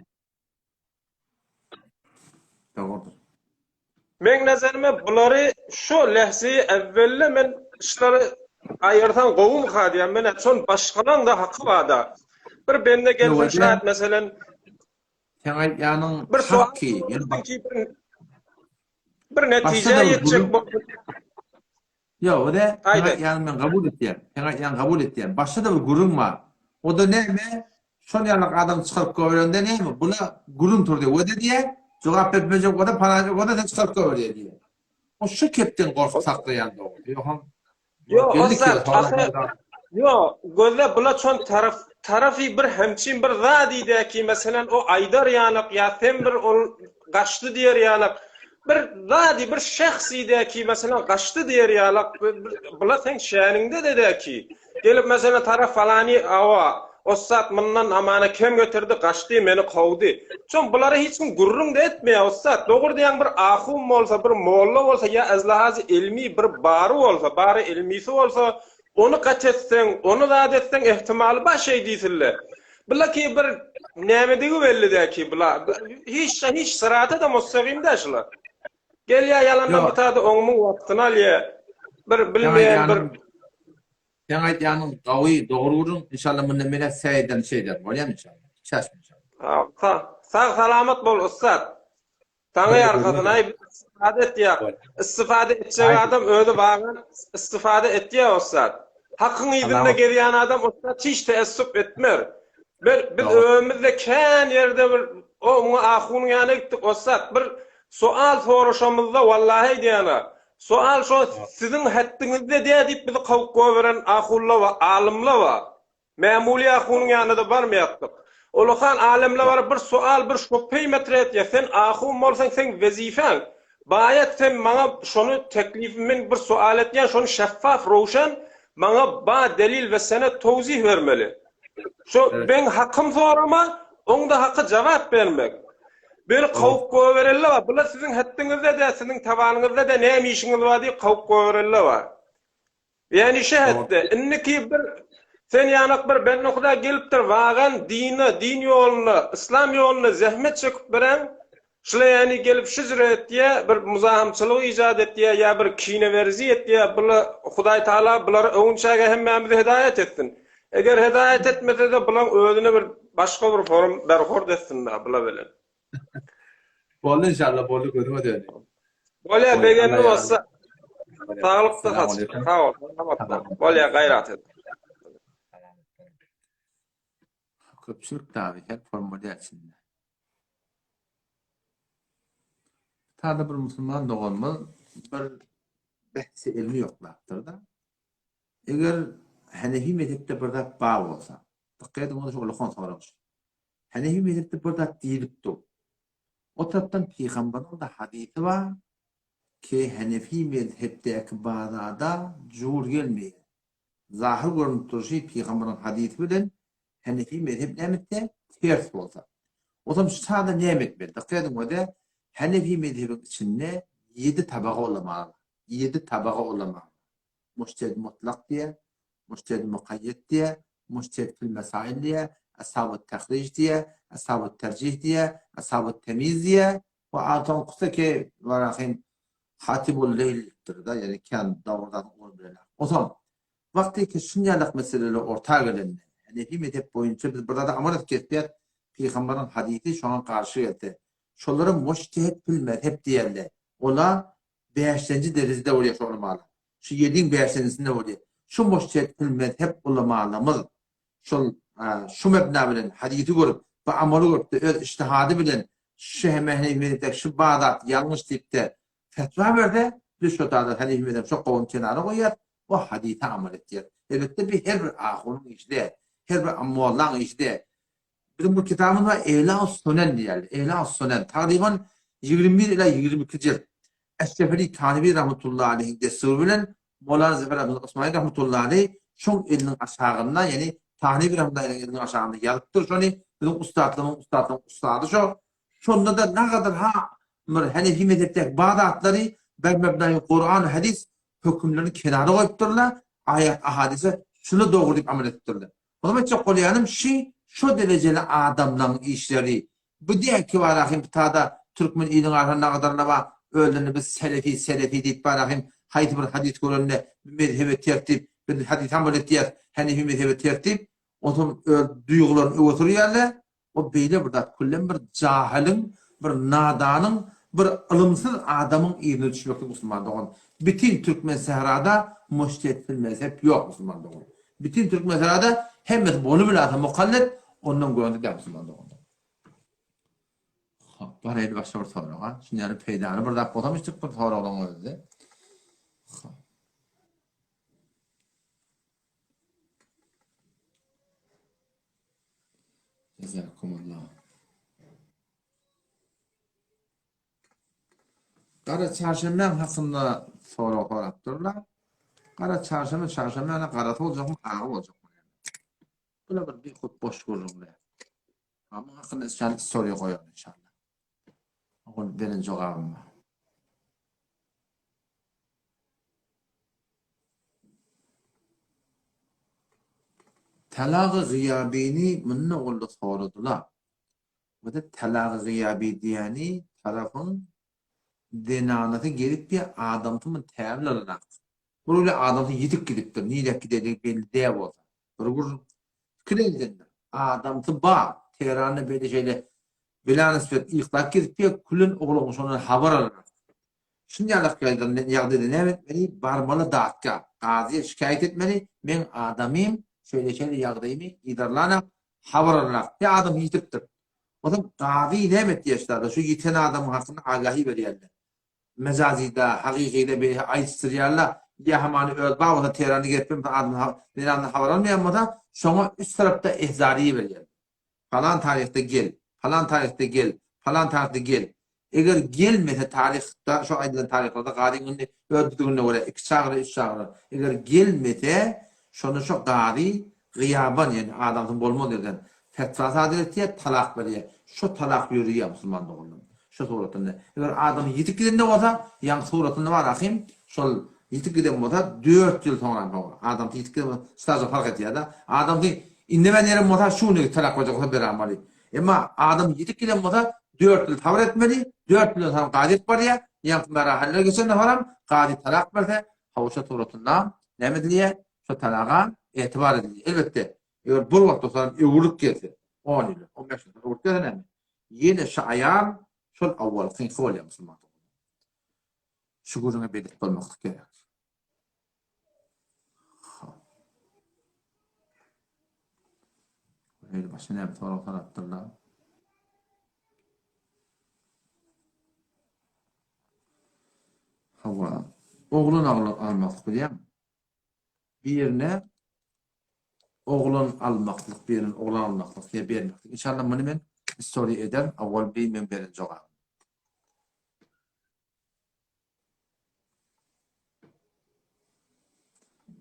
Men nazarime bulary şu lehzi evvelle men işleri ayırtan gowum hadiýan men etson başgalan da hakkı var da. Bir bende gelip şahat meselen sen aýanyň bir hakky, bir netije ýetjek bolsa. Yo, o da yani ben kabul etdim. Yani kabul etdim. Başta da bir gurun var. O da neyme? Şon yanlık adam çıkarıp koyuyorunda neyme? Buna gurun turdu. O da diye cevap etmeyecek. O da para, o da çıkarıp koyuyor diye. O şu kepten korku saklayan da oldu. Yo, Yo, gözle bula çon tarafı bir hemçin bir zadi de ki mesela o Aydar yanık ya sen bir ol kaçtı diyer yanık bir zadi bir şahsi de ki mesela kaçtı diyer yanık bula sen şaninde de ki gelip mesela taraf falani ava o saat bundan amana kim götürdü kaçtı beni kovdu. Çon buları hiç kim gurrun da etmiyor o saat. Doğru diyen bir ahum olsa bir molla olsa ya azlahazı ilmi bir barı olsa bari ilmisi olsa onu kaç etsen, onu da etsen ihtimali baş şey değilsinler. Bula ki bir nemediği belli de ki bula. Hiç sırata da mustaqim de şula. Gel ya yalandan bir tadı onumun vaktini al ya. Bir bilmeyen bir... Sen aytyanın qawi doğrurun inşallah bundan mele seyden şeyler. Var ya inşallah. Şaşmayacağım. Sağ salamat bol ustad. Tanı arkasına istifade et ya. İstifade edecek adam öyle bağın istifade et ya ustad. Hakkın idinde geriyen adam ustad hiç teessüp etmer. Biz ömürde kan yerde bir o ahunun yanına gittik ustad. Bir sual soruşamızda vallahi diyana. Sual şu sizin haddinizde diye deyip bizi kavga veren ahulla ve alimla var. Memuli ahunun yanında var mı yaptık? Uluhan alimle var bir sual bir şüphe metre et ya sen ahum olsan sen vazifen. Bayat sen bana şunu teklifimin bir sual et ya şunu şeffaf roşan bana ba delil ve senet tevzih vermeli. Şu ben hakkım sorama onun da hakkı cevap vermek. Beni kavga verenler var. Bunlar sizin haddinizde de sizin tavanınızda da ne işiniz var diye kavga verenler var. Yani şehette inniki bir sen yanak bir ben okuda geliptir vagan din yolunu, İslam yolunu zahmet çekip veren şöyle yani gelip şizre et diye bir muzahamçılığı icat et diye ya bir kine verzi et diye bula Huday Taala buları öğünçaga hemmemizi hidayet etsin. Eğer hidayet etmese de bulan öğüdüne bir başka bir form berhord etsin da bula bilen. Bollu inşallah bollu görüme dönüyor. Bolya begenli olsa sağlıkta kaçır. Sağ ol. Bolya gayret et. Köpçülük tabi hep formülü içinde. Tadı bir Müslüman doğulma bir behsi ilmi yoklaktır da. Eğer Hanefi mezhepte burada bağ olsa, tıkkaydı onu şoğlu konsolmuş. Hanefi mezhepte burada değilipti. O taraftan Peygamber'in de hadisi var ki Hanefi mezhepteki bağda cur gelmiyor. Zahir görüntü şey Peygamber'in hadisi bilen Hanefi mezhep nemette ters olsa. O zaman sadece nimet bir. Tıkkaydı o da Hanefi mezhebin içinde 7 tabağı olamalı. 7 tabağı olamalı. Müştehid mutlak diye, müştehid mukayyet diye, müştehid fil mesail diye, ashab-ı tahric diye, ashab-ı tercih diye, ashab-ı temiz diye ve atan kısa ki varahim hatibul leyl'tir da yani kendi davradan olabilirler. O zaman vakti ki şunyalık meseleleri ortaya gelen Hanefi mezhep boyunca biz burada da amarat kesbiyat Peygamber'in hadisi şu an karşı geldi. Şunları müştehid fil mezhep diyerler. Ola 5. derecede oluyor şu olmalı. Şu 7'in 5'sinde oluyor. Şu müştehid fil mezhep ulamalarımız şu mebna bilen hadisi görüp ve amalı görüp de öz iştihadı bilen şu Hanefi şu Bağdat yanlış deyip de fetva verdi. Biz şu tarzda Hanefi mezhep şu kovun kenara koyar o hadise amal ediyor. Elbette bir her bir ahunun işte her bir muallan işte bizim bu kitabımız var Ehla-ı Sunen diyorlar. Ehla-ı Sunen takriben 21 ila 22 cilt. Es-Seferi Tanevi rahmetullahi aleyhi destur bilen Moğlan Zafer Abdül Osmani rahmetullahi aleyhi çok elinin aşağından yani Tanevi rahmetullahi aleyhi elinin aşağında yazıktır. Şunu bizim ustadlığımın ustadı şu. Şunda da ne kadar Hanefi mezhepteki Bağdatları ben mebnayı Kur'an hadis hükümlerini kenara koyupturlar. Ayet ahadise şunu doğru deyip amel ettirdiler. O zaman çok olayanım şu dereceli adamların işleri bu diye ki var ahim tada Türkmen ilin arasında kadarına var öğlenini biz selefi deyip var ahim haydi bir hadis kurulunda mezhebe tertip bir hadis amel ettiler Hanefi mezhebe tertip o zaman duyguların oturuyorlar o böyle burada kullen bir cahilin bir nadanın bir ılımsız adamın iğne düşmekte Müslüman doğun. Bütün Türkmen sehrada müştehid fil mezhep yok Müslüman doğun. Bütün Türkmen sehrada hem mezhep onu bile ata mukallet ondan görüntü de Müslüman doğun. Bana el başa bir soru var. Şimdi yani peydanı burada potamıştık bir soru olan öyle. Jazakumullah. Qara çarşamba hakkında soraktırlar. Qara çarşamba qarata olacaqmı, ağı olacaqmı? Bula bir xud boş görürlər. Ama hakkında soruya koyalım inşallah. Onun benim cevabım var. Talaq-ı gıyabini mınna oldu sorudular. Bu da talaq-ı gıyabi diyeni tarafın denanatı gelip bir adamın tevil olarak. Böyle adamı yitip gidiptir. Niye gidecek belli değil olsa. Böyle kırıldı. Adamı bağ. Tehran'ı böyle şeyle bilen nispet ihlak gidip bir külün oğlu sonra haber alarak. Şimdi yağdı ne etmeli? Barmalı dağıtka. Gaziye şikayet etmeli. Ben adamım. Şöyle yağdayımı idarlana haber alarak. Ya adam yitiptir. O zaman gazi ne etti yaşlarda? Şu yiten adamın hakkında agahi veriyorlar. Mezazide, hakikide bir ayıstırıyorlar. Ya hemen öl bağına Tehran'ı getirip adamın haber almayanmadan sonra üst tarafta ihzariyi veriyorlar. Falan tarihte gel, falan tarihte gel, falan tarihte gel. Eğer gelmese tarihte, şu aydın tarihlerde gari öldüğüne göre 2 çağrı, 3 çağrı. Eğer gelmese, şunu şu gari gıyaban yani adamın bolma derden. Fetvası adiletiye talak veriyor. Şu talak yürüyor Müslüman doğru. Şu suratında. Eğer adamın yitik giden ne olsa, yan suratında var akım, şu yitik giden olsa 4 yıl sonra adam yitik giden stajı fark ediyor da. Adam İnnemen yerim moda şunu talak olacak beraber. Ama adam yitik giden moda 4 yıl tavır etmeli. 4 yıl sonra qadet var ya. Yankımlara haller geçen de varam. Qadet talak verse havuşa suratında ne medliye? Şu talağa etibar ediliyor. Elbette. Eğer bu vakti sonra evlilik gelse 10 yıl, 15 yıl evlilik gelse ne mi? Yine şayar şol avval kıyık oluyor Müslüman. Şukuruna belirtip olmak gerek. Öyle başına hep taraftar attırlar. Hava. Oğlun almaklık bileyim. Birine oğlun almaklık, birine oğlan almaklık diye vermeklik. İnşallah bunu ben story eder. Avval bir ben verin cevabı.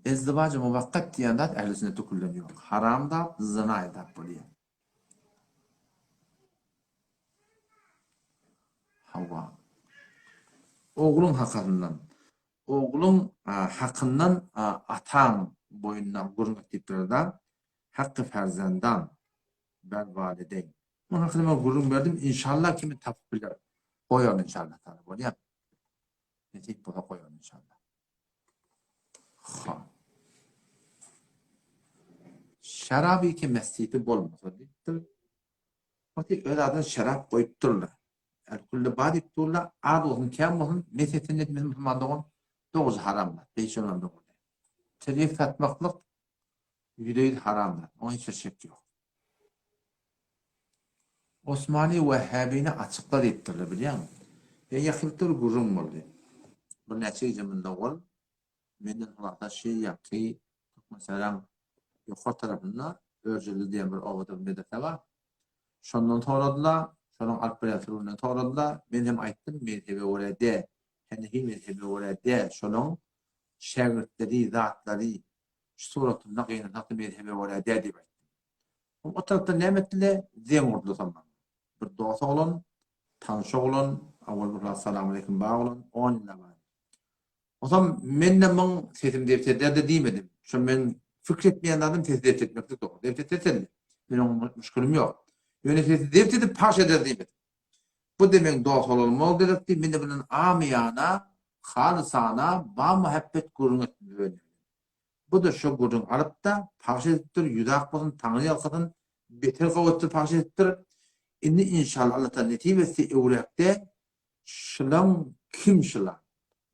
İzdivacı muvakkat diyandat ehl-i sünneti kullanıyor. Haramda zina edap buluyor. Hava. Oğlun hakkından atan boyundan gurun ettiklerden hakkı ferzenden ben valideyn. Bu hakkında ben gurun verdim. İnşallah kimi tapıp bilir. Koyun inşallah. Buluyor. Netik buna koyun inşallah. Ha. Şarabı ki mescidi bolmasa deyiptir. Fakat öyle adın şarap koyup dururlar. El-kulli badik dururlar. Ad olsun, kem olsun, mesetin etmesi Müslümanlığın doğrusu haramlar. Beş önemli oluyor. Telif tatmaklık yüreği haramlar. Onun hiçbir şek yok. Osmani Vehhabi'ni açıklar ettirler biliyor musun? Ya yakıltır gurun oldu. Bu neçe ceminde ol. Menden hulata şey yaptı. Mesela yukarı tarafında örcülü diyen bir ovada medrese var. Şondan toradılar. Şonun alpayatırından toradılar. Ben hem ayttım mezhebi oraya de. Hanefi mezhebi oraya de. Şonun şagirdleri, zatları suratında kıyınatı mezhebi oraya de diye ayttım. O tarafta ne mettiler? Zem oldu zaman. Bir dost olun, tanış olun, avval selamun aleyküm bağ olun, 10 yılda var. O zaman ben de ben sesim defterlerde demedim. Şu ben fikretmeyen adam tez defter etmekte doğru. Defter teselli. Benim müşkülüm yok. Yönetmesi defteri parça eder demedim. Bu demek dost olalım oldu dedi. Ben de bunun amiyana, halisana, ba muhabbet gurun etmeli. Bu da şu gurun alıp da parça ettir, yudak basın, tanrı yalkatın, beter kavvettir parça ettir. Şimdi inşallah Allah'tan netivesi evrekte şılan kim şılan?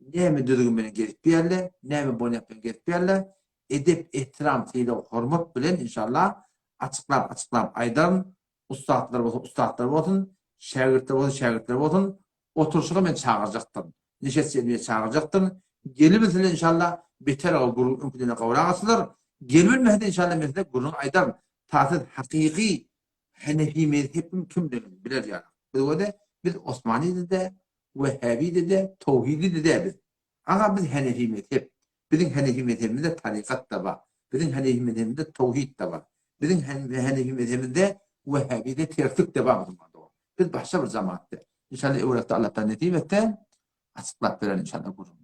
Ne mi düzgün beni gelip bir yerle, ne mi bunu yapın gelip bir yerle, edep, ihtiram, teyli, hormat bilen inşallah açıklam aydan ustadlar olsun, şagirdler olsun, oturuşuna ben çağıracaktım. Neşet selmiye çağıracaktım. Gelip inşallah beter o gurun önkülüne kavrağı asılır. Gelip inşallah mesela gurun aydan tatil hakiki Hanefi mezhebim kimdir bilir yani. Biz Osmani'de de, Vehhabi'de de, Tevhid'de de biz. Ama biz Hanefi mezheb. Bizim Hanefi mezhebimizde tarikat da var. Bizim Hanefi mezhebimizde tevhid de var. Bizim Hanefi mezhebimizde Vehhabi'de tertip de var. Biz başka bir cemaatte. İnşallah evrakta Allah'tan netimetten açıklap veren inşallah kurun.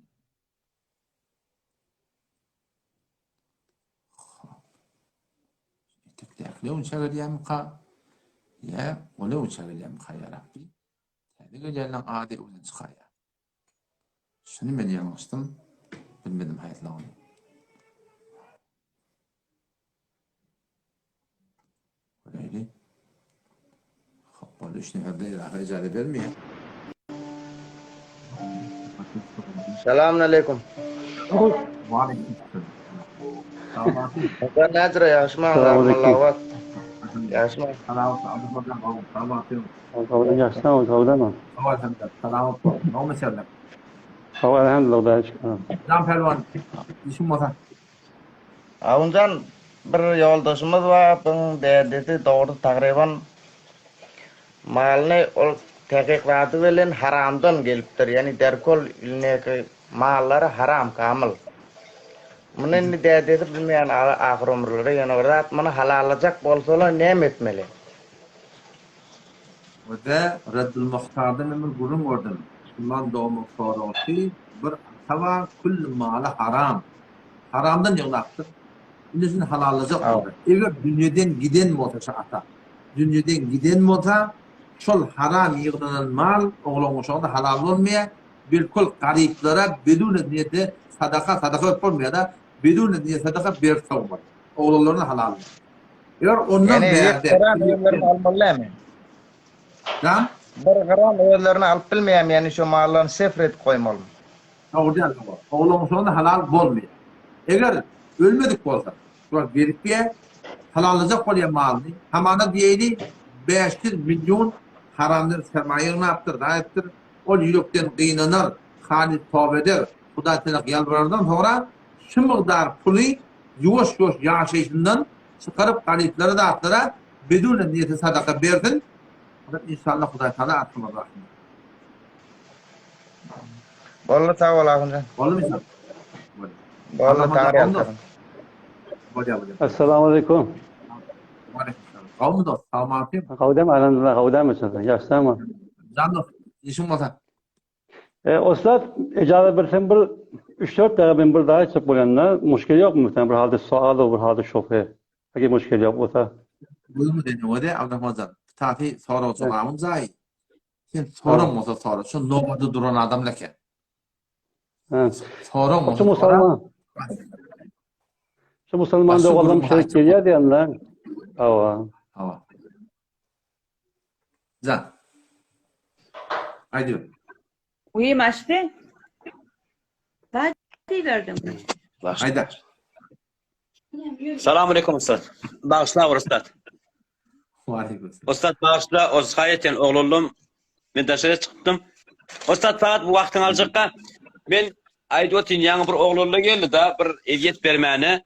Ne uçağılayım ka? Ya, o ne uçağılayım ka ya Rabbi? Tabi gönderlen adi uzun çıkaya. Şunu ben yanlıştım. Bilmedim hayatlarını. Öyle. Böyle işini herde icade vermiyor. Selamun aleyküm. Ben nedir ya? Yaşma. Rahmanlavat. Yaşma. Avuncan bir yoldaşımız var. Bunun dedesi doğru takriben malını ol tehkikatı veren haramdan geliptir. Yani derkol ilneki malları haram kamil. Bunun dedesi bilmeyen ahir ömürleri yani orada bana halalacak bolsalar ne etmeli? Ve de Reddül Muhtar'dan emir gurun gördüm. Bundan doğumu sonrası bir tava kull malı haram. Haramdan yollaktır. Bunun halalacak oldu. Eğer dünyadan giden mota ata. Dünyadan giden mota şol haram yığılan mal oğlanmış oldu halal olmaya bilkul gariplere bedun niyeti sadaka yapılmıyor da bedun niyeti sadaka berse olmalı. Oğlanların halal. Eğer ondan değerde almalı mı? Tamam. Bir gram öğrelerini alıp bilmeyem yani şu mallarını sıfır et koymalı. Orada oğlanmış oldu halal olmuyor. Eğer ölmedik olsa verip bir halalacak oluyor malını. Hamana diyeydi 500 milyon haramdır sermaye ne yaptır da ettir. O yürekten kıynanır, halis tövbe eder. Huda Teala yalvarırdan sonra şu miqdar pulu yuvaş yaşayışından çıkarıp halislere dağıtlara bedun niyeti sadaka verdin. İnşallah Huda Teala atmaz rahmet. Vallahi sağ ol Ahuncan. Vallahi mi? Vallahi tarih. Assalamu alaikum. Kavmi dost, selamatım. Kavdem elhamdülillah, kavdem misin? Yaşlı mı? Can dost, işim var. Ustad, icazet versen bir 3-4 dakika ben bir daha çıkıp olanlar, müşkil yok mu? Bir halde sual bir halde şüphe. Peki müşkil yok olsa. Buyurmu deniyor de Abdülhamazan. Tafi sonra sorağımın zahid. Sen sorum olsa sonra. Şu nomada duran adam leke. Sorum olsa sonra. Şu Müslüman da oğlum şerik geliyor diyenler. Hava. Can. Haydi. Uyum açtı. Hadi verdim. Haydi. Selamun aleyküm ustad. Bağışla var ustad. Ustad bağışla, o zahayeten oğlullum. Ben dışarı çıktım. Ustad fakat bu vaktin alacakka ben Aydotin yanı bir oğlulla geldi da bir ediyet vermeni.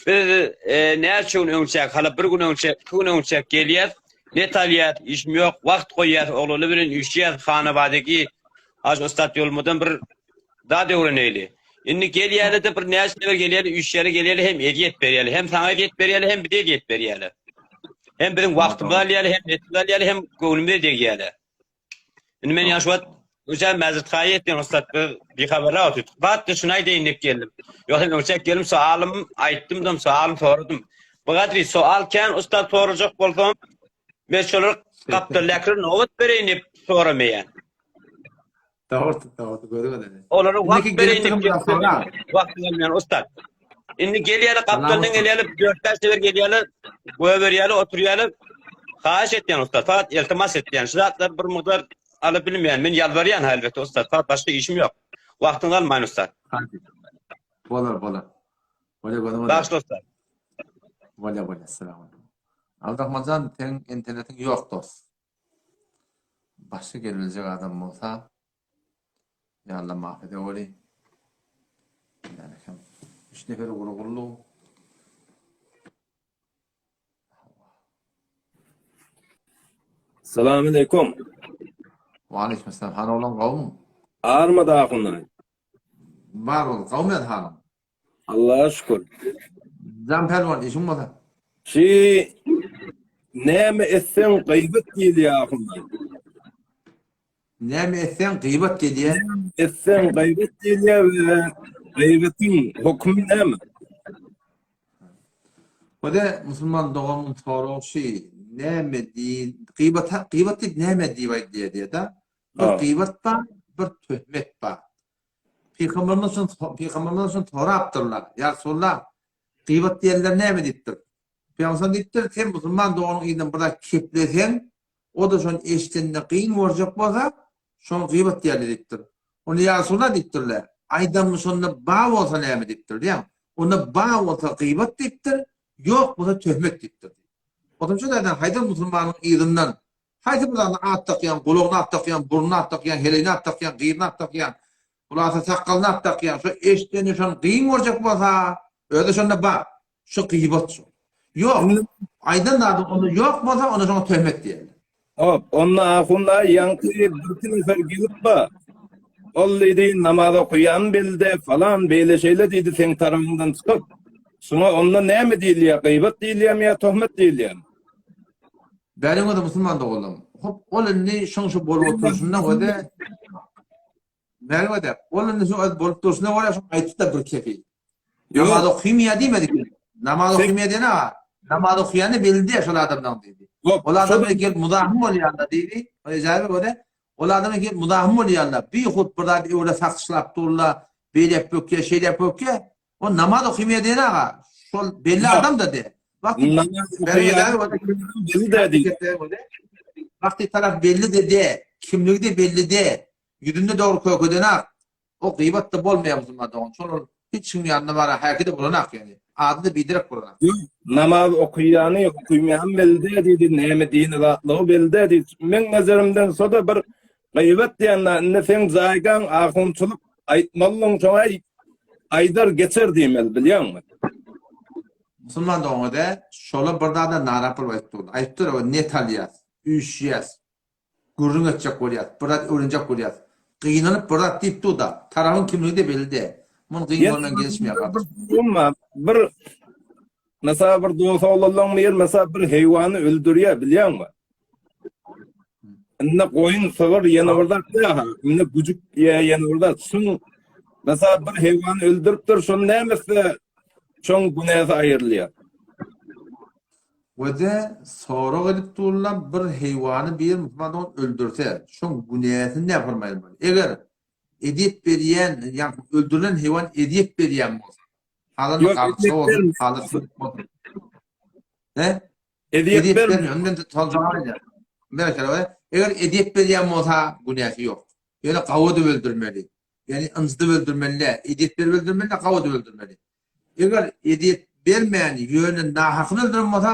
Bir ne için önçek, hala bir gün önçek, 2 gün önçek geliyor. Ne taliyat, işim yok, vakt koyuyor oğlulla birin üşüyor hanabadaki az ustad yolmadan bir daha devreneyli. Şimdi geliyor da bir ne sever geliyor, üşüyor geliyor hem ediyet veriyor, hem sana ediyet veriyor, hem bir de ediyet veriyor. Hem benim vaktimi alıyor, hem netimi alıyor, hem gönlümde de geliyor. Şimdi ben yaşavat güzel mezit hayetten ustad bir haber aldık. Battı şuna değinip geldim. Yok hem ölçek geldim sualım ayttım da sualım sordum. Bu kadar sualken ustad soracak oldum. Ben şöyle kaptırlakır novet vereyim soramayan. Doğru gördüm. Onları vakt vereyim vakti gelmeyen ustad. Şimdi geliyor kaptanın geliyor 4-5 sefer geliyor. Boya veriyor oturuyor. Xahiş etdiyen ustad. Fakat iltimas etdiyen. Şuratlar bir miqdar alıp bilmeyen. Ben yalvarıyan elbette ustad. Fakat başka işim yok. Vaktini almayın ustad. Bolar. Başla ustad. Bolar. Selamun. Abdülhamazan senin internetin yok dost. Başka gelilecek adam olsa ya Allah mahvede olayım. Yani hem 3 nefer uğurlu. Selamünaleyküm. Ve aleykümselam. Han olan kavmi. Ağırmadı akınlar. Var ol. Kavmi ed hanım. Allah'a şükür. Zam pelvan işim var. Neme etsen gıybet değil ya akınlar. Neme etsen gıybet değil ya. Etsen gıybet değil ya ve gıybetin hükmü neme? O da Müslüman doğanın soru neme değil. Gıybet değil neme diye da. Bir gıybet var, bir töhmet var. Peygamberimiz için soru yaptırlar. Ya sorular gıybet diyenler neme dittir? Peygamber dittir sen Müslüman doğanın iyiden burada kiplesen o da son eştenine kıyın olacak olsa son gıybet diyenler dittir. Onu ya sorular dittirler. Aydan sonunda bağ olsa neme dittir diye. Ona bağ olsa gıybet dittir. Yok bu da töhmet dittir. O da şöyle haydi Müslümanın iyilinden haydi buradan at takıyan, kulağına at takıyan, burnuna at takıyan, heleğine at takıyan, gıyına at takıyan, kulağına sakalına at takıyan, şu eşteğini şu kıyın olacak olsa öyle sonra bak şu gıybet şu. Yok. Aydan da onu yok olsa ona sonra töhmet diyelim. Hop, onunla ahunda yankıyı bir nefer gelip bak. Ollıydı namaz okuyan bildi falan böyle şeyler dedi sen tarafından çıkıp. Sonra onunla ne mi değil ya? Gıybet değil ya mı ya töhmet değil ya? Benim o da Müslüman da oğlum. Hop, onun ne şu bol otursundan o da benim o da onun ne şu bol otursundan var ya şu ayıtı da bir kefi. Namaz okuyamaya demedik mi? Namaz okuyamaya dene ha. Namaz okuyanı bildi ya şu adamdan dedi. O adamı gel mudahım oluyorlar dedi. O icabı o da o adamı gel mudahım oluyorlar. Bir hut burada öyle saksışlap durla böyle yapıyor ki şey yapıyor ki o namaz okuyamaya dene ha. Şu belli adam da de. Vakti taraf belli de kimliği de belli de yüzünde doğru koyduğuna o gıybet de bolmayan Müslümandan sonra hiç şimdi yanına var herkese bulanak yani adı da bildirek bulanak. Namaz okuyanı okuymayan belli dedi neme dini rahatlığı belli dedi. Men nazarimden sonra bir gıybet diyenler ne sen zaygan ahunçuluk aytmalın çoğu aydar geçer diyemez biliyor musun? Müslüman doğumda şola burada da narapır ayıttı. Ayıttı o netaliyat, üşiyat, gurrun edecek oluyat, burada öğrenecek oluyat. Kıyınlanıp burada deyip da tarafın kimliği de belli de. Bunun kıyın olmayan gelişmiyor. Bir mesela bir dost oğlanın bir mesela bir hayvanı öldürüyor biliyor musun? Ne koyun sığır yana orada ya, ne bucuk yana orada sun. Mesela bir hayvanı öldürüptür, şun ne mesela çok günahı ayrılıyor. Ve de sonra gidip dururlar bir hayvanı bir Müslüman öldürse, şun günahını ne yapamayız? Eğer edip veriyen, yani öldürülen hayvan edip veriyen olsa, halını kalksa olur, halını ne? Edip vermiyor. Ben de tanıcağım ya. Eğer edip veriyen olsa günahı yok. Yani kavada öldürmeli. Yani ınzdı öldürmeli. Edip öldürmeli, kavada öldürmeli. Eğer edip vermeyen yönün nahakını öldürmezse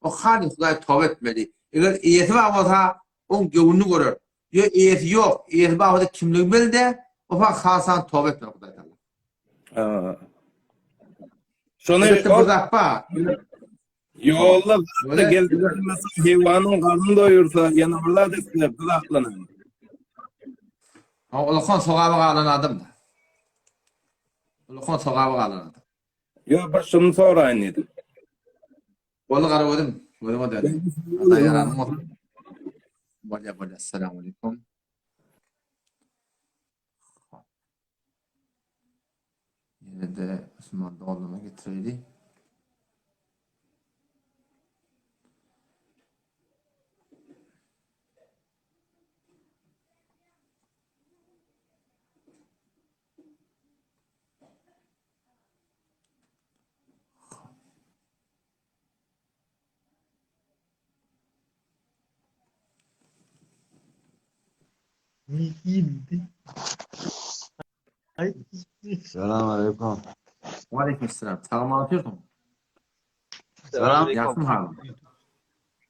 o Hali'ye tövbe etmeli. Eğer iyisi varsa onun gönlünü görür. Ya iyisi yok, iyisi varsa kimlik belli o falan Hasan tövbe etmeli Huday Teala. Sonra burada bak. Yolla da geldi mesela hayvanın karnını doyursa yana orada desene kulaklanır. O kan sokağa kalan adam da. O kan sokağa kalan adam. Yo bir şunu sorayım dedim. Onu karavadım. Onu da dedim. Allah yaranım olsun. Böyle. Selamun aleyküm. Yine de Müslüman doğumuna getireydi. Selamünaleyküm. Aleykümselam. Selam anlatıyordum. Selam. Yaksın abi.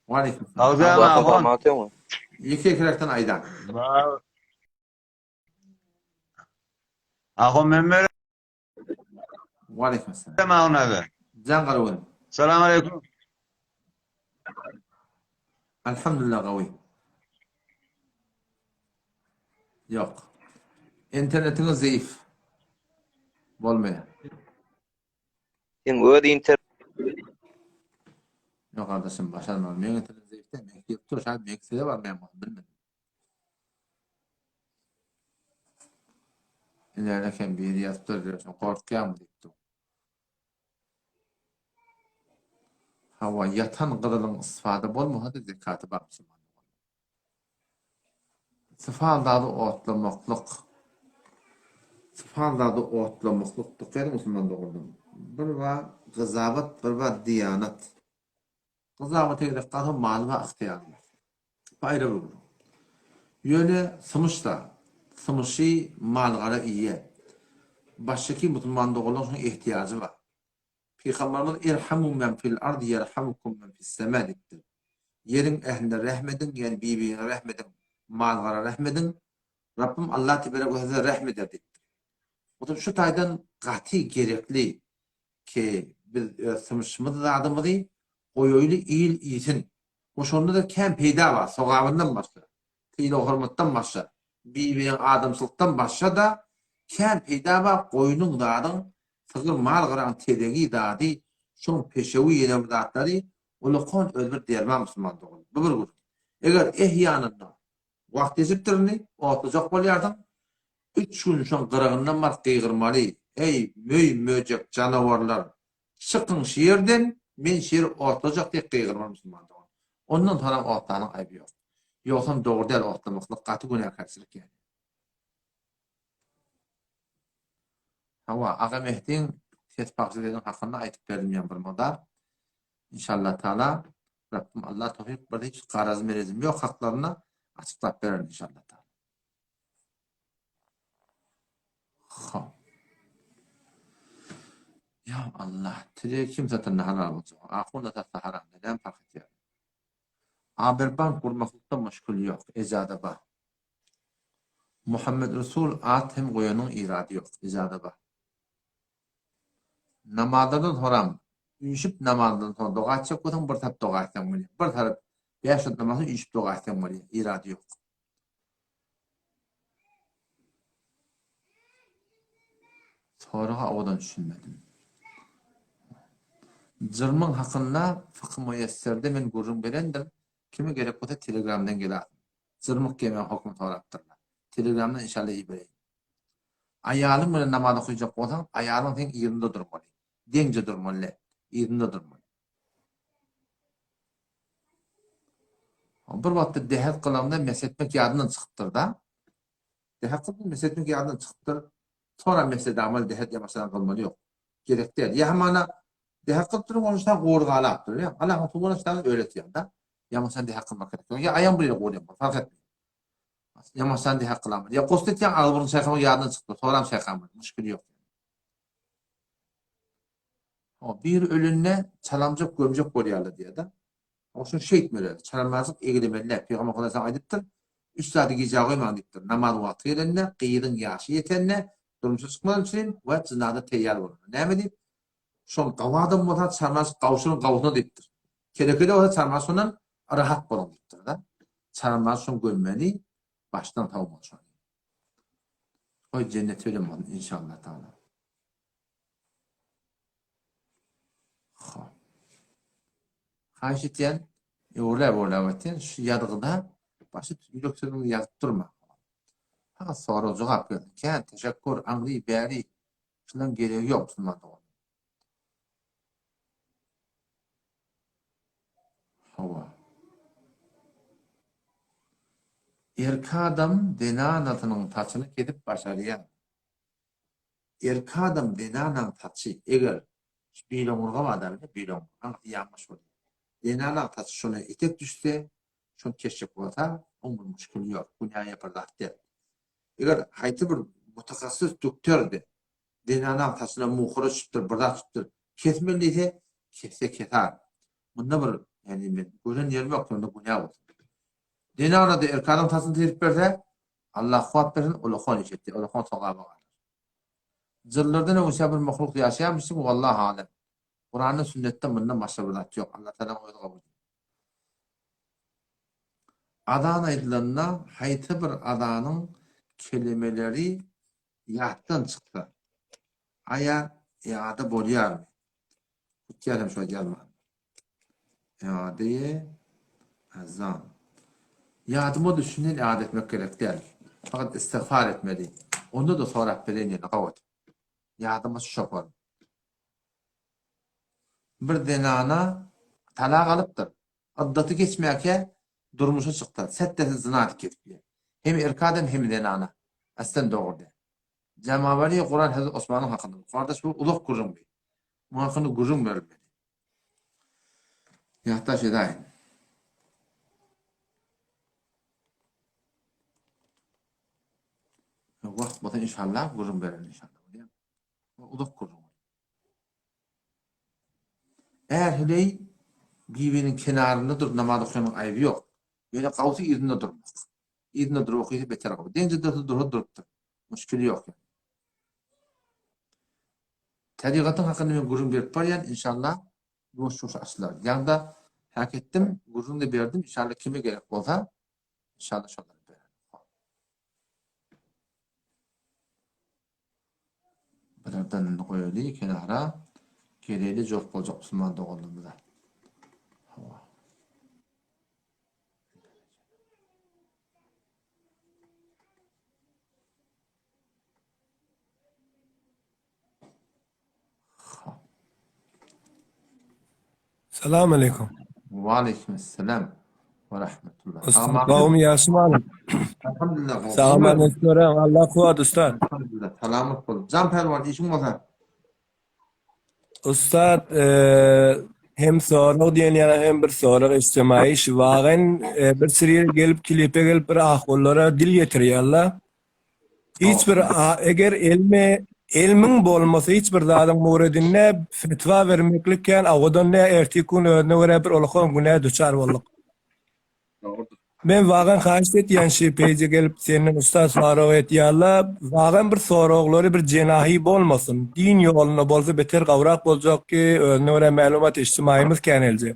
Aleykümselam. Kalkayım abi. Anlatıyor mu? İki ekirekten aydan. Ahom ben böyle. Aleykümselam. Selam abi. Can karavadım. Selamünaleyküm. Elhamdülillah kavi. Yok. İnternetiniz zayıf. Bolmaya. Sen öde internet Yok kardeşim başarmam. Men internet zayıf değil. Men yaptır şahit meksede var men bilmedim. İlerlerken bir yeri yaptır diyorsun. Korkuyan mı dipti. Hava yatan qırılın istifade bolma hadi zekatı bakmışım. Sıfaldadı otlamaklık. Sıfaldadı otlamaklık. Tıkaydı Müslüman doğurdum. Bir var gızavat, bir var diyanat. Gızavat eyle qatı mal ve ihtiyarlar. Ayrı bir. Yöne sımışta. Sımışı malgara iyiye. Baştaki Müslüman doğurluğun ihtiyacı var. Peygamberimiz irhamu men fil ardı yerhamukum men fis sema dedi. Yerin ehline rahmedin, yani birbirine rahmedin, malgara rahmedin. Rabbim Allah Teala size rahmet dedi. O şu taydan gati gerekli ki biz sımışımız da adamı koyuylu iyil iyisin. O şonda da kem peyda var. Sogağından başla. Teyli hürmetten başla. Birbirine adamsılıktan başla da kem peyda var. Koyunun dağın Tığır malgıran tedegi dadi şun peşevi yenemdatları ulukon özbir derman Müslüman doğru. Bu bir grup. Eğer ehyanında vakti ziptirini otacak bolyardın 3 gün şun qırağından var qıygırmalı. Ey möcek canavarlar çıkın şehirden men şehir otacak diye qıygırmalı Müslüman doğru. Ondan sonra otanın ayıbı yok. Yoksa doğru değil otlamaklık katı günahkarçılık yani. Hava ağa mehtin tez pakçıların hakkında aytıp verdim yan bir modar. İnşallah Teala Rabbim Allah tevfik bir hiç qaraz merezim yok haklarına açıklap verir inşallah Teala. Ya Allah, tire kim zaten haram olacak? Akhunda tatlı haram. Neden fark ediyor? Aberban kurmaklıkta meşgul yok. Ecada var. Muhammed Resul at hem koyanın iradı yok. Ecada var. Namazdan haram. Uyuşup namazdan sonra doğa çek koysan bir taraf doğa etsen böyle. Bir taraf 5 namazı uyuşup doğa etsen böyle. İradı yok. Sonra odan düşünmedim. Zırmın hakkında fıkh müyesserde men gurrun berendim. Kime gerek olsa Telegram'dan gelir. Zırmık yemeğe hüküm taraftarlar. Telegram'dan inşallah iyi bileyim. Ayalın böyle namazı kuyacak olsan ayalın sen yerinde durmalı. Denge durmalı. Yerinde durmalı. Bir vakti dehat kılamda mesetmek yadından çıktır da. Dehat kılamda mesetmek yadından çıktır. Sonra mesede amal dehat yamasından kılmalı yok. Gerek değil. Ya hamana dehat kıltırım onuştan qoğurgalı aptır. Allah'ın tuğuna çıtan öğretiyor da. Yamasan dehat kılmak gerekiyor. Ya ayağım buraya qoğurayım. Fark etmiyor. Yamasan dehat kılamır. Ya kostet yan ağzını şaykamak yadından çıktı. Sonra şaykamır. Müşkül yok. O bir ölünne çalamcık gömcük koruyalı diye de. O şunu şey etmeli. Çalamazlık eğilimeli. Peygamber Kodaysan aydıptır. Üstadı gece koyman deyiptir. Namaz vakti gelenine, qiyidin yaşı yetenine, durumsuz çıkmadan için ve zınada teyyar olur. Ne deyip? Şun qavadım olsa çalmazlık qavuşunun qavuşuna deyiptir. Kerekede olsa çalmazlığından rahat bolun deyiptir da. Çalmazlığın gömmeli baştan tavmalı şu an. O cennet öyle olun inşallah Teala. Haşitiyen öyle vatin şu yadığında başı yoksulluğunu yazıp durma. Ha sonra cevap verdi. Ken teşekkür anli beri şundan gereği yok Müslüman doğru. Hava. Erkadam denanatının taçını kedip başarıyan. Erkadam denanatının taçı eğer bilomurga vadar da bilom. Anki yanlış olur. Denanatının taçı şunu itek düşse şunu keşke olsa onun müşkülü yok. Dünya yaparlar der. Eğer hayti bir mutakassıs doktor de denanatının taçına muhura çıktır, burada çıktır. Kesmeliyse kesse keser. Bunda bir yani ben gören yerim yok. Bunda dünya olur. Denanatı erkadam taçını terip verse Allah kuat versin, ola kon işetti. Ola kon soğuğa bakar. Zırlardan öyle bir mahluk yaşayamışsın vallahi alem. Kur'an'ın sünnetten bundan başka bir zat yok. Allah Teala onu kabul ediyor. Adan edilenle hayti bir adanın kelimeleri yattan çıktı. Aya yada bolýar mı? Gelem şo gelme. Yadeye azan. Yadıma düşünen iade etmek gerek değil. Fakat istiğfar etmeli. Onu da sonra bilen yani kavat. Yadıma şopar. Bir denana talaq alıptır. Addatı geçmeyeke durmuşa çıktı. Settesi zina etkiye. Hem erkadem hem denana. Aslen doğru de. Cemavali Kur'an Hazreti Osman'ın hakkında. Kardeş bu uluk gurrum bir. Bu hakkında gurrum verilmedi. Yahtaş edayın. Vakt batın inşallah gurrum verin inşallah. Uluk gurrum. Eğer hüley giybenin kenarında durup namaz okuyanın ayıbı yok. Böyle kavsi izinde durmaz. İzinde durup okuyup beter akabı. Dence duruptur. Müşkili yok. Tariqatın hakkında ben gurrum verip var yani inşallah boş açılar. Yani da hak ettim, gurrum da verdim. İnşallah kime gerek olsa inşallah şunları verir. Bilerden koyuli kenara geleli çok olacak Müslüman doğduğumuzda. Selamun aleyküm. Ve aleykümselam ve rahmetullah. Ustad, bağım Yasim Hanım. Elhamdülillah. Sağman etmörem, Allah kuvat ustad. Elhamdülillah. Selamet olun. Can pervan işin olsa. Ustad, hem soru diyen yana hem bir soru içtimai şivağın bir sürüye gelip klipe gelip bir ahullara dil getiriyorlar. Hiçbir eğer ilmin bolmasa hiçbir zaten muridine fetva vermeklikken ağudan ne ertikun önüne göre bir olukon güne düşer olduk. Ben vağın kaçtı etiyen şey peyce gelip senin ustad soru etiyalla vağın bir soruqları bir cenahi bolmasın. Din yoluna bolsa beter kavrak bolacak ki önüne göre malumat içtimaimiz kenelce.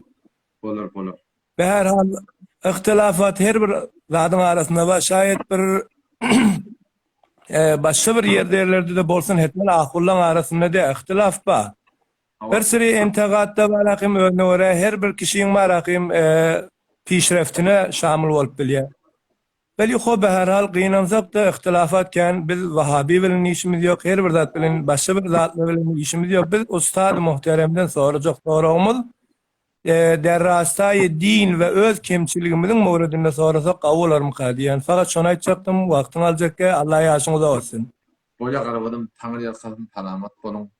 Olur. Ve her hal ihtilafat her bir zaten arasında var. Şayet bir başka bir yerlerde de bolsun hetmen ahullan arasında da ihtilaf var. Bir sürü intiqadda balakim önüne göre her bir kişinin balakim pişreftine şamil olup bilye. Beli xob her hal qiyinansak da ihtilafat biz Vahabi bilen işimiz yok, her bir zat bilen başka bir zatla bilen işimiz yok. Biz ustad muhteremden soracak sorağımız derrastayı din ve öz kemçiligimizin mevridinde sorasak qabul mı qadiyan. Fakat şunu aytacaktım, vaqtın alacak ki Allah yaşınıza olsun. Boya qarabadım, Tanrı yarqasın, salamat bolun.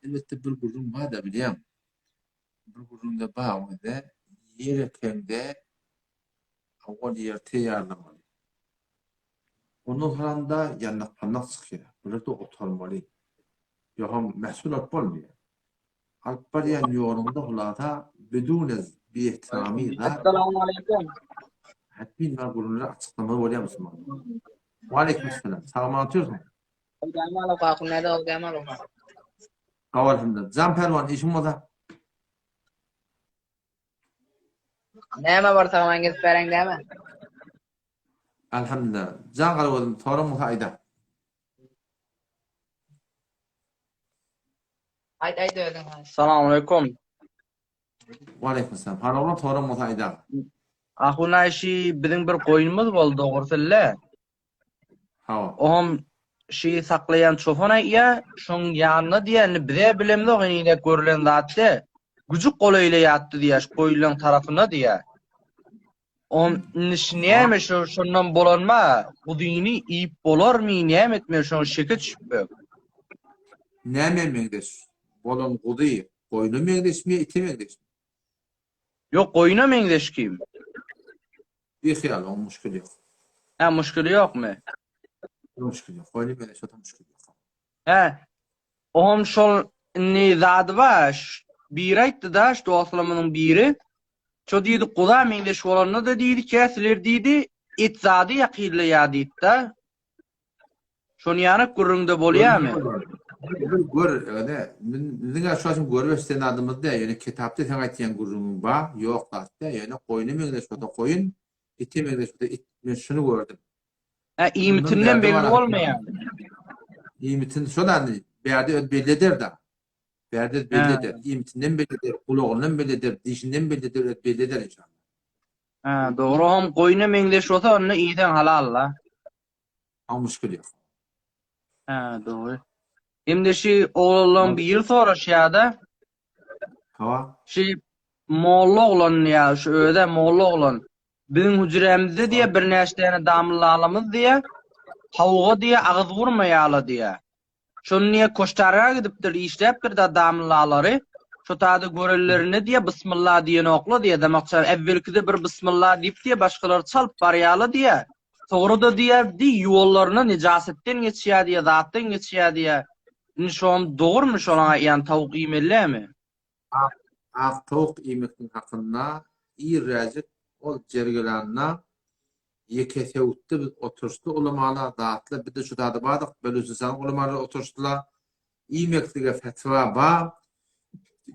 Elbette bir gurrum var da bileyim. Bir gurrumda bağımda yer ekende avval yerte yarlamalı. Onun haranda yanlaq panlaq çıkıyor. Burada oturmalı. Yoğun mesulat olmuyor. Alpariyan yolunda hulada bedunez bir ihtirami da hatmin var gururları açıklamalı oluyor musun? Ve aleykümselam. Sağlam anlatıyorsun. Kavalımda. Can pervan işim o da. Näme bar tamangiz bereng däme? Elhamdülillah. Can qalwadım torum muhayda. Ayt ödün. Assalamu alaikum. Ve aleykümselam. Haravla torum muhayda. Ahuna işi bizim bir koyunumuz boldy doğrusyla. Ha. Ohum şi saklayan çofana ya şoň ýanyna diýeni bize bilemdi ýene görülen zatdy. Gücük goleyle ýatdy diýär koyulan tarafına diýär. Näme şondan bolanma bu dini iýip bolarmy näme etme şoň şeke düşüp. Näme meňdeş? Bolan gudy, koyunu meňdeşmi, iti meňdeşmi? Yok koyuna meňdeş kim? Bihiyal, o müşkil yok. Ha müşkili yok mu? Müşkil yok. Koyunu meňdeş, o müşkil yok. He. Ohum şol nizad baş. Bir aytdı da şu aslamının biri. Ço diýdi Guda meňdeş bolanyna da diýdi käsiler diýdi. Et zady ýakyrly ýa da. Şonu ýanyp gurrunda bolýarmy? Gör, öyle. Bizim aşağıdan görüp adımızda yani kitapta sen aytýan gurrumyň ba, ýok da, yani koyunu meňdeş, o koyun İti meňleşmede men şunu gördüm. İmitinden belli olmayan. İmitin şolandy. Berde bellidir da. Berde bellidir. İmitinden bellidir. Kulağından bellidir. Dişinden bellidir. Bellidir inşallah. Ha, doğru ham koyuna meňleş olsa onu iyiden halal la. Ha müşkil yok. Ha, doğru. Hem şu oğlan bir yıl sonra şiyada. Ha. Molla oğlan ya şu öde molla oğlan. Bizim hücremizde diye bir neşteyene damlalamız diye. Havuğa diye ağız vurmayalı diye. Şunu niye koştarıya gidipdir işleptir da damlaları. Şu tadı görellerini diye Bismillah diye okla diye demek evvelkide bir Bismillah deyip diye başkaları çalıp barayalı diye. Sonra da diye yollarına necasetten geçiyor diye, zattan geçiyor diye. Şu an doğru mu şu an yani tavuk imelli mi? Tavuk imektin hakkında iyi racik ol cergelanına yekesevuttu biz oturuştu ulamala dağıtlı bir de şu tadı badık bölüsüsen ulamala oturuştular. İmektige fetva ba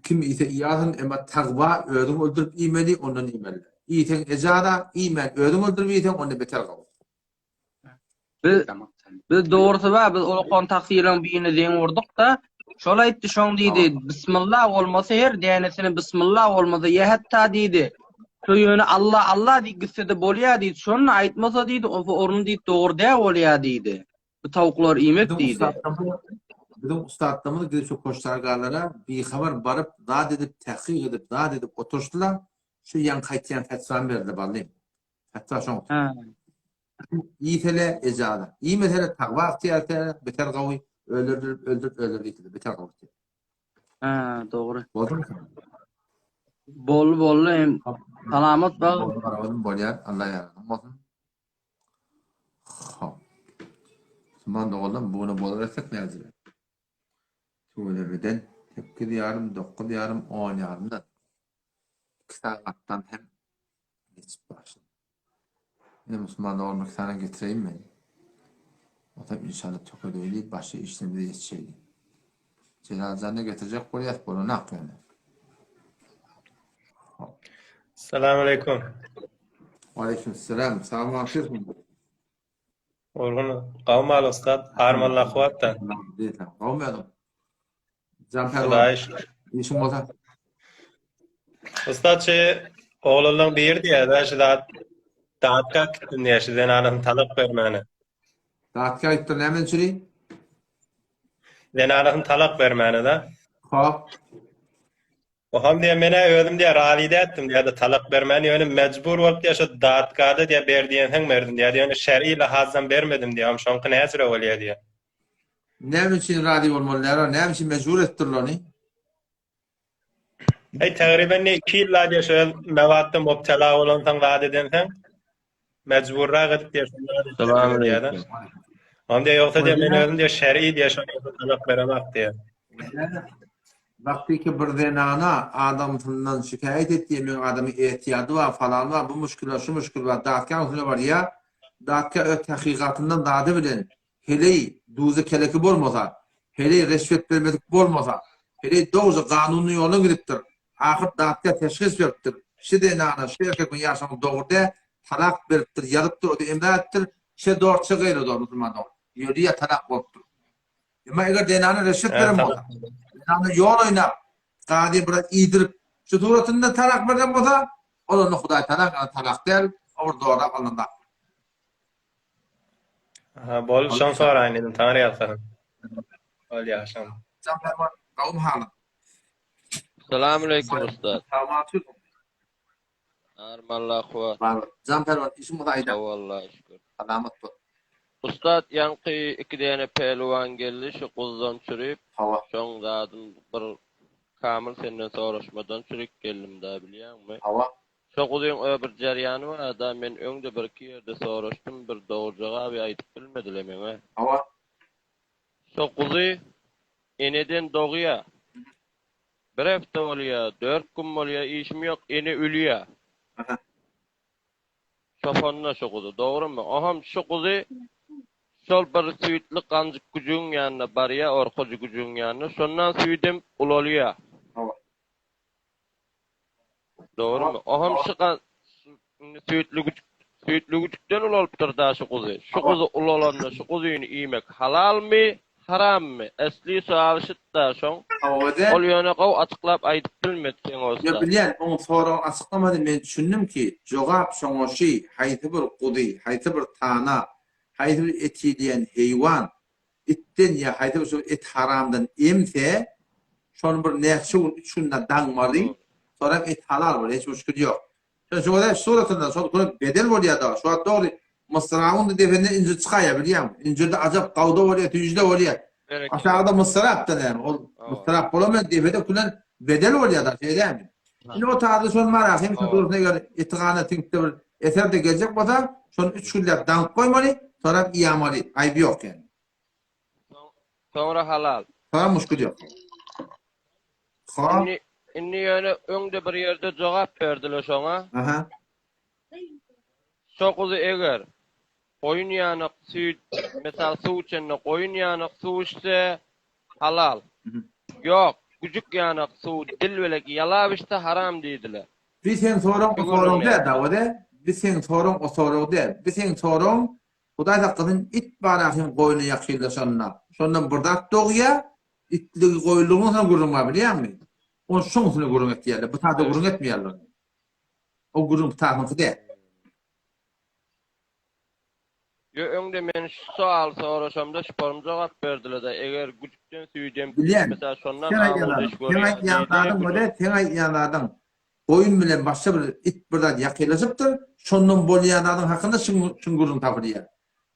kim ise iyasın ama tagba ödüm öldürüp imeli ondan imeli. İyisen ecada imen ödüm öldürüp iyisen onu beter kal. Biz doğrusu var biz o kontaksiyle birine den vurduk da şola etti şoň diýdi Bismillah olmasa her denesine Bismillah olmasa ya hatta diýdi. Söýüni Allah Allah diýgise de bolýar diýdi. Şonu aýtmasa diýdi orun diýdi dogry dä bolýar diýdi. Bu tawuklar imek diýdi. Bizim ustadlarımız gidip şu koştargarlara bir haber barıp daha dedip tehkik edip daha dedip oturuştular. Şu yan kayıtlayan fetvan verdi bağlayayım. Fetva şoň. İyi tele ecada. İyi mesele takva ihtiyarı beter gawi öldürüp beter gawi. Ha, doğru. Oldu mu? Bol hem salamat bag. Bolýar Allah ýardan bolsun. Hop. Şuman dogalan bunu bolarsak näzir. Şöyleden 8:30, 9:30, 10:30 saatdan hem geçip başladı. Yine Müslüman olmak sana getireyim mi? O tabi inşallah çok öyle başka işlemde yetişeydi. Cenazene getirecek buraya bunu ne yapıyorsun? Selamun aleyküm. Aleyküm selam. Selamun aleyküm. Orgun kavmal ustad. Harmallah kuvattan. Değil lan. Kavmayalım. Canper İşim olsa. Ustad oğlunun bir diye de şu da dağıtka gittin diye şu zenanın talak vermeni. Dağıtka gittin hemen süreyim. Zenanın talak vermeni de. Hop. O ham diye mene ödüm diye ralide ettim diye de talak vermeni yani mecbur olup diye şu dağıtkada diye berdiyen hen verdim diye yani şer'i lahazdan vermedim diye am şonkı ne esre oluyor diye. Ne için radi olmalılar? Ne için mecbur ettirler ni? Taqriban 2 yıllar diye şöyle mevatta mubtela olansan vaat edensen mecburra gidip diye Selamun aleyküm. Am diye yoksa diye men özüm diye şer'i diye şöyle talak veremek diye. Vakti ki bir zenana adamından şikayet ettiği men adamın ihtiyadı var falan var bu müşküler şu müşkül var dağıtkan usulü var ya dağıtkan öz hakikatından dağıdı bilen hele duzu keleki bolmasa hele reşvet vermedik bolmasa hele doğru kanunlu yoluna gidiptir ahir dağıtkan teşhis veriptir şu zenana şu erkekün yaşamı doğruda talak veriptir yarıptır o da emrettir şu doğru çıkıyla doğru Müslüman doğru yürüye talak boluptur ama eğer zenana reşvet vermezse yani yol oynap, kadi biraz iyidirip, şu turatında talak verden bolsa, onu Hudaý talak der, or doğru alında. Ha, bol şan sonra aynedim, tanrı yapsın. Ol yaşam. Canper var, kavum halı. Selamun aleyküm ustad. Selamatü. Armallah kuvat. Canper var, işim Hudaýda. Vallahi şükür. Selamat bol. Ustad yankı 2 dene pehliwan geldi şu kuzdan çürüp şoň zadyn bir kamil senden soraşmadan çürük geldim da bilýärmi? Şo kuzyň öbür jarýany bar da men öňde bir iki ýerde soraşdym bir dogry jogap aýdyp bilmediler meňe. Şo kuzy eneden dogýa. Bir hafta bolýar, 4 gün bolýar, işim ýok, ene ölýär. Şofonna şo kuzy, dogrymy? Aham şo kuzy şol bir süýtli ganjyk güjüň ýanyna barýa, orkaja güjüň ýanyna, şondan süýdüm ulalýar. Dogrymy? Aham şu süýtli güj Süýtlü güçükden ulalypdyr da şu kuzy. Şu kuzy ulalanda şu kuzyny iýmek halalmy, harammy? Esli sual şitda şoň. Ol ýöne gowy açyklap aýdyp bilmedseň olsa. Ya bilýän, oň soragyny açyklamady men düşündim ki, jogap şoňoşy haýsy bir gudy, haýsy bir tana, haýsy bir et ýediýän heýwan, itten ya haýsy bir et haramdan emse, şonu bir näçe gün üçünde daňmary, sonra et halal bolar, hiç müşkil ýok. Şoňa suratynda şol bedel bolýar da, şu dogry Mısragyň defende inji çykaýar bilýän. Injide ajap gawda bolýar, tüýjde bolýar. Aşağıda mısraptan yani. O mısrap bolamaz defede kulan bedel bolýar da şeydämi? Şimdi o taýda şol marahy durusuna göre etiqana tiňde bir eser de gelecek bolsa, şonu 3 günlap dank goýmaly, sonra ýamaly. Aýby ýok yani. Sonra halal. Sonra müşkil ýok. Inni ýöne öňde bir ýerde jogap berdiler şoňa. Aha. Şo kuzy eger koyun ýanyk süýt, mesal suw içende koyun ýanyk suw içse halal. Ýok, güjük ýanyk suw dil welek ýalap içse haram diýdiler. Biz sen soraň o soraňda da wede, biz sen soraň o soraňda. Biz sen soraň Hudaý haqqynyň it barahyn goýuny ýakşylaşanna. Şondan birdat dogýa, itligi goýulugyny gurulma bilýärmi? O şoňsyny gurulma etýärler. Bu taýda gurulma etmeýärler. O gurulma taýda. Yo öňde men şu sual soraşamda şuparyň jogap berdiler da eger güjükden süýdem mesela şondan teňaýýanlardan goýun bilen başga bir it birden ýakynlaşypdyr. Şondan bolýan adam hakynda şuňgurun tapylýar.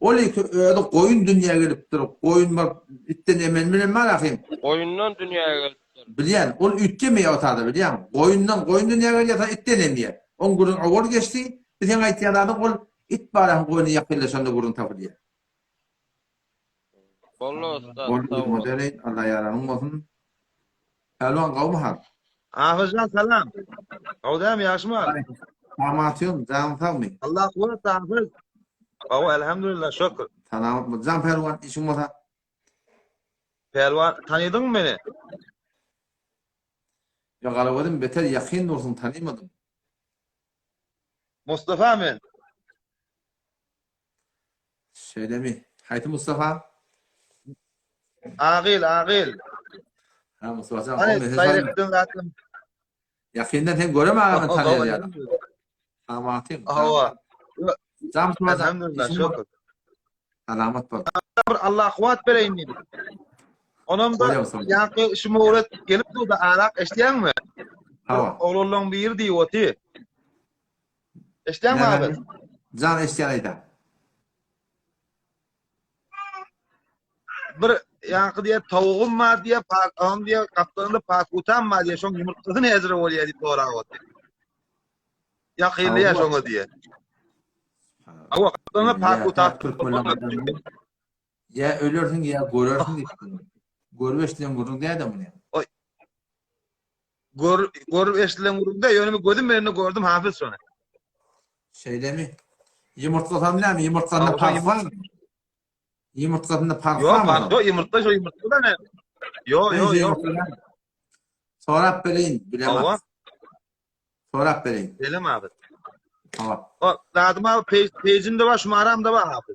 Oly ki öýde goýun dünýäge gelipdir. Goýun bar itten emen bilen marahym. Goýundan dünýäge gelipdir. Bilýän, ol ütdeme ýatardy bilýän. Goýun dünýäge ýatar itten emýär. On gurun awol geçdi. Bizen aýtýarlardan ol it barahyn goýuny ýakynlaşanda gurun tapylýar. Bollar Allah yaranın olsun. Helvan qavm har. Hafızcan selam. Qawdam ýaşmy? Amatyon, can sağmy. Allah quwwat hafız. Qawa elhamdülillah şükür. Tanam, can perwan işim bolsa. Perwan tanıdın mı beni? Ýok alawadym beter ýakyn bolsun tanymadym. Mustafa men. Şeýlemi? Haýty Mustafa? Agil. Ha Mustafa. Hani sayrekden zaten. Yakından hem göremem tanıyan. Amatım. Hava. Zam Mustafa. Elhamdülillah şükür. Alamat bak. Allah kuvvet vereyim dedi. Onum da yankı şu muğret gelip de arak eşleyen mi? Hava. Oğlunun bir diýoti. Eşleyen mi abi? Zam eşleyen ayda. Bir yankı diye tavuğum var diye pakam diye kaptanında pakutan var diye şoň ýumurtlasyny hazır bolýar diýip soraýapdy. Ýakynly şoňa diye. Awa kaptanında pakutan. Ya ölürsün ya görürsün diýipdi. Görbeşden gurun diýdi muny. Oy. Gör eşlen gurunda ýönümi gözüm bilen gördüm hafız şonu. Şeýlemi? Ýumurtlasam bilen ýumurtlanyň parky barmy? Yumurtlasında park var mı? Yok yumurtla da ne? Yok. Sorap beleyin bilemez. Sorap beleyin. Bilemem abi. Tamam. O zaten abi pejinde var, şumaramda var abi.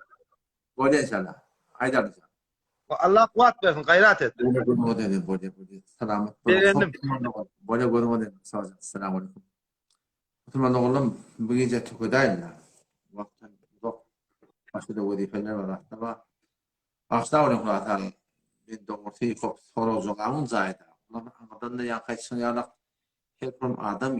Böyle inşallah. Haydar. Allah kuvvet versin, gayret et. Böyle. Selamet. Beğendim. Böyle. Sağ olun. Selamun aleyküm. Oturman oğlum bu gece tüküdayım ya. Vaktan yok. Başka da vazifeler var hatta. Başta olayım zaten. Ben doğrusunu çok soru zoğamın zayda. Anladan da yan kaçsın yanak. Hep adam